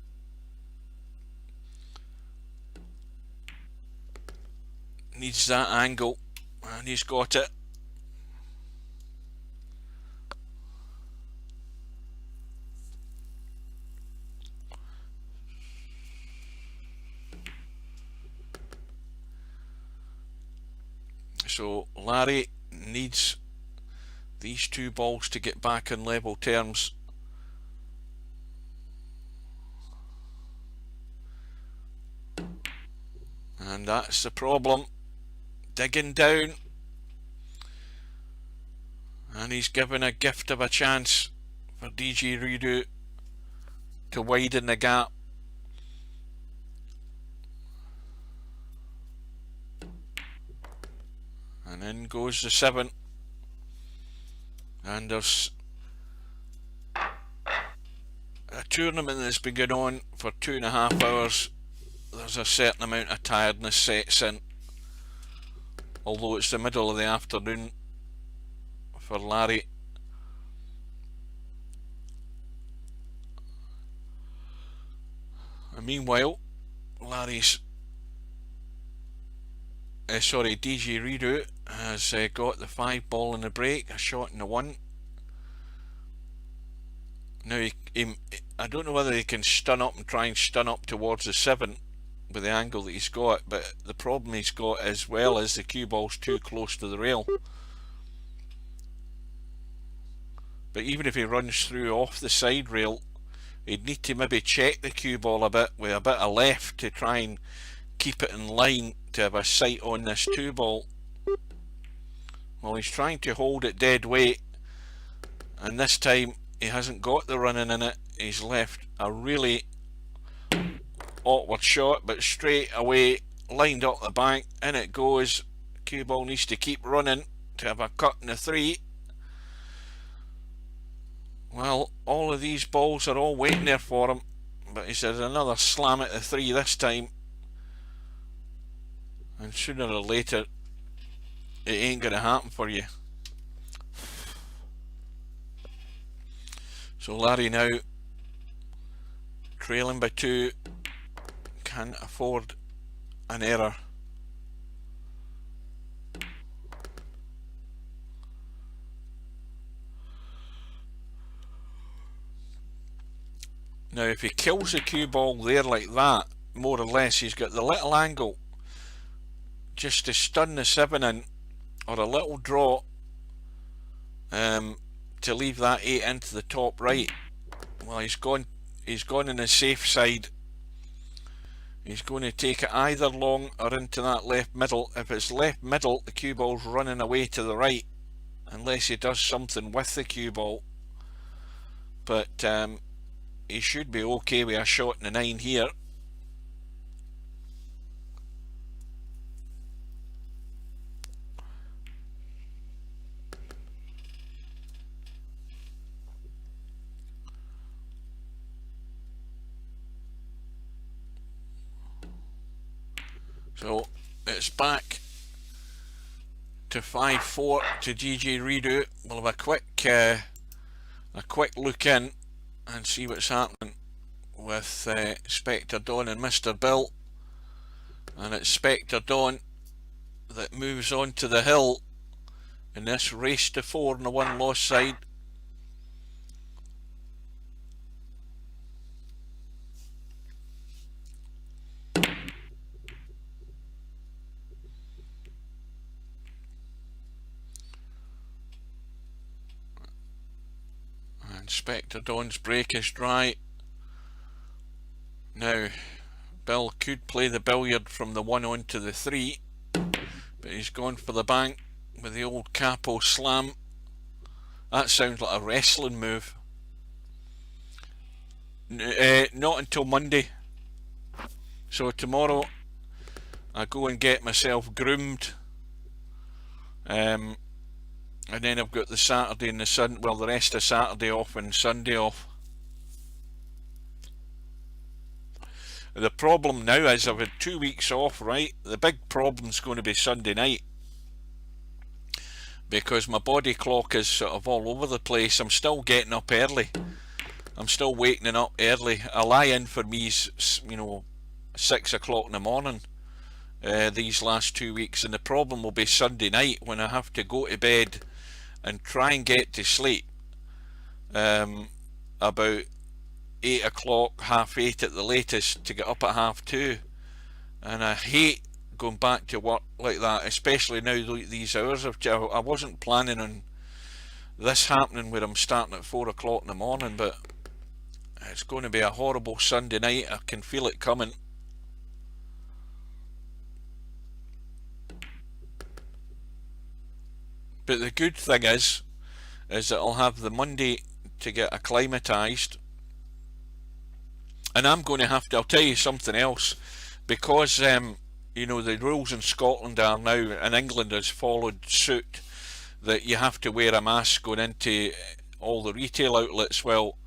Needs that angle, and he's got it. So Larry needs these 2 balls to get back on level terms. And that's the problem. Digging down, and he's given a gift of a chance for DJ Redo to widen the gap. And in goes the 7. And there's a tournament that's been going on for 2.5 hours. There's a certain amount of tiredness sets in, although it's the middle of the afternoon for Larry. And meanwhile, DJ Redo has got the 5 ball in the break, a shot in the 1. Now I don't know whether he can stun up and try and stun up towards the 7 with the angle that he's got, but the problem he's got as well is the cue ball's too close to the rail. But even if he runs through off the side rail, he'd need to maybe check the cue ball a bit with a bit of left to try and keep it in line to have a sight on this 2 ball. Well, he's trying to hold it dead weight, and this time he hasn't got the running in it. He's left a really awkward shot, but straight away lined up the bank, in it goes. Cue ball needs to keep running to have a cut in the 3. Well, all of these balls are all waiting there for him, but he says another slam at the 3 this time, and sooner or later it ain't gonna happen for you. So Larry now trailing by 2, can't afford an error. Now if he kills the cue ball there like that, more or less, he's got the little angle just to stun the 7 in, or a little draw, to leave that 8 into the top right. Well, he's gone on the safe side. He's going to take it either long or into that left middle. If it's left middle, the cue ball's running away to the right, unless he does something with the cue ball. But he should be okay with a shot in the 9 here. So it's back to 5-4 to DJ Redo. We'll have a quick look in and see what's happening with Spectre Dawn and Mr. Bill. And it's Spectre Dawn that moves on to the hill in this race to 4 on the 1 loss side. Spectre Dawn's break is dry. Now, Bill could play the billiard from the 1 on to the 3, but he's gone for the bank with the old capo slam. That sounds like a wrestling move. Not until Monday. So tomorrow I go and get myself groomed. And then I've got the Saturday and the rest of Saturday off and Sunday off. The problem now is I've had 2 weeks off, right? The big problem's going to be Sunday night, because my body clock is sort of all over the place. I'm still getting up early. I'm still waking up early. A lie-in for me is, 6 o'clock in the morning these last 2 weeks, and the problem will be Sunday night when I have to go to bed and try and get to sleep about 8 o'clock, 7:30 at the latest, to get up at 2:30. And I hate going back to work like that, especially now these hours. I wasn't planning on this happening where I'm starting at 4 o'clock in the morning, but it's going to be a horrible Sunday night. I can feel it coming. But the good thing is that I'll have the Monday to get acclimatised. And I'm going to have to, I'll tell you something else, because the rules in Scotland are now, and England has followed suit, that you have to wear a mask going into all the retail outlets. Well,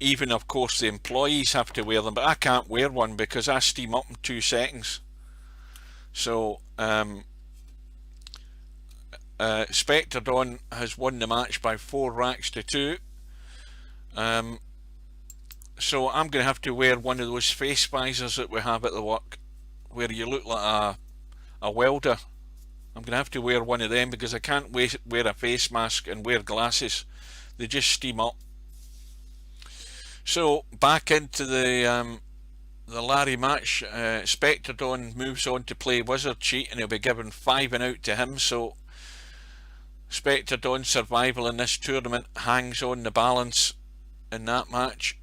even of course the employees have to wear them, but I can't wear one because I steam up in 2 seconds. So Spectre Dawn has won the match by 4 racks to 2. So I'm going to have to wear one of those face visors that we have at the work, where you look like a welder. I'm going to have to wear one of them because I can't wear a face mask and wear glasses. They just steam up. So back into the Larry match. Spectre Dawn moves on to play Wizard Cheat, and he'll be given 5 and out to him. So Spectre Dawn's survival in this tournament hangs on the balance in that match.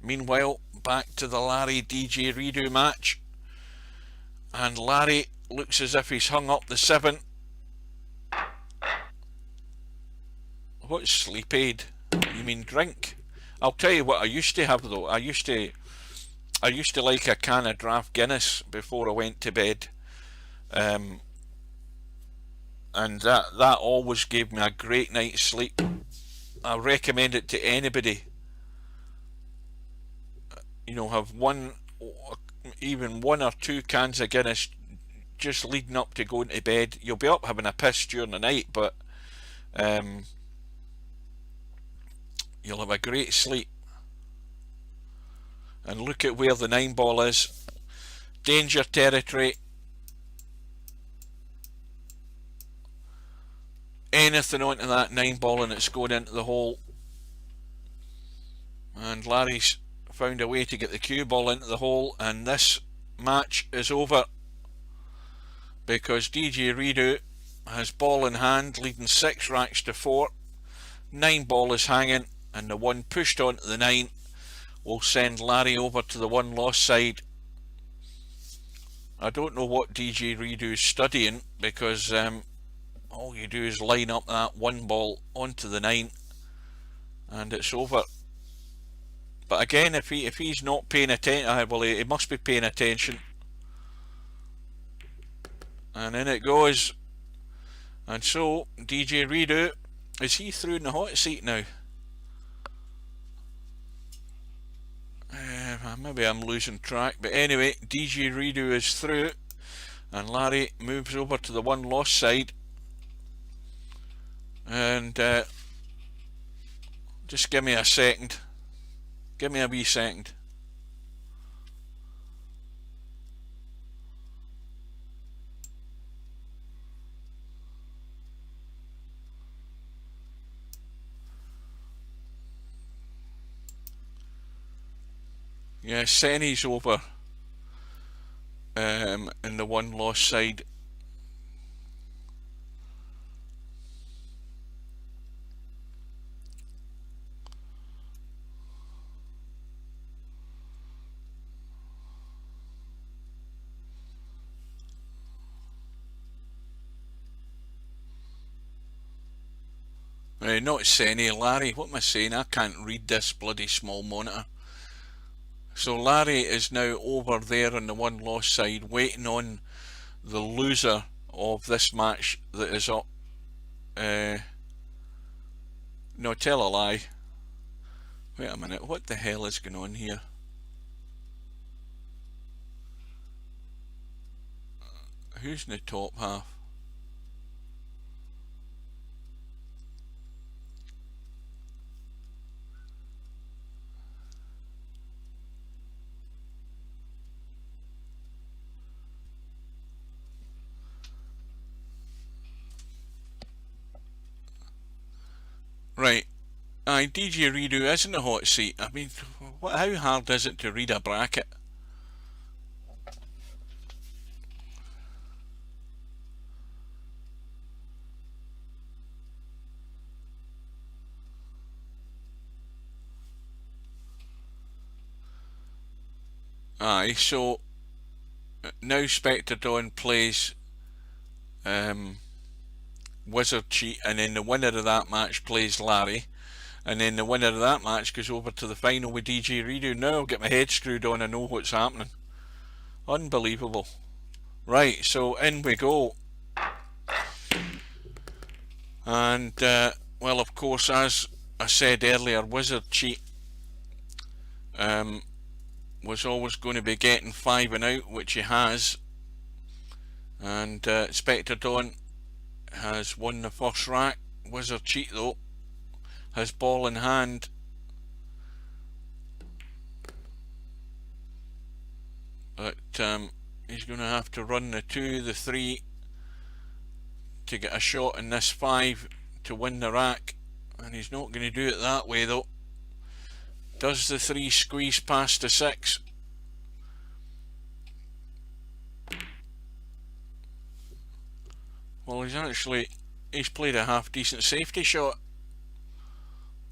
Meanwhile, back to the Larry DJ Redo match, and Larry looks as if he's hung up the 7. What's sleep aid? You mean drink? I'll tell you what I used to have though. I used to like a can of draft Guinness before I went to bed, and that always gave me a great night's sleep. I recommend it to anybody. Have even 1 or 2 cans of Guinness just leading up to going to bed. You'll be up having a piss during the night, but you'll have a great sleep. And look at where the 9 ball is. Danger territory. Anything onto that 9 ball and it's going into the hole. And Larry's found a way to get the cue ball into the hole, and this match is over because DJ Redo has ball in hand, leading 6 racks to 4. 9 ball is hanging, and the 1 pushed onto the 9 will send Larry over to the 1 lost side. I don't know what DJ Redo is studying, because all you do is line up that 1 ball onto the 9 and it's over. But again, if he's not paying attention, well, he must be paying attention. And in it goes. And so DJ Redo, is he through in the hot seat now? Maybe I'm losing track, but anyway, DJ Redo is through, and Larry moves over to the 1 lost side. And just give me a second. Give me a wee second. Yeah, Senny's over in the 1 lost side. Not Senny, Larry. What am I saying? I can't read this bloody small monitor. So Larry is now over there on the 1 lost side, waiting on the loser of this match that is up. No, tell a lie. Wait a minute, what the hell is going on here? Who's in the top half? Right, DJ Redo is in the hot seat. I mean, how hard is it to read a bracket? Aye, so now Spectre Dawn plays Wizard Cheat, and then the winner of that match plays Larry, and then the winner of that match goes over to the final with DJ Redo. Now I'll get my head screwed on and know what's happening. Unbelievable. Right, so in we go. And well, of course, as I said earlier, Wizard Cheat was always going to be getting 5 and out, which he has. And Spectre Dawn has won the first rack. Wizard Cheat, though, has ball in hand. But he's going to have to run the 2, the 3 to get a shot in this 5 to win the rack. And he's not going to do it that way, though. Does the 3 squeeze past the 6? Well, he's played a half decent safety shot.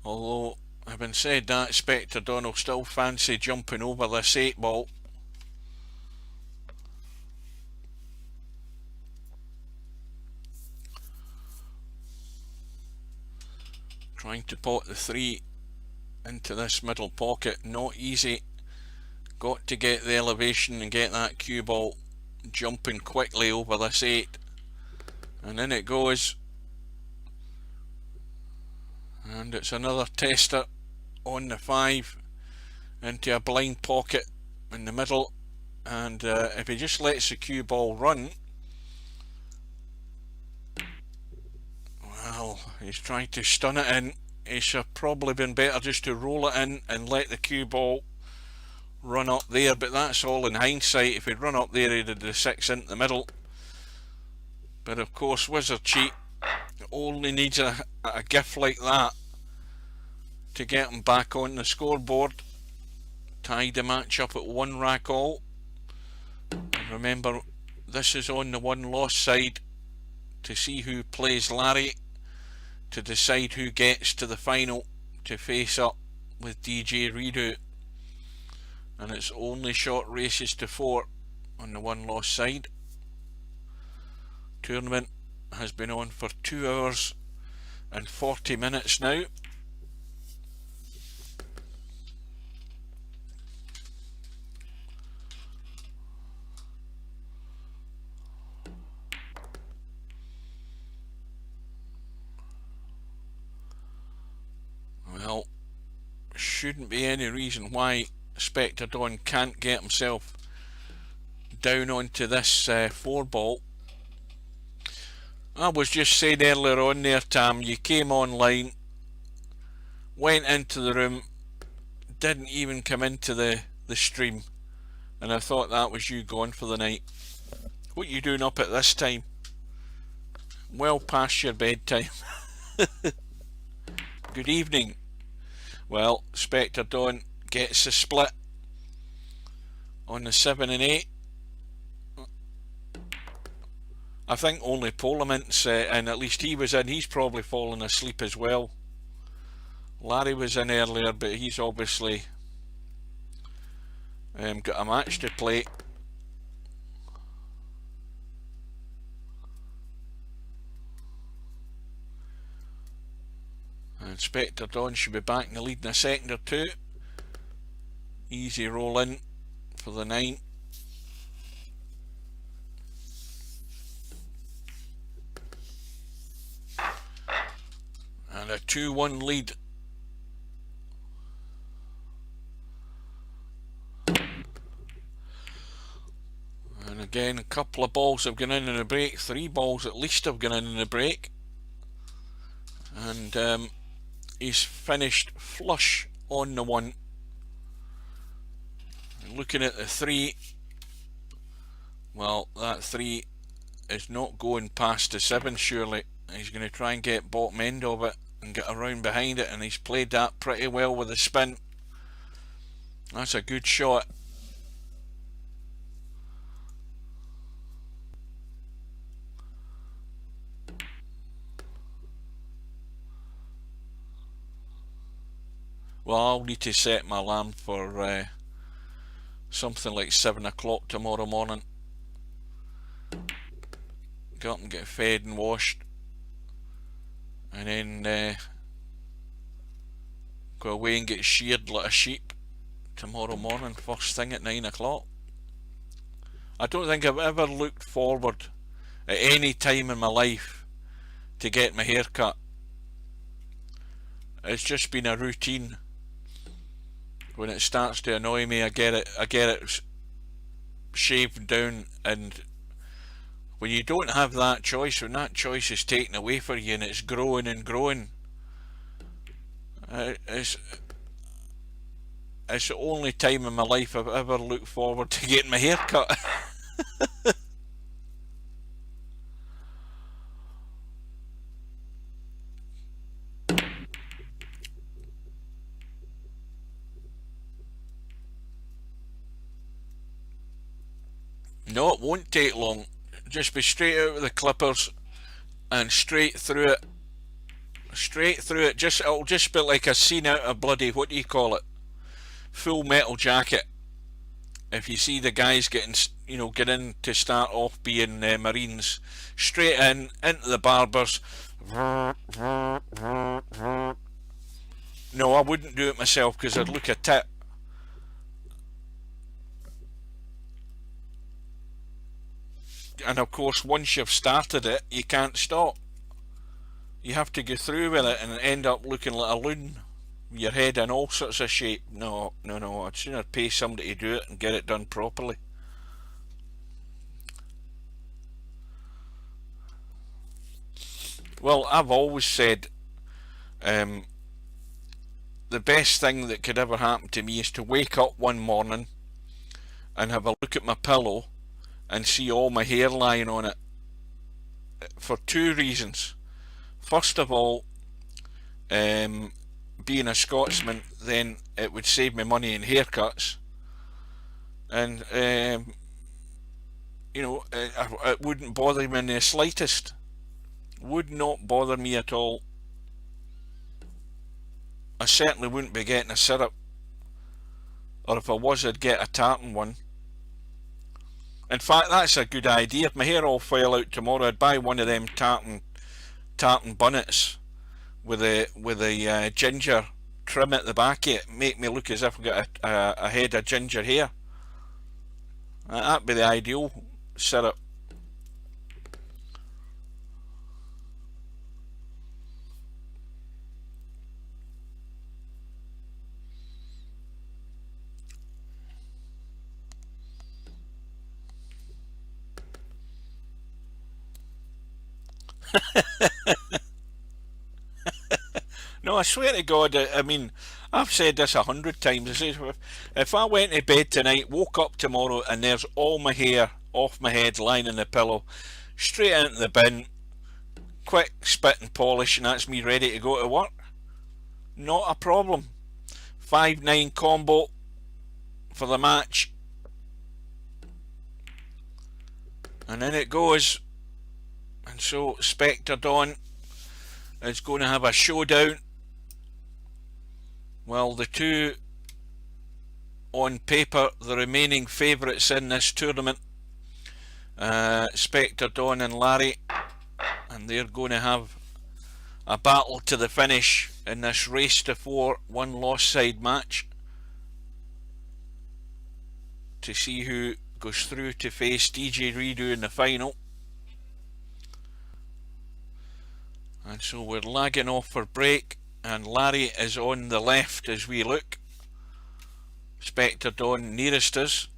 Although, having said that, Spectre Dawn will still fancy jumping over this 8 ball. Trying to pot the 3 into this middle pocket, not easy. Got to get the elevation and get that cue ball jumping quickly over this 8. And in it goes. And it's another tester on the 5 into a blind pocket in the middle. And if he just lets the cue ball run, well, he's trying to stun it in. It should have probably been better just to roll it in and let the cue ball run up there, but that's all in hindsight. If he'd run up there, he'd have the 6 into the middle. But of course, Wizard Cheat only needs a gift like that to get him back on the scoreboard. Tied the match up at 1 rack all. And remember, this is on the 1 loss side to see who plays Larry to decide who gets to the final to face up with DJ Redo. And it's only short races to 4 on the one loss side. Tournament has been on for 2 hours and 40 minutes now. Well, shouldn't be any reason why Spectre Dawn can't get himself down onto this 4 ball. I was just saying earlier on there, Tam, you came online, went into the room, didn't even come into the stream, and I thought that was you gone for the night. What are you doing up at this time? Well past your bedtime. Good evening. Well, Spectre Dawn gets a split on the 7 and 8. I think only Polamint's and at least he was in. He's probably fallen asleep as well. Larry was in earlier, but he's obviously got a match to play. And Spectre Dawn should be back in the lead in a second or two. Easy roll in for the 9. And a 2-1 lead. And again, a couple of balls have gone in the break. 3 balls at least have gone in the break. And he's finished flush on the 1. Looking at the 3. Well, that 3 is not going past the 7 surely. He's going to try and get bottom end of it and get around behind it, and he's played that pretty well with the spin. That's a good shot. Well, I'll need to set my alarm for something like 7 o'clock tomorrow morning. Get up and get fed and washed, and then go away and get sheared like a sheep tomorrow morning, first thing at 9 o'clock. I don't think I've ever looked forward at any time in my life to get my hair cut. It's just been a routine. When it starts to annoy me, I get it shaved down, and when you don't have that choice, when that choice is taken away for you and it's growing and growing, it's the only time in my life I've ever looked forward to getting my hair cut. No, it won't take long. Just be straight out with the clippers and straight through it. Straight through it. It'll just be like a scene out of bloody, what do you call it? Full Metal Jacket. If you see the guys getting, get in to start off being Marines, straight in, into the barbers. No, I wouldn't do it myself because I'd look a tit. And of course, once you've started it, you can't stop. You have to go through with it and end up looking like a loon. Your head in all sorts of shape. No. I'd sooner pay somebody to do it and get it done properly. Well, I've always said the best thing that could ever happen to me is to wake up one morning and have a look at my pillow and see all my hair lying on it, for 2 reasons. First of all, being a Scotsman, then it would save me money in haircuts, and it wouldn't bother me in the slightest. Would not bother me at all. I certainly wouldn't be getting a syrup, or if I was, I'd get a tartan one. In fact, that's a good idea. If my hair all fell out tomorrow, I'd buy one of them tartan bunnets with a ginger trim at the back of it, make me look as if I've got a head of ginger hair. That'd be the ideal syrup. No, I swear to God, I mean, I've said this 100 times. I say, if I went to bed tonight, woke up tomorrow, and there's all my hair off my head lying in the pillow, straight into the bin, quick spit and polish, and that's me ready to go to work. Not a problem. 5-9 combo for the match. And in it goes. And so Spectre Dawn is going to have a showdown. Well, the two on paper, the remaining favourites in this tournament, Spectre Dawn and Larry, and they're going to have a battle to the finish in this race to 4 one-loss side match to see who goes through to face DJ Redo in the final. And so we're lagging off for break, and Larry is on the left as we look. Spectre Dawn nearest us.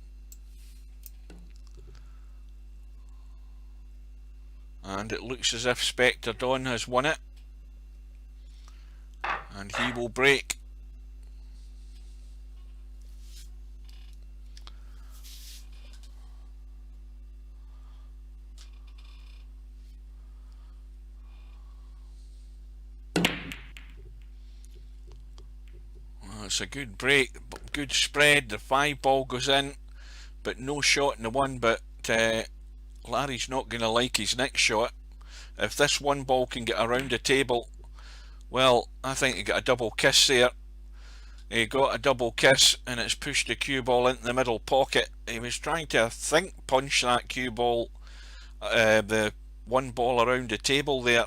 And it looks as if Spectre Dawn has won it. And he will break. It's a good break, good spread. The 5 ball goes in, but no shot in the 1. But Larry's not going to like his next shot. If this 1 ball can get around the table, well, I think he got a double kiss there. He got a double kiss, and it's pushed the cue ball into the middle pocket. He was trying to, I think, punch that cue ball, the 1 ball around the table there,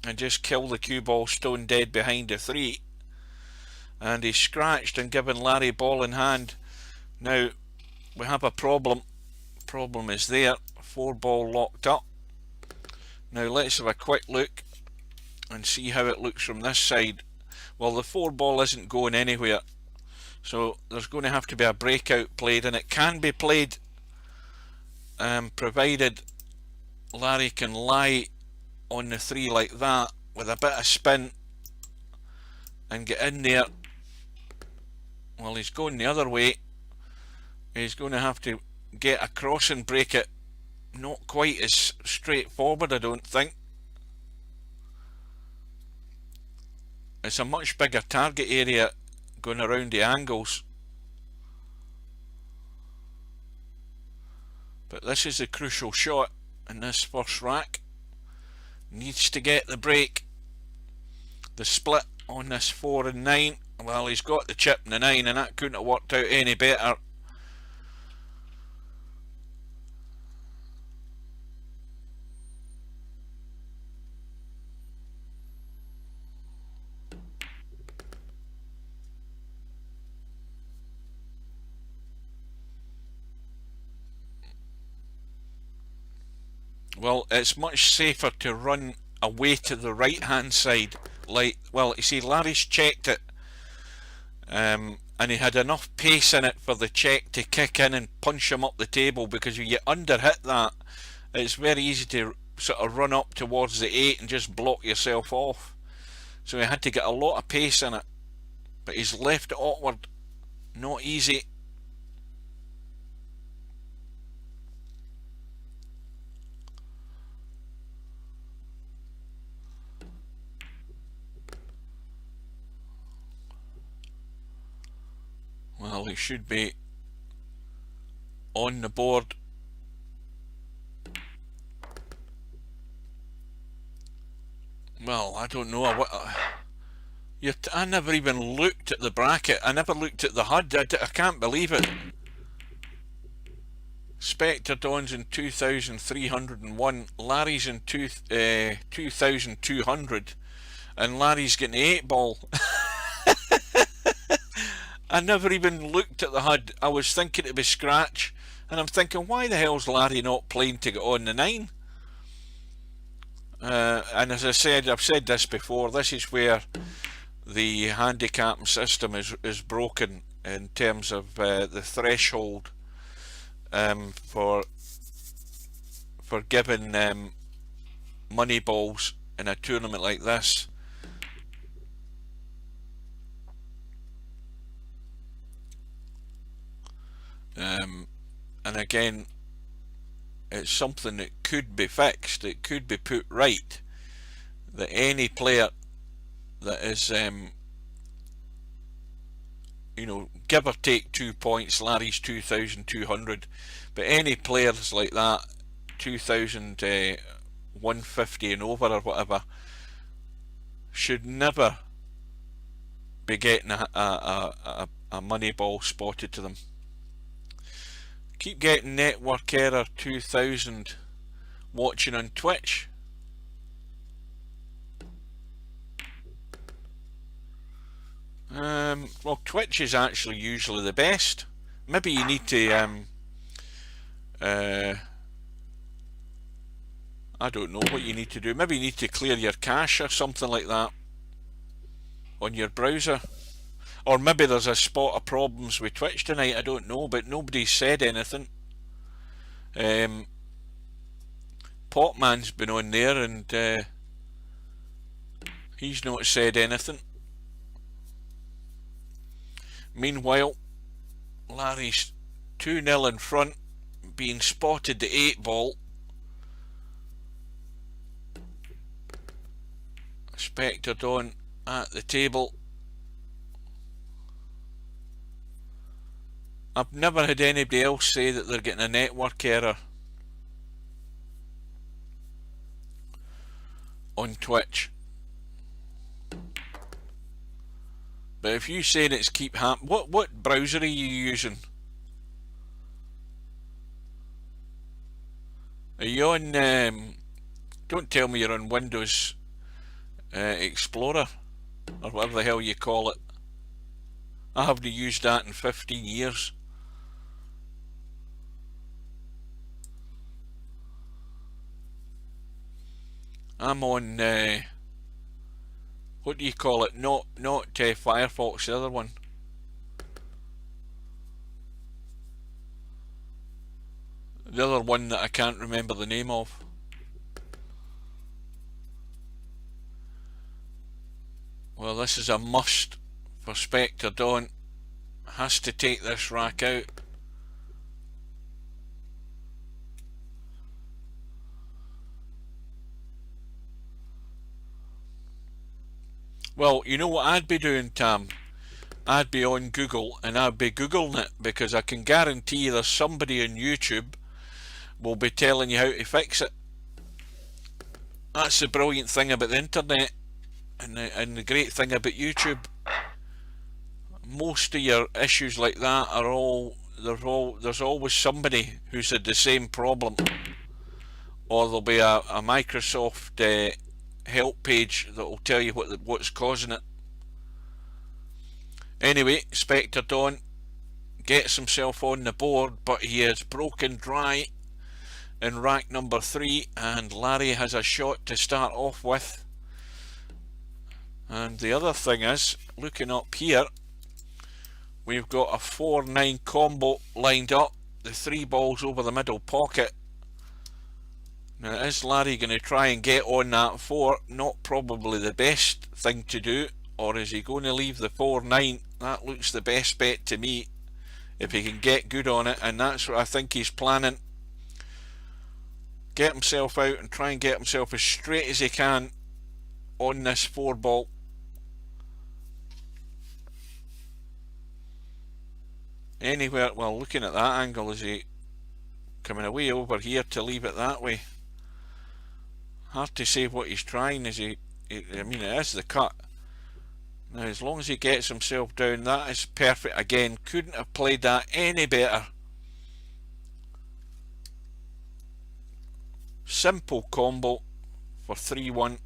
and just kill the cue ball stone dead behind the 3. And he scratched and given Larry ball in hand. Now we have a problem. Problem is there. 4 ball locked up. Now let's have a quick look and see how it looks from this side. Well, the 4 ball isn't going anywhere, so there's going to have to be a breakout played, and it can be played provided Larry can lie on the 3 like that with a bit of spin and get in there. Well, he's going the other way. He's going to have to get across and break it. Not quite as straightforward, I don't think. It's a much bigger target area going around the angles. But this is the crucial shot in this first rack. Needs to get the break. The split on this 4 and 9. Well, he's got the chip in the 9, and that couldn't have worked out any better. Well, it's much safer to run away to the right hand side. Like, well, you see, Larry's checked it, and he had enough pace in it for the check to kick in and punch him up the table, because if you underhit that, it's very easy to sort of run up towards the 8 and just block yourself off. So he had to get a lot of pace in it, but he's left it awkward. Not easy. Well, he should be on the board. Well, I don't know. I never even looked at the bracket. I never looked at the HUD. I can't believe it. Spectre Dawn's in 2,301. Larry's in 2,200. And Larry's getting 8 ball. I never even looked at the HUD. I was thinking it was scratch. And I'm thinking, why the hell's Larry not playing to get on the 9? And as I said, I've said this before, this is where the handicapping system is broken in terms of the threshold for giving money balls in a tournament like this. And again, it's something that could be fixed, it could be put right, that any player that is, you know, give or take 2 points, Larry's 2,200, but any players like that, 2,150 and over or whatever, should never be getting a money ball spotted to them. Keep getting network error 2000 watching on Twitch. Well, Twitch is actually usually the best. Maybe you need to I don't know what you need to do. Maybe you need to clear your cache or something like that on your browser. Or maybe there's a spot of problems with Twitch tonight, I don't know, but nobody's said anything. Potman's been on there and he's not said anything. Meanwhile, Larry's 2-0 in front, being spotted the 8 ball. Spectre Dawn at the table. I've never had anybody else say that they're getting a network error on Twitch. But if you saying it's keep happening, what browser are you using? Are you on, don't tell me you're on Windows Explorer, or whatever the hell you call it. I haven't used that in 15 years. I'm on, what do you call it? Not Firefox, the other one. The other one that I can't remember the name of. Well, this is a must for Spectre Dawn. Has to take this rack out. Well, you know what I'd be doing, Tam? I'd be on Google and I'd be Googling it, because I can guarantee there's somebody on YouTube will be telling you how to fix it. That's the brilliant thing about the internet and the great thing about YouTube. Most of your issues like that are there's always somebody who's had the same problem, or there'll be a Microsoft help page that will tell you what's causing it. Anyway, Spectre Dawn gets himself on the board, but he is broken dry in rack number 3, and Larry has a shot to start off with. And the other thing is, looking up here, we've got a 4-9 combo lined up, the 3 balls over the middle pocket. Now, is Larry going to try and get on that 4? Not probably the best thing to do. Or is he going to leave the 4-9? That looks the best bet to me, if he can get good on it, and that's what I think he's planning. Get himself out and try and get himself as straight as he can on this 4 ball. Anywhere, well, looking at that angle, is he coming away over here to leave it that way? Hard to say what he's trying. I mean, it is the cut. Now as long as he gets himself down, that is perfect. Again, couldn't have played that any better. Simple combo for 3-1.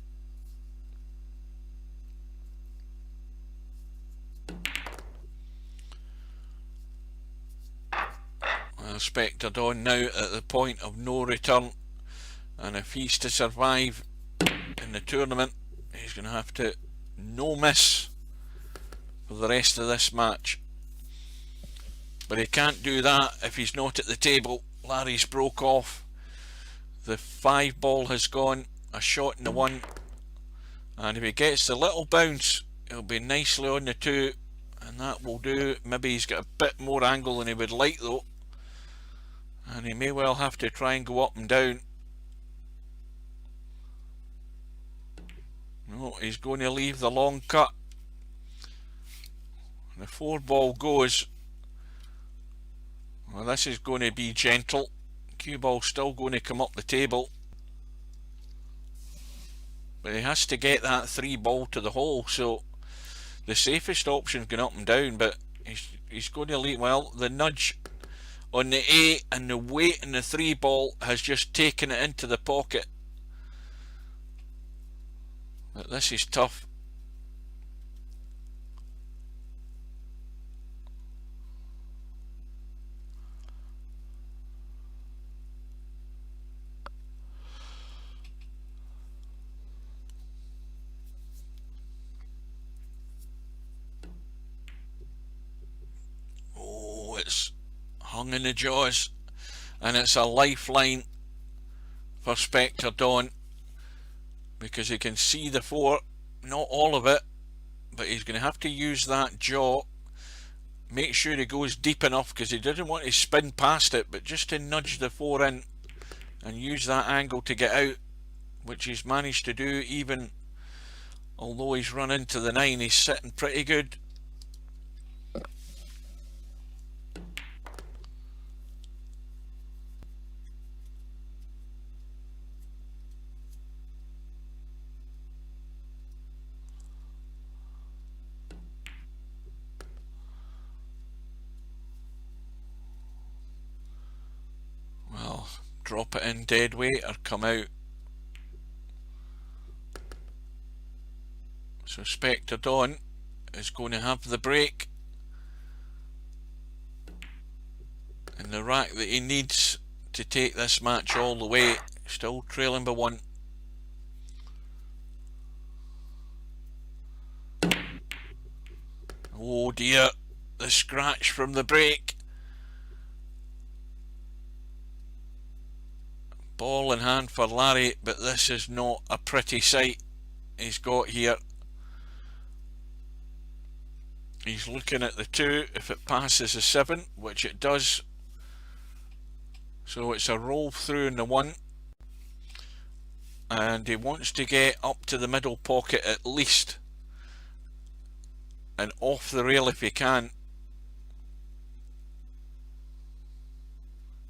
Spectre Dawn now at the point of no return, and if he's to survive in the tournament, he's going to have to no miss for the rest of this match. But he can't do that if he's not at the table. Larry's broke off. The 5 ball has gone, a shot in the 1, and if he gets the little bounce, he'll be nicely on the 2, and that will do. Maybe he's got a bit more angle than he would like though, and he may well have to try and go up and down. No, he's going to leave the long cut. The 4 ball goes. Well, this is going to be gentle. Cue ball still going to come up the table, but he has to get that 3 ball to the hole, so the safest option is going up and down, but he's going to leave. Well, the nudge on the 8 and the weight in the 3 ball has just taken it into the pocket. But this is tough. Oh, it's hung in the jaws, and it's a lifeline for Spectre Dawn, because he can see the 4, not all of it, but he's going to have to use that jaw. Make sure he goes deep enough, because he didn't want to spin past it, but just to nudge the 4 in and use that angle to get out, which he's managed to do. Even although he's run into the 9, he's sitting pretty good. Well, drop it in dead weight or come out. So Spectre Dawn is going to have the break and the rack that he needs to take this match all the way. Still trailing by 1. Oh dear, the scratch from the break. Ball in hand for Larry, but this is not a pretty sight he's got here. He's looking at the 2, if it passes a 7, which it does. So it's a roll through in the 1, and he wants to get up to the middle pocket at least, and off the rail if he can,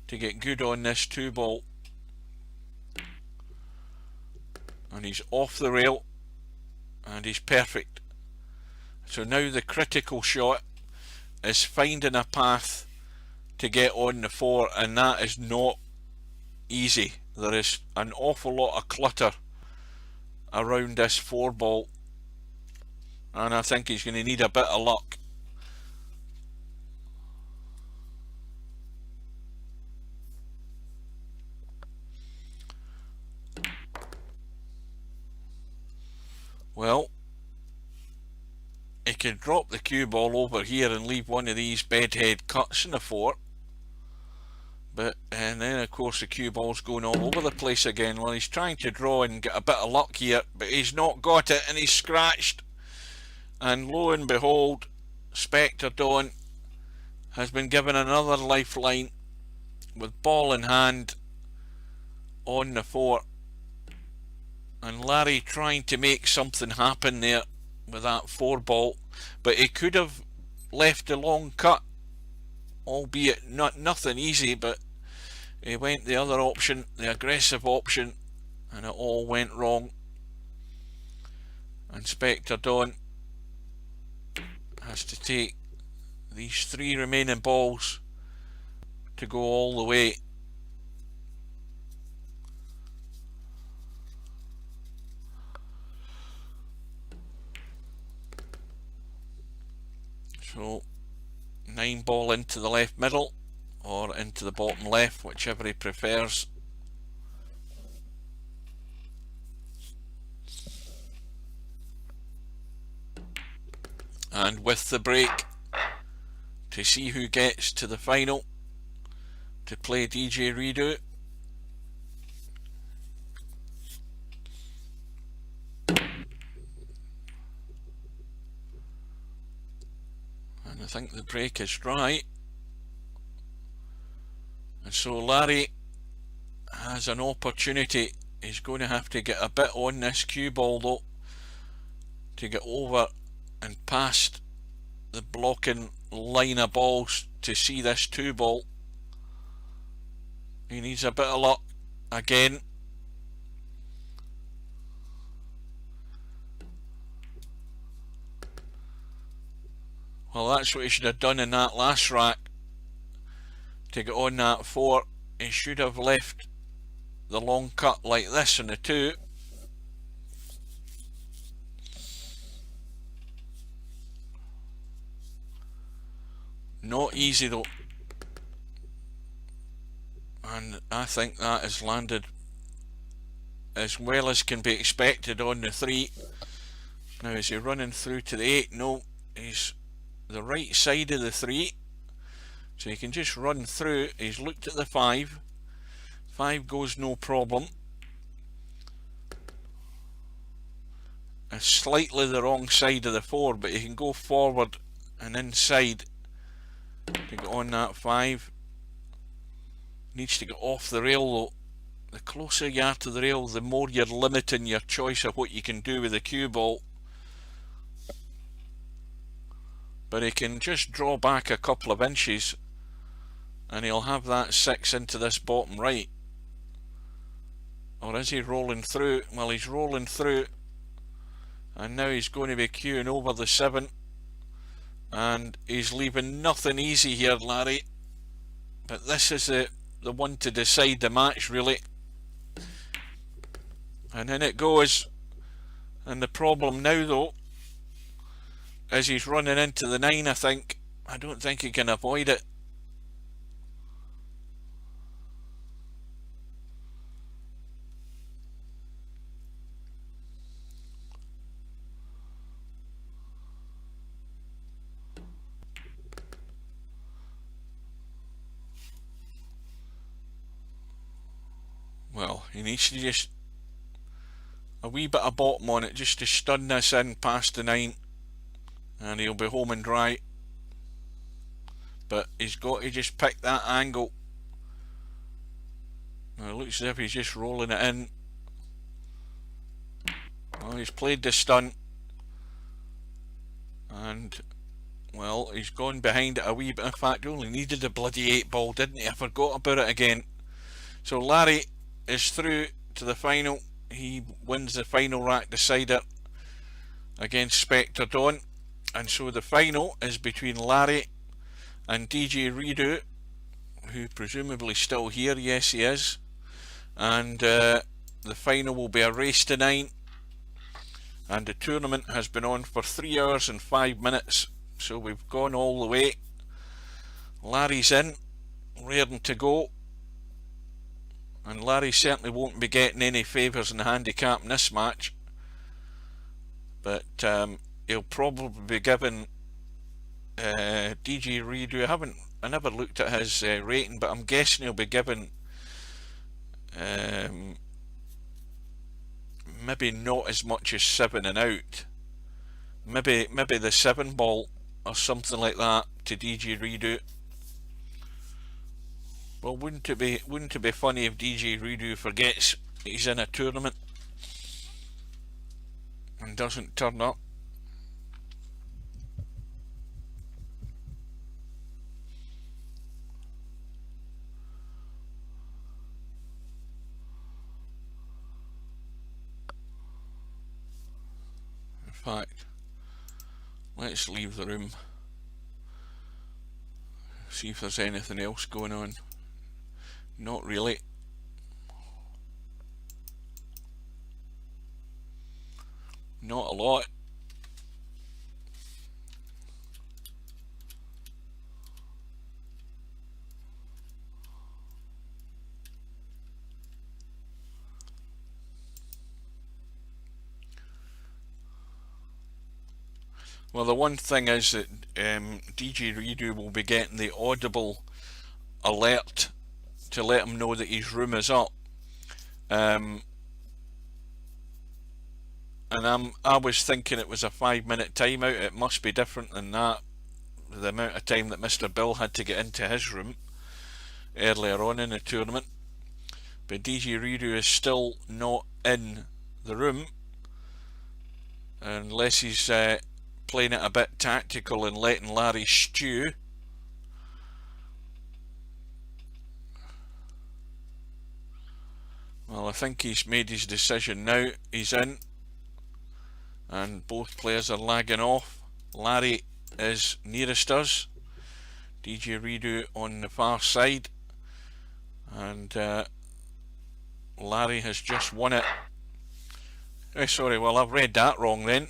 to get good on this 2 ball. And he's off the rail, and he's perfect. So now the critical shot is finding a path to get on the 4, and that is not easy. There is an awful lot of clutter around this 4 ball, and I think he's going to need a bit of luck. Well, he can drop the cue ball over here and leave one of these bedhead cuts in the 4, but and then of course the cue ball's going all over the place again. Well, he's trying to draw and get a bit of luck here, but he's not got it, and he's scratched, and lo and behold, Spectre Dawn has been given another lifeline with ball in hand on the 4, and Larry trying to make something happen there with that 4 ball, but he could have left the long cut, albeit nothing easy, but he went the other option, the aggressive option, and it all went wrong. And Spectre Dawn has to take these 3 remaining balls to go all the way. So 9 ball into the left middle or into the bottom left, whichever he prefers. And with the break, to see who gets to the final to play DJ Redo. And I think the break is right. And so Larry has an opportunity. He's going to have to get a bit on this cue ball though to get over and past the blocking line of balls to see this 2 ball. He needs a bit of luck again. Well, that's what he should have done in that last rack to get on that 4. He should have left the long cut like this in the 2. Not easy though. And I think that has landed as well as can be expected on the 3. Now is he running through to the 8? No, he's the right side of the 3. So he can just run through. He's looked at the 5. 5 goes no problem. It's slightly the wrong side of the 4, but he can go forward and inside to get on that 5. Needs to get off the rail though. The closer you are to the rail, the more you're limiting your choice of what you can do with the cue ball. But he can just draw back a couple of inches and he'll have that 6 into this bottom right. Or is he rolling through? Well, he's rolling through, and now he's going to be cueing over the 7, and he's leaving nothing easy here, Larry. But this is the one to decide the match, really. And in it goes. And the problem now though is he's running into the 9, I think. I don't think he can avoid it. Well, he needs to just a wee bit of bottom on it just to stun this in past the 9, and he'll be home and dry. But he's got to just pick that angle. Now it looks as if he's just rolling it in. Well, he's played the stun, and well, he's gone behind it a wee bit. In fact, he only needed a bloody 8 ball, didn't he? I forgot about it again. So Larry is through to the final. He wins the final rack decider against Spectre Dawn, and so the final is between Larry and DJ Redo, who presumably still here. Yes, he is. And the final will be a race to 9, and the tournament has been on for 3 hours and 5 minutes, so we've gone all the way. Larry's in, raring to go, and Larry certainly won't be getting any favours in the handicap in this match, but he'll probably be given DJ Redo. I never looked at his rating, but I'm guessing he'll be given maybe not as much as 7 and out. Maybe the 7 ball or something like that to DJ Redo. Well, wouldn't it be funny if DJ Redo forgets he's in a tournament and doesn't turn up? In fact, Let's leave the room. See if there's anything else going on. Not really. Not a lot. Well, the one thing is that DJ Redo will be getting the audible alert to let him know that his room is up. And I was thinking it was a 5-minute timeout. It must be different than that. The amount of time that Mr. Bill had to get into his room earlier on in the tournament. But DJ Redo is still not in the room, unless he's playing it a bit tactical and letting Larry stew. Well, I think he's made his decision now. He's in, and both players are lagging off. Larry is nearest us, DJ Redo on the far side, and Larry has just won it. Oh, sorry, well, I've read that wrong then.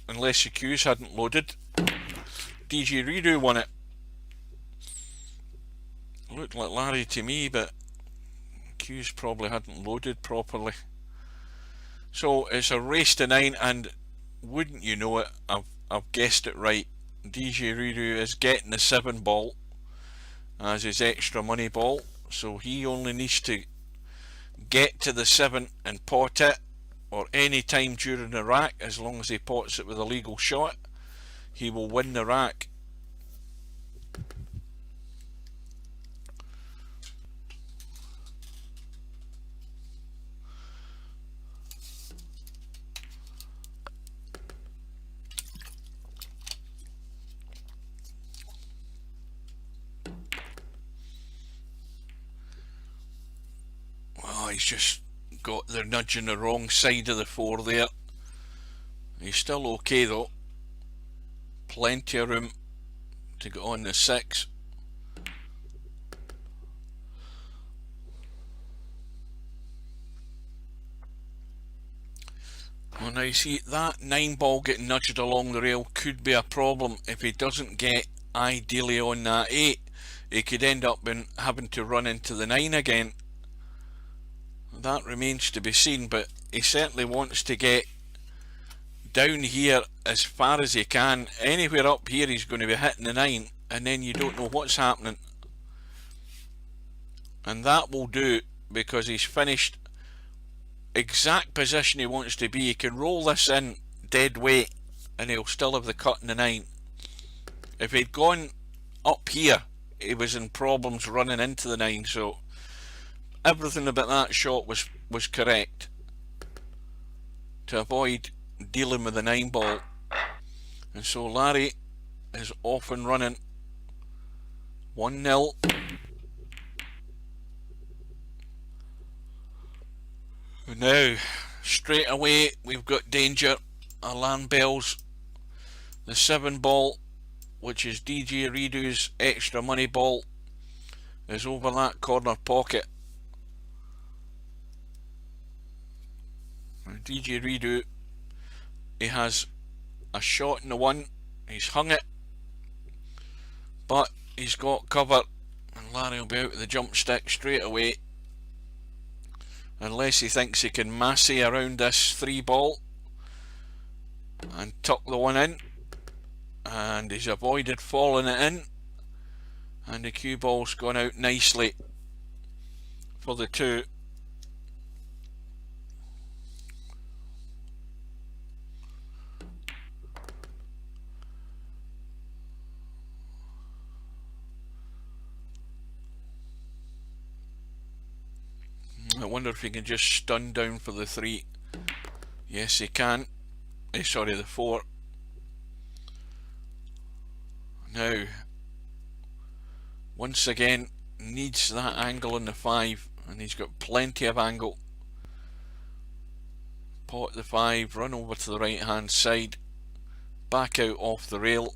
Unless the queues hadn't loaded. DJ Redo won it. Looked like Larry to me, but queues probably hadn't loaded properly. So it's a race to 9, and wouldn't you know it, I've guessed it right. DJ Redo is getting the 7 ball as his extra money ball, so he only needs to get to the 7 and pot it, or any time during the rack. As long as he pots it with a legal shot, he will win the rack. Well, he's just got the nudge on the wrong side of the 4 there. He's still okay though. Plenty of room to get on the 6. Well, now you see, that 9 ball getting nudged along the rail could be a problem. If he doesn't get ideally on that 8, he could end up having to run into the 9 again. That remains to be seen, but he certainly wants to get down here as far as he can. Anywhere up here he's going to be hitting the 9, and then you don't know what's happening. And that will do, because he's finished exact position he wants to be. He can roll this in dead weight and he'll still have the cut in the 9. If he'd gone up here, he was in problems running into the 9, so everything about that shot was correct to avoid dealing with the 9 ball. And so Larry is off and running. 1-0. Now, straight away, we've got danger. Alarm bells. The 7 ball, which is DJ Redo's extra money ball, is over that corner pocket. Now, DJ Redo, he has a shot in the 1. He's hung it, but he's got cover, and Larry will be out with the jump stick straight away. Unless he thinks he can massey around this 3 ball and tuck the 1 in, and he's avoided falling it in, and the cue ball's gone out nicely for the 2. I wonder if he can just stun down for the 3. Yes, he can. Sorry, the 4. Now, once again, needs that angle on the 5, and he's got plenty of angle. Pot the 5, run over to the right hand side, back out off the rail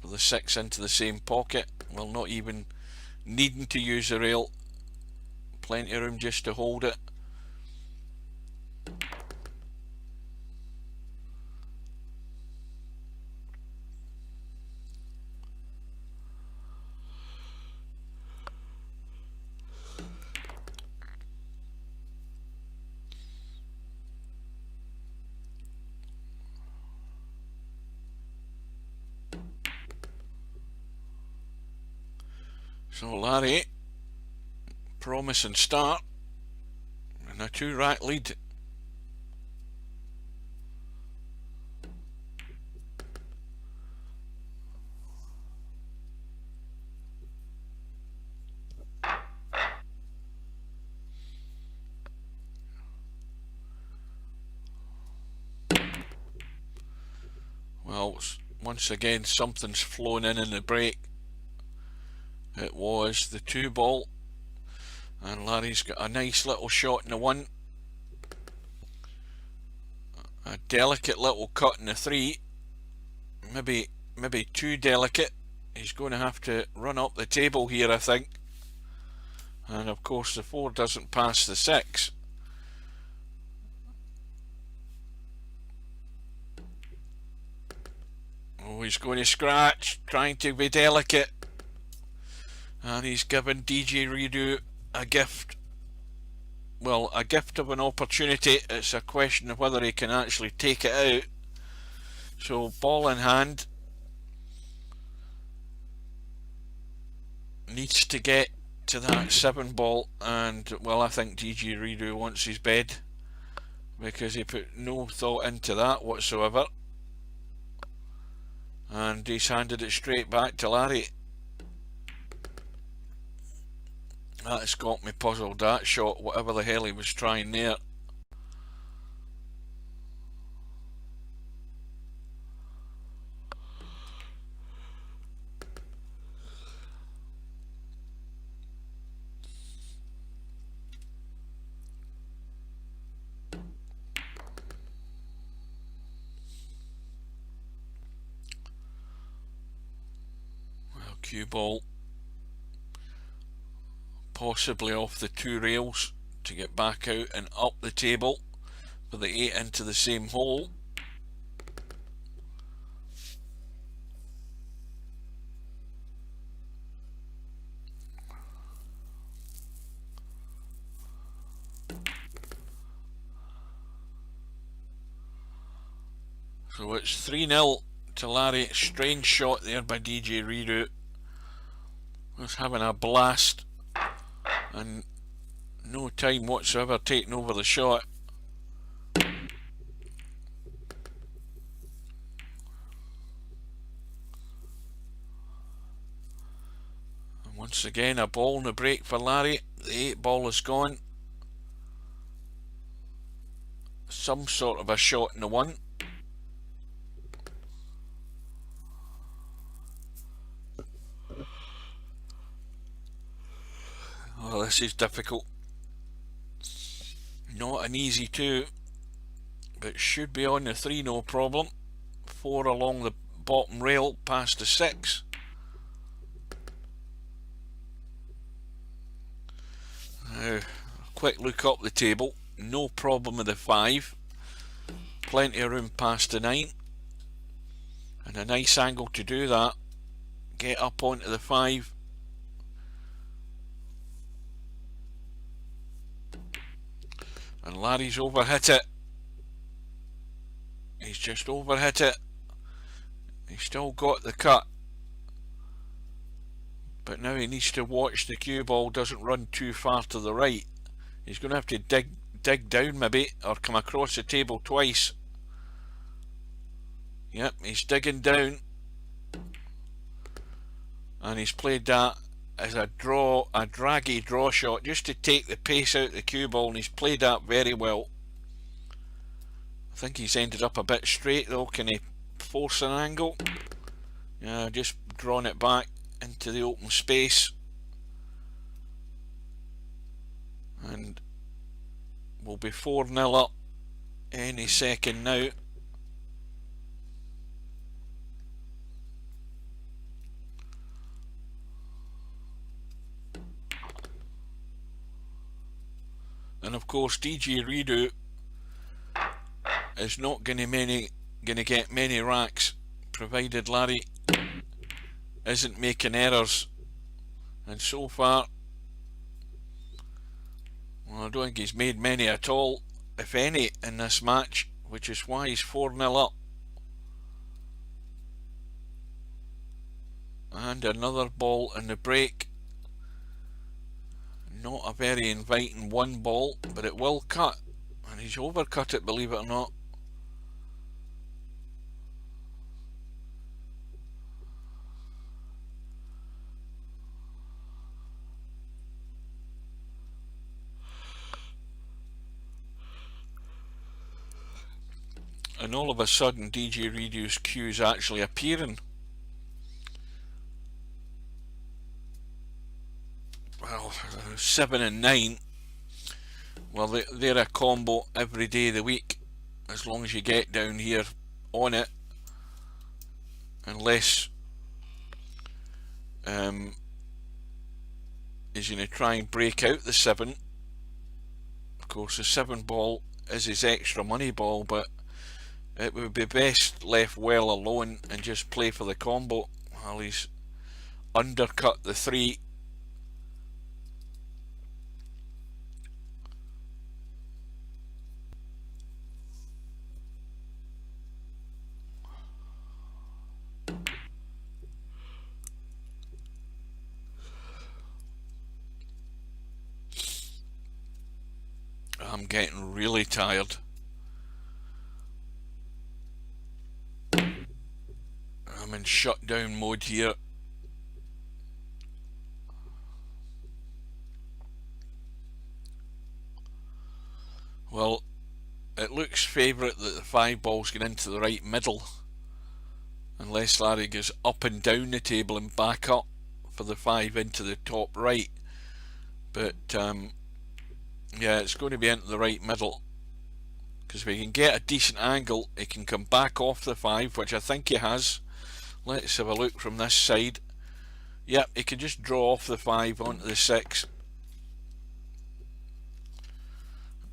with the 6 into the same pocket. Well, not even needing to use the rail, plenty of room just to hold it. So Larry, promising start, and a 2-rack lead. Well, once again something's flown in the break. It was the 2 ball, and Larry's got a nice little shot in the 1, a delicate little cut in the 3, maybe too delicate. He's going to have to run up the table here, I think, and of course the 4 doesn't pass the 6. Oh, he's going to scratch, trying to be delicate. And he's given DJ Redo a gift. Well, a gift of an opportunity. It's a question of whether he can actually take it out. So, ball in hand. Needs to get to that 7 ball. And, well, I think DJ Redo wants his bed, because he put no thought into that whatsoever. And he's handed it straight back to Larry. That's got me puzzled, that shot, whatever the hell he was trying there. Well, cue ball. Possibly off the 2 rails to get back out and up the table for the 8 into the same hole. So it's 3-0 to Larry. Strange shot there by DJ Redo. Was having a blast and no time whatsoever taking over the shot. And once again a ball in the break for Larry. The 8 ball is gone. Some sort of a shot in the 1. Oh, this is difficult. Not an easy 2, but should be on the 3 no problem. 4 along the bottom rail past the 6. Now, quick look up the table. No problem with the 5. Plenty of room past the 9. And a nice angle to do that. Get up onto the 5. And Larry's overhit it. He's just overhit it. He's still got the cut. But now he needs to watch the cue ball doesn't run too far to the right. He's going to have to dig down maybe, or come across the table twice. Yep, he's digging down. And he's played that as a draggy draw shot, just to take the pace out of the cue ball, and he's played that very well. I think he's ended up a bit straight though. Can he force an angle? Yeah, just drawn it back into the open space. And we'll be 4-0 up any second now. And of course DJ Redo is not going to get many racks, provided Larry isn't making errors. And so far, well, I don't think he's made many at all, if any, in this match, which is why he's 4-0 up. And another ball in the break. Not a very inviting one ball, but it will cut. And he's overcut it, believe it or not. And all of a sudden DJ Redo's cue is actually appearing. Well, 7 and 9, well, they're a combo every day of the week, as long as you get down here on it, unless he's going to try and break out the 7. Of course, the 7 ball is his extra money ball, but it would be best left well alone and just play for the combo. Well, he's undercut the 3. I'm getting really tired. I'm in shutdown mode here. Well, it looks favourite that the 5 balls get into the right middle, unless Larry goes up and down the table and back up for the 5 into the top right. But yeah, it's going to be into the right middle, because if he can get a decent angle, he can come back off the 5, which I think he has. Let's have a look from this side. Yep, he can just draw off the 5 onto the 6.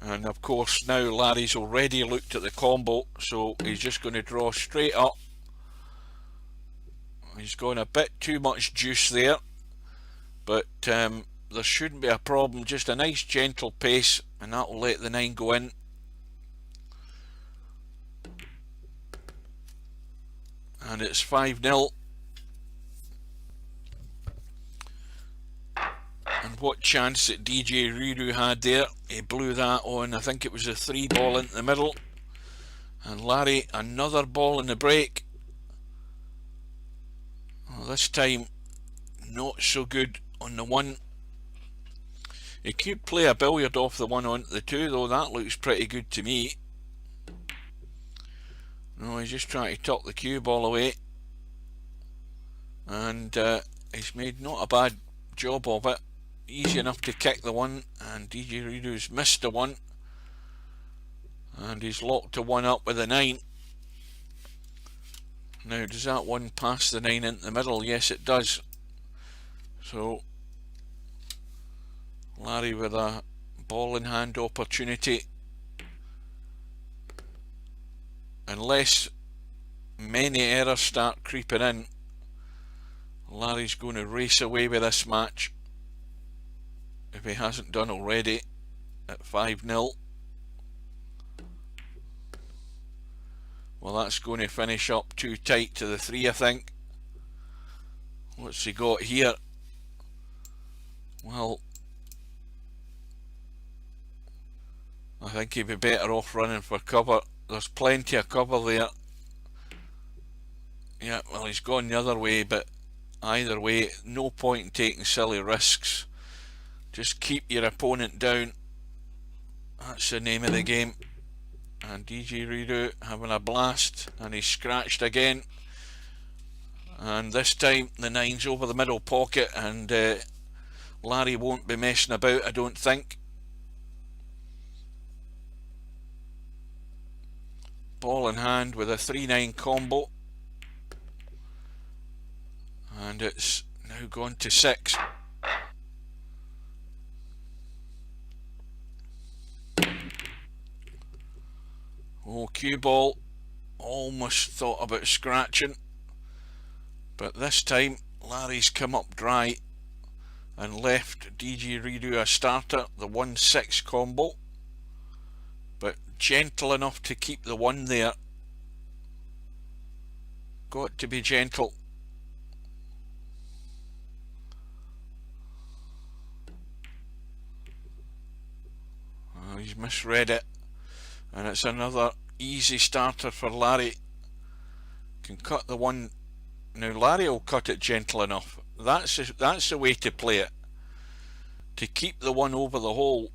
And of course now Larry's already looked at the combo, so he's just going to draw straight up. He's going a bit too much juice there, but there shouldn't be a problem. Just a nice gentle pace, and that will let the 9 go in. And it's 5-0. And what chance that DJ Ruru had there. He blew that on. I think it was a 3 ball into the middle. And Larry, another ball in the break. Well, this time not so good on the 1. He could play a billiard off the 1 onto the 2, though. That looks pretty good to me. No, he's just trying to tuck the cue ball away. And he's made not a bad job of it. Easy enough to kick the 1, and DJ Redo's missed the 1, and he's locked the 1 up with a 9. Now, does that 1 pass the 9 into the middle? Yes, it does. So Larry with a ball in hand opportunity. Unless many errors start creeping in, Larry's going to race away with this match, if he hasn't done already, at 5-0. Well, that's going to finish up too tight to the 3, I think. What's he got here? Well, I think he'd be better off running for cover. There's plenty of cover there. Yeah, well, he's gone the other way, but either way, no point in taking silly risks. Just keep your opponent down. That's the name of the game. And DJ Redo having a blast, and he's scratched again. And this time the 9's over the middle pocket, and Larry won't be messing about, I don't think. Ball in hand with a 3-9 combo. And it's now gone to 6. Oh, cue ball. Almost thought about scratching. But this time, Larry's come up dry and left DJ Redo a starter, the 1-6 combo. But gentle enough to keep the 1 there. Got to be gentle. Oh, he's misread it. And it's another easy starter for Larry. Can cut the 1. Now Larry will cut it gentle enough. That's the way to play it. To keep the 1 over the hole.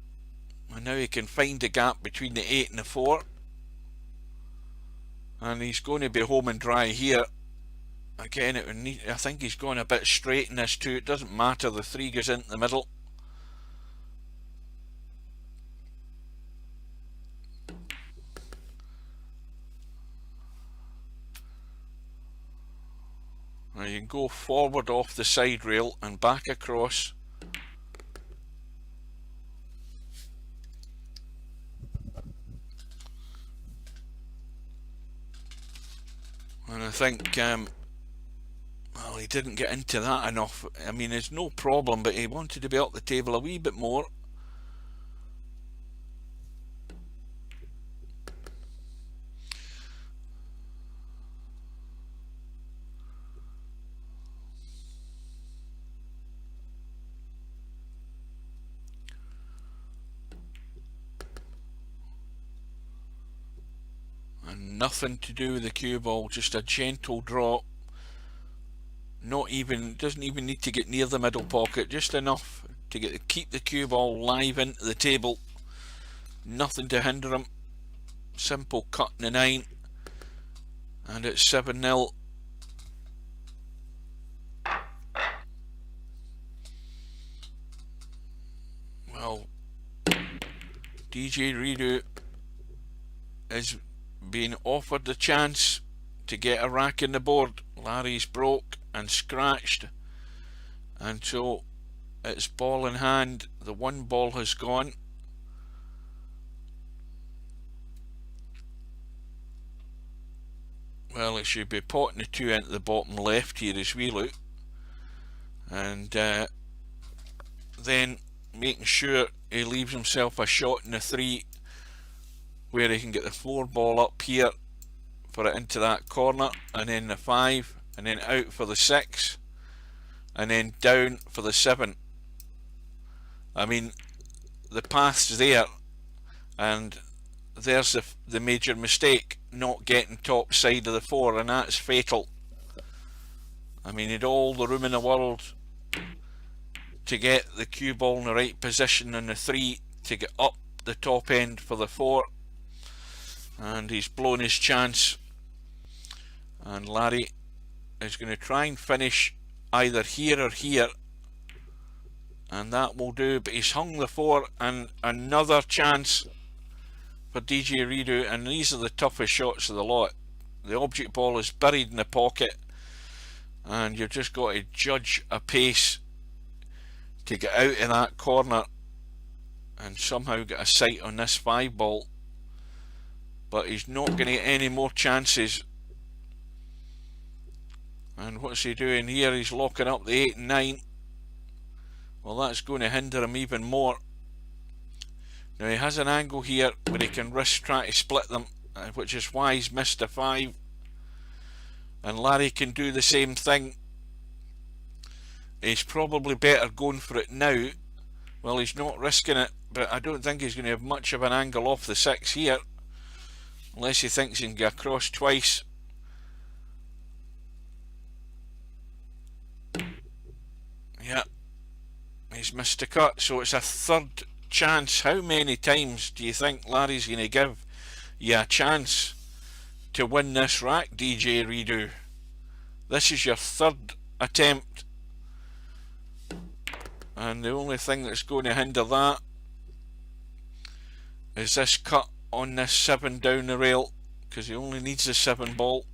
And now he can find the gap between the 8 and the 4. And he's going to be home and dry here. Again, I think he's going a bit straight in this too. It doesn't matter, the 3 goes into the middle. Now you can go forward off the side rail and back across. And I think, well, he didn't get into that enough. I mean, it's no problem, but he wanted to be up the table a wee bit more. And nothing to do with the cue ball, just a gentle drop. Doesn't even need to get near the middle pocket, just enough to keep the cue ball live into the table. Nothing to hinder him. Simple cut in the 9, and it's 7-0. Well, DJ Redo is being offered the chance to get a rack in the board. Larry's broke and scratched, and so it's ball in hand. The 1 ball has gone. Well, it should be potting the 2 into the bottom left here as we look, and then making sure he leaves himself a shot in the 3 where he can get the 4 ball up here for it into that corner, and then the 5, and then out for the 6, and then down for the 7. I mean, the path's there, and there's the major mistake, not getting top side of the 4, and that's fatal. I mean, he had all the room in the world to get the cue ball in the right position on the 3 to get up the top end for the 4, and he's blown his chance. And Larry is going to try and finish either here or here, and that will do. But he's hung the 4, and another chance for DJ Redo, and these are the toughest shots of the lot. The object ball is buried in the pocket, and you've just got to judge a pace to get out in that corner and somehow get a sight on this 5 ball. But he's not going to get any more chances. And what's he doing here? He's locking up the 8 and 9. Well, that's going to hinder him even more. Now he has an angle here where he can risk trying to split them, which is why he's missed a 5. And Larry can do the same thing. He's probably better going for it now. Well, he's not risking it, but I don't think he's going to have much of an angle off the 6 here, unless he thinks he can get across twice. Yeah, he's missed a cut, so it's a 3rd chance. How many times do you think Larry's going to give you a chance to win this rack, DJ Redo? This is your 3rd attempt, and the only thing that's going to hinder that is this cut on this 7 down the rail, because he only needs the 7 ball.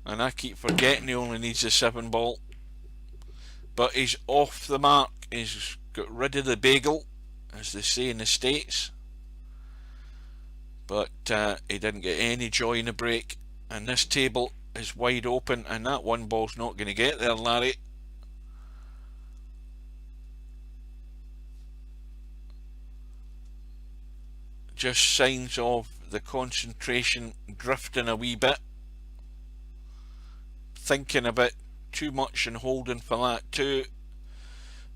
And I keep forgetting he only needs a 7 ball. But he's off the mark. He's got rid of the bagel. as they say in the States. But he didn't get any joy in the break, and this table is wide open, and that one ball's not going to get there, Larry. Just signs of the concentration drifting a wee bit, thinking a bit too much and holding for that too,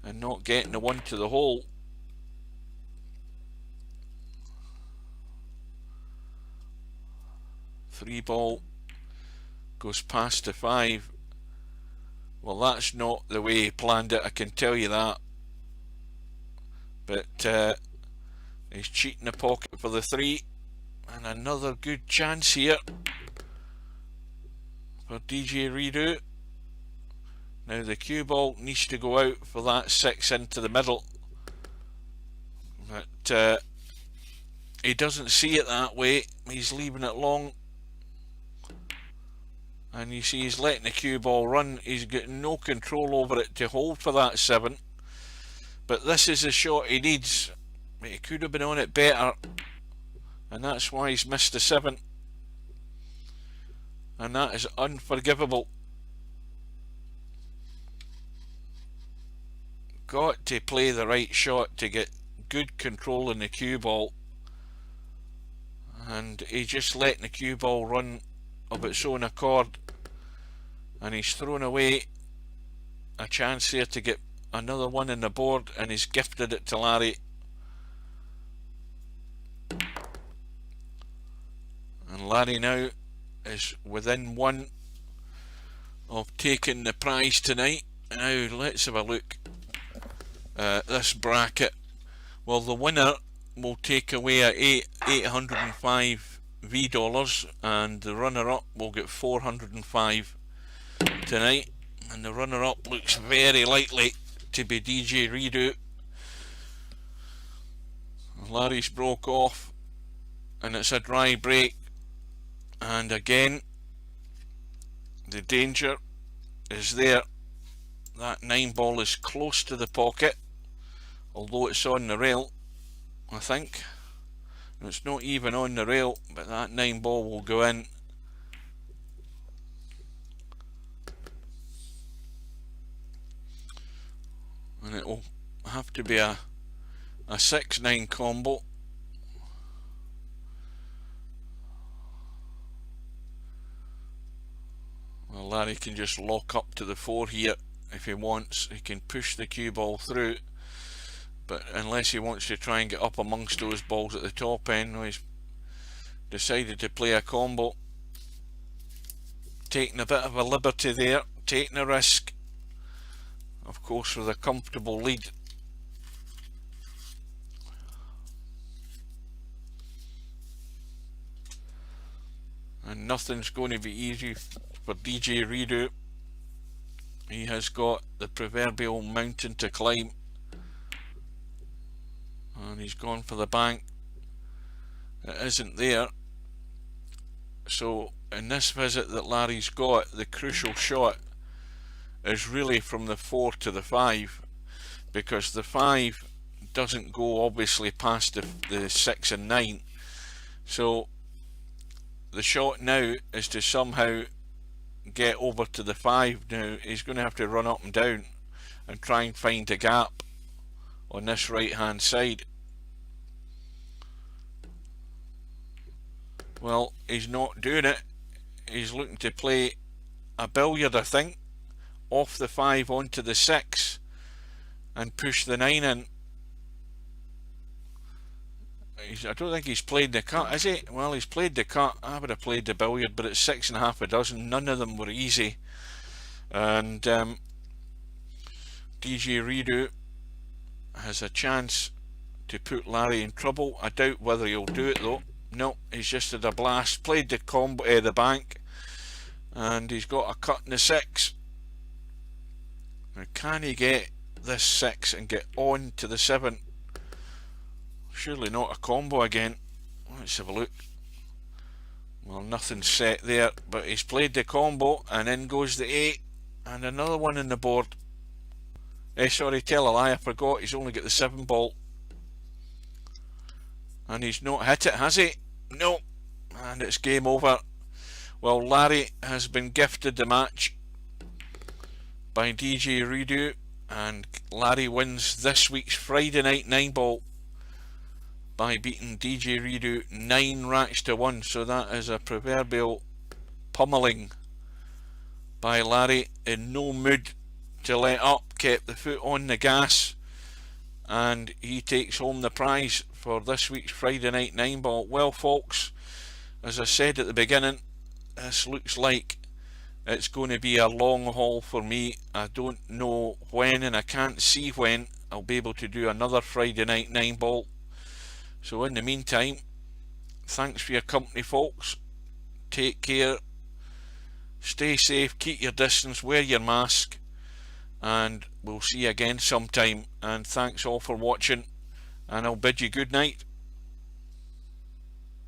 and not getting the one to the hole. Three ball goes past the 5. Well, that's not the way he planned it, I can tell you that. But he's cheating the pocket for the 3, and another good chance here for DJ Redo. Now the cue ball needs to go out for that 6 into the middle, but he doesn't see it that way. He's leaving it long, and you see he's letting the cue ball run. He's got no control over it to hold for that 7, but this is the shot he needs. He could have been on it better, and that's why he's missed the 7, and that is unforgivable. Got to play the right shot to get good control in the cue ball, and he's just letting the cue ball run of its own accord, and he's thrown away a chance here to get another one in the board, and he's gifted it to Larry. And Larry now is within 1 of taking the prize tonight. Now let's have a look at this bracket. Well, the winner will take away a $805 V, and the runner-up will get 405 tonight. And the runner-up looks very likely to be DJ Redo. Larry's broke off, and it's a dry break. And again, the danger is there. That 9 ball is close to the pocket, although it's on the rail, I think. It's not even on the rail, but that 9 ball will go in. And it will have to be a 6-9 combo. Well, Larry can just lock up to the 4 here if he wants. He can push the cue ball through, but unless he wants to try and get up amongst those balls at the top end, he's decided to play a combo. Taking a bit of a liberty there, taking a risk, of course, with a comfortable lead. And nothing's going to be easy for DJ Redo. He has got the proverbial mountain to climb, and he's gone for the bank. It isn't there. So in this visit that Larry's got, the crucial shot is really from the 4 to the 5, because the 5 doesn't go obviously past the 6 and 9. So the shot now is to somehow get over to the 5. Now he's going to have to run up and down and try and find a gap on this right hand side. Well, he's not doing it. He's looking to play a billiard, I think, off the 5 onto the 6 and push the 9 in. I don't think he's played the cut, is he? Well, he's played the cut. I would have played the billiard, but it's 6.5 a dozen. None of them were easy. And DJ Redo has a chance to put Larry in trouble. I doubt whether he'll do it though. No, he's just had a blast. Played the combo, the bank, and he's got a cut in the 6. Now, can he get this 6 and get on to the 7? Surely not a combo again. Let's have a look. Well, nothing's set there, but he's played the combo, and in goes the 8, and another one in the board. Sorry, tell a lie, I forgot, he's only got the 7 ball. And he's not hit it, has he? No. And it's game over. Well, Larry has been gifted the match by DJ Redo, and Larry wins this week's Friday night 9-ball by beating DJ Redo 9 racks to 1. So that is a proverbial pummeling by Larry, in no mood to let up, kept the foot on the gas, and he takes home the prize for this week's Friday night 9-ball. Well folks, as I said at the beginning, this looks like it's going to be a long haul for me. I don't know when, and I can't see when I'll be able to do another Friday night 9-ball. So in the meantime, thanks for your company folks. Take care, stay safe, keep your distance, wear your mask, and we'll see you again sometime. And thanks all for watching, and I'll bid you good night.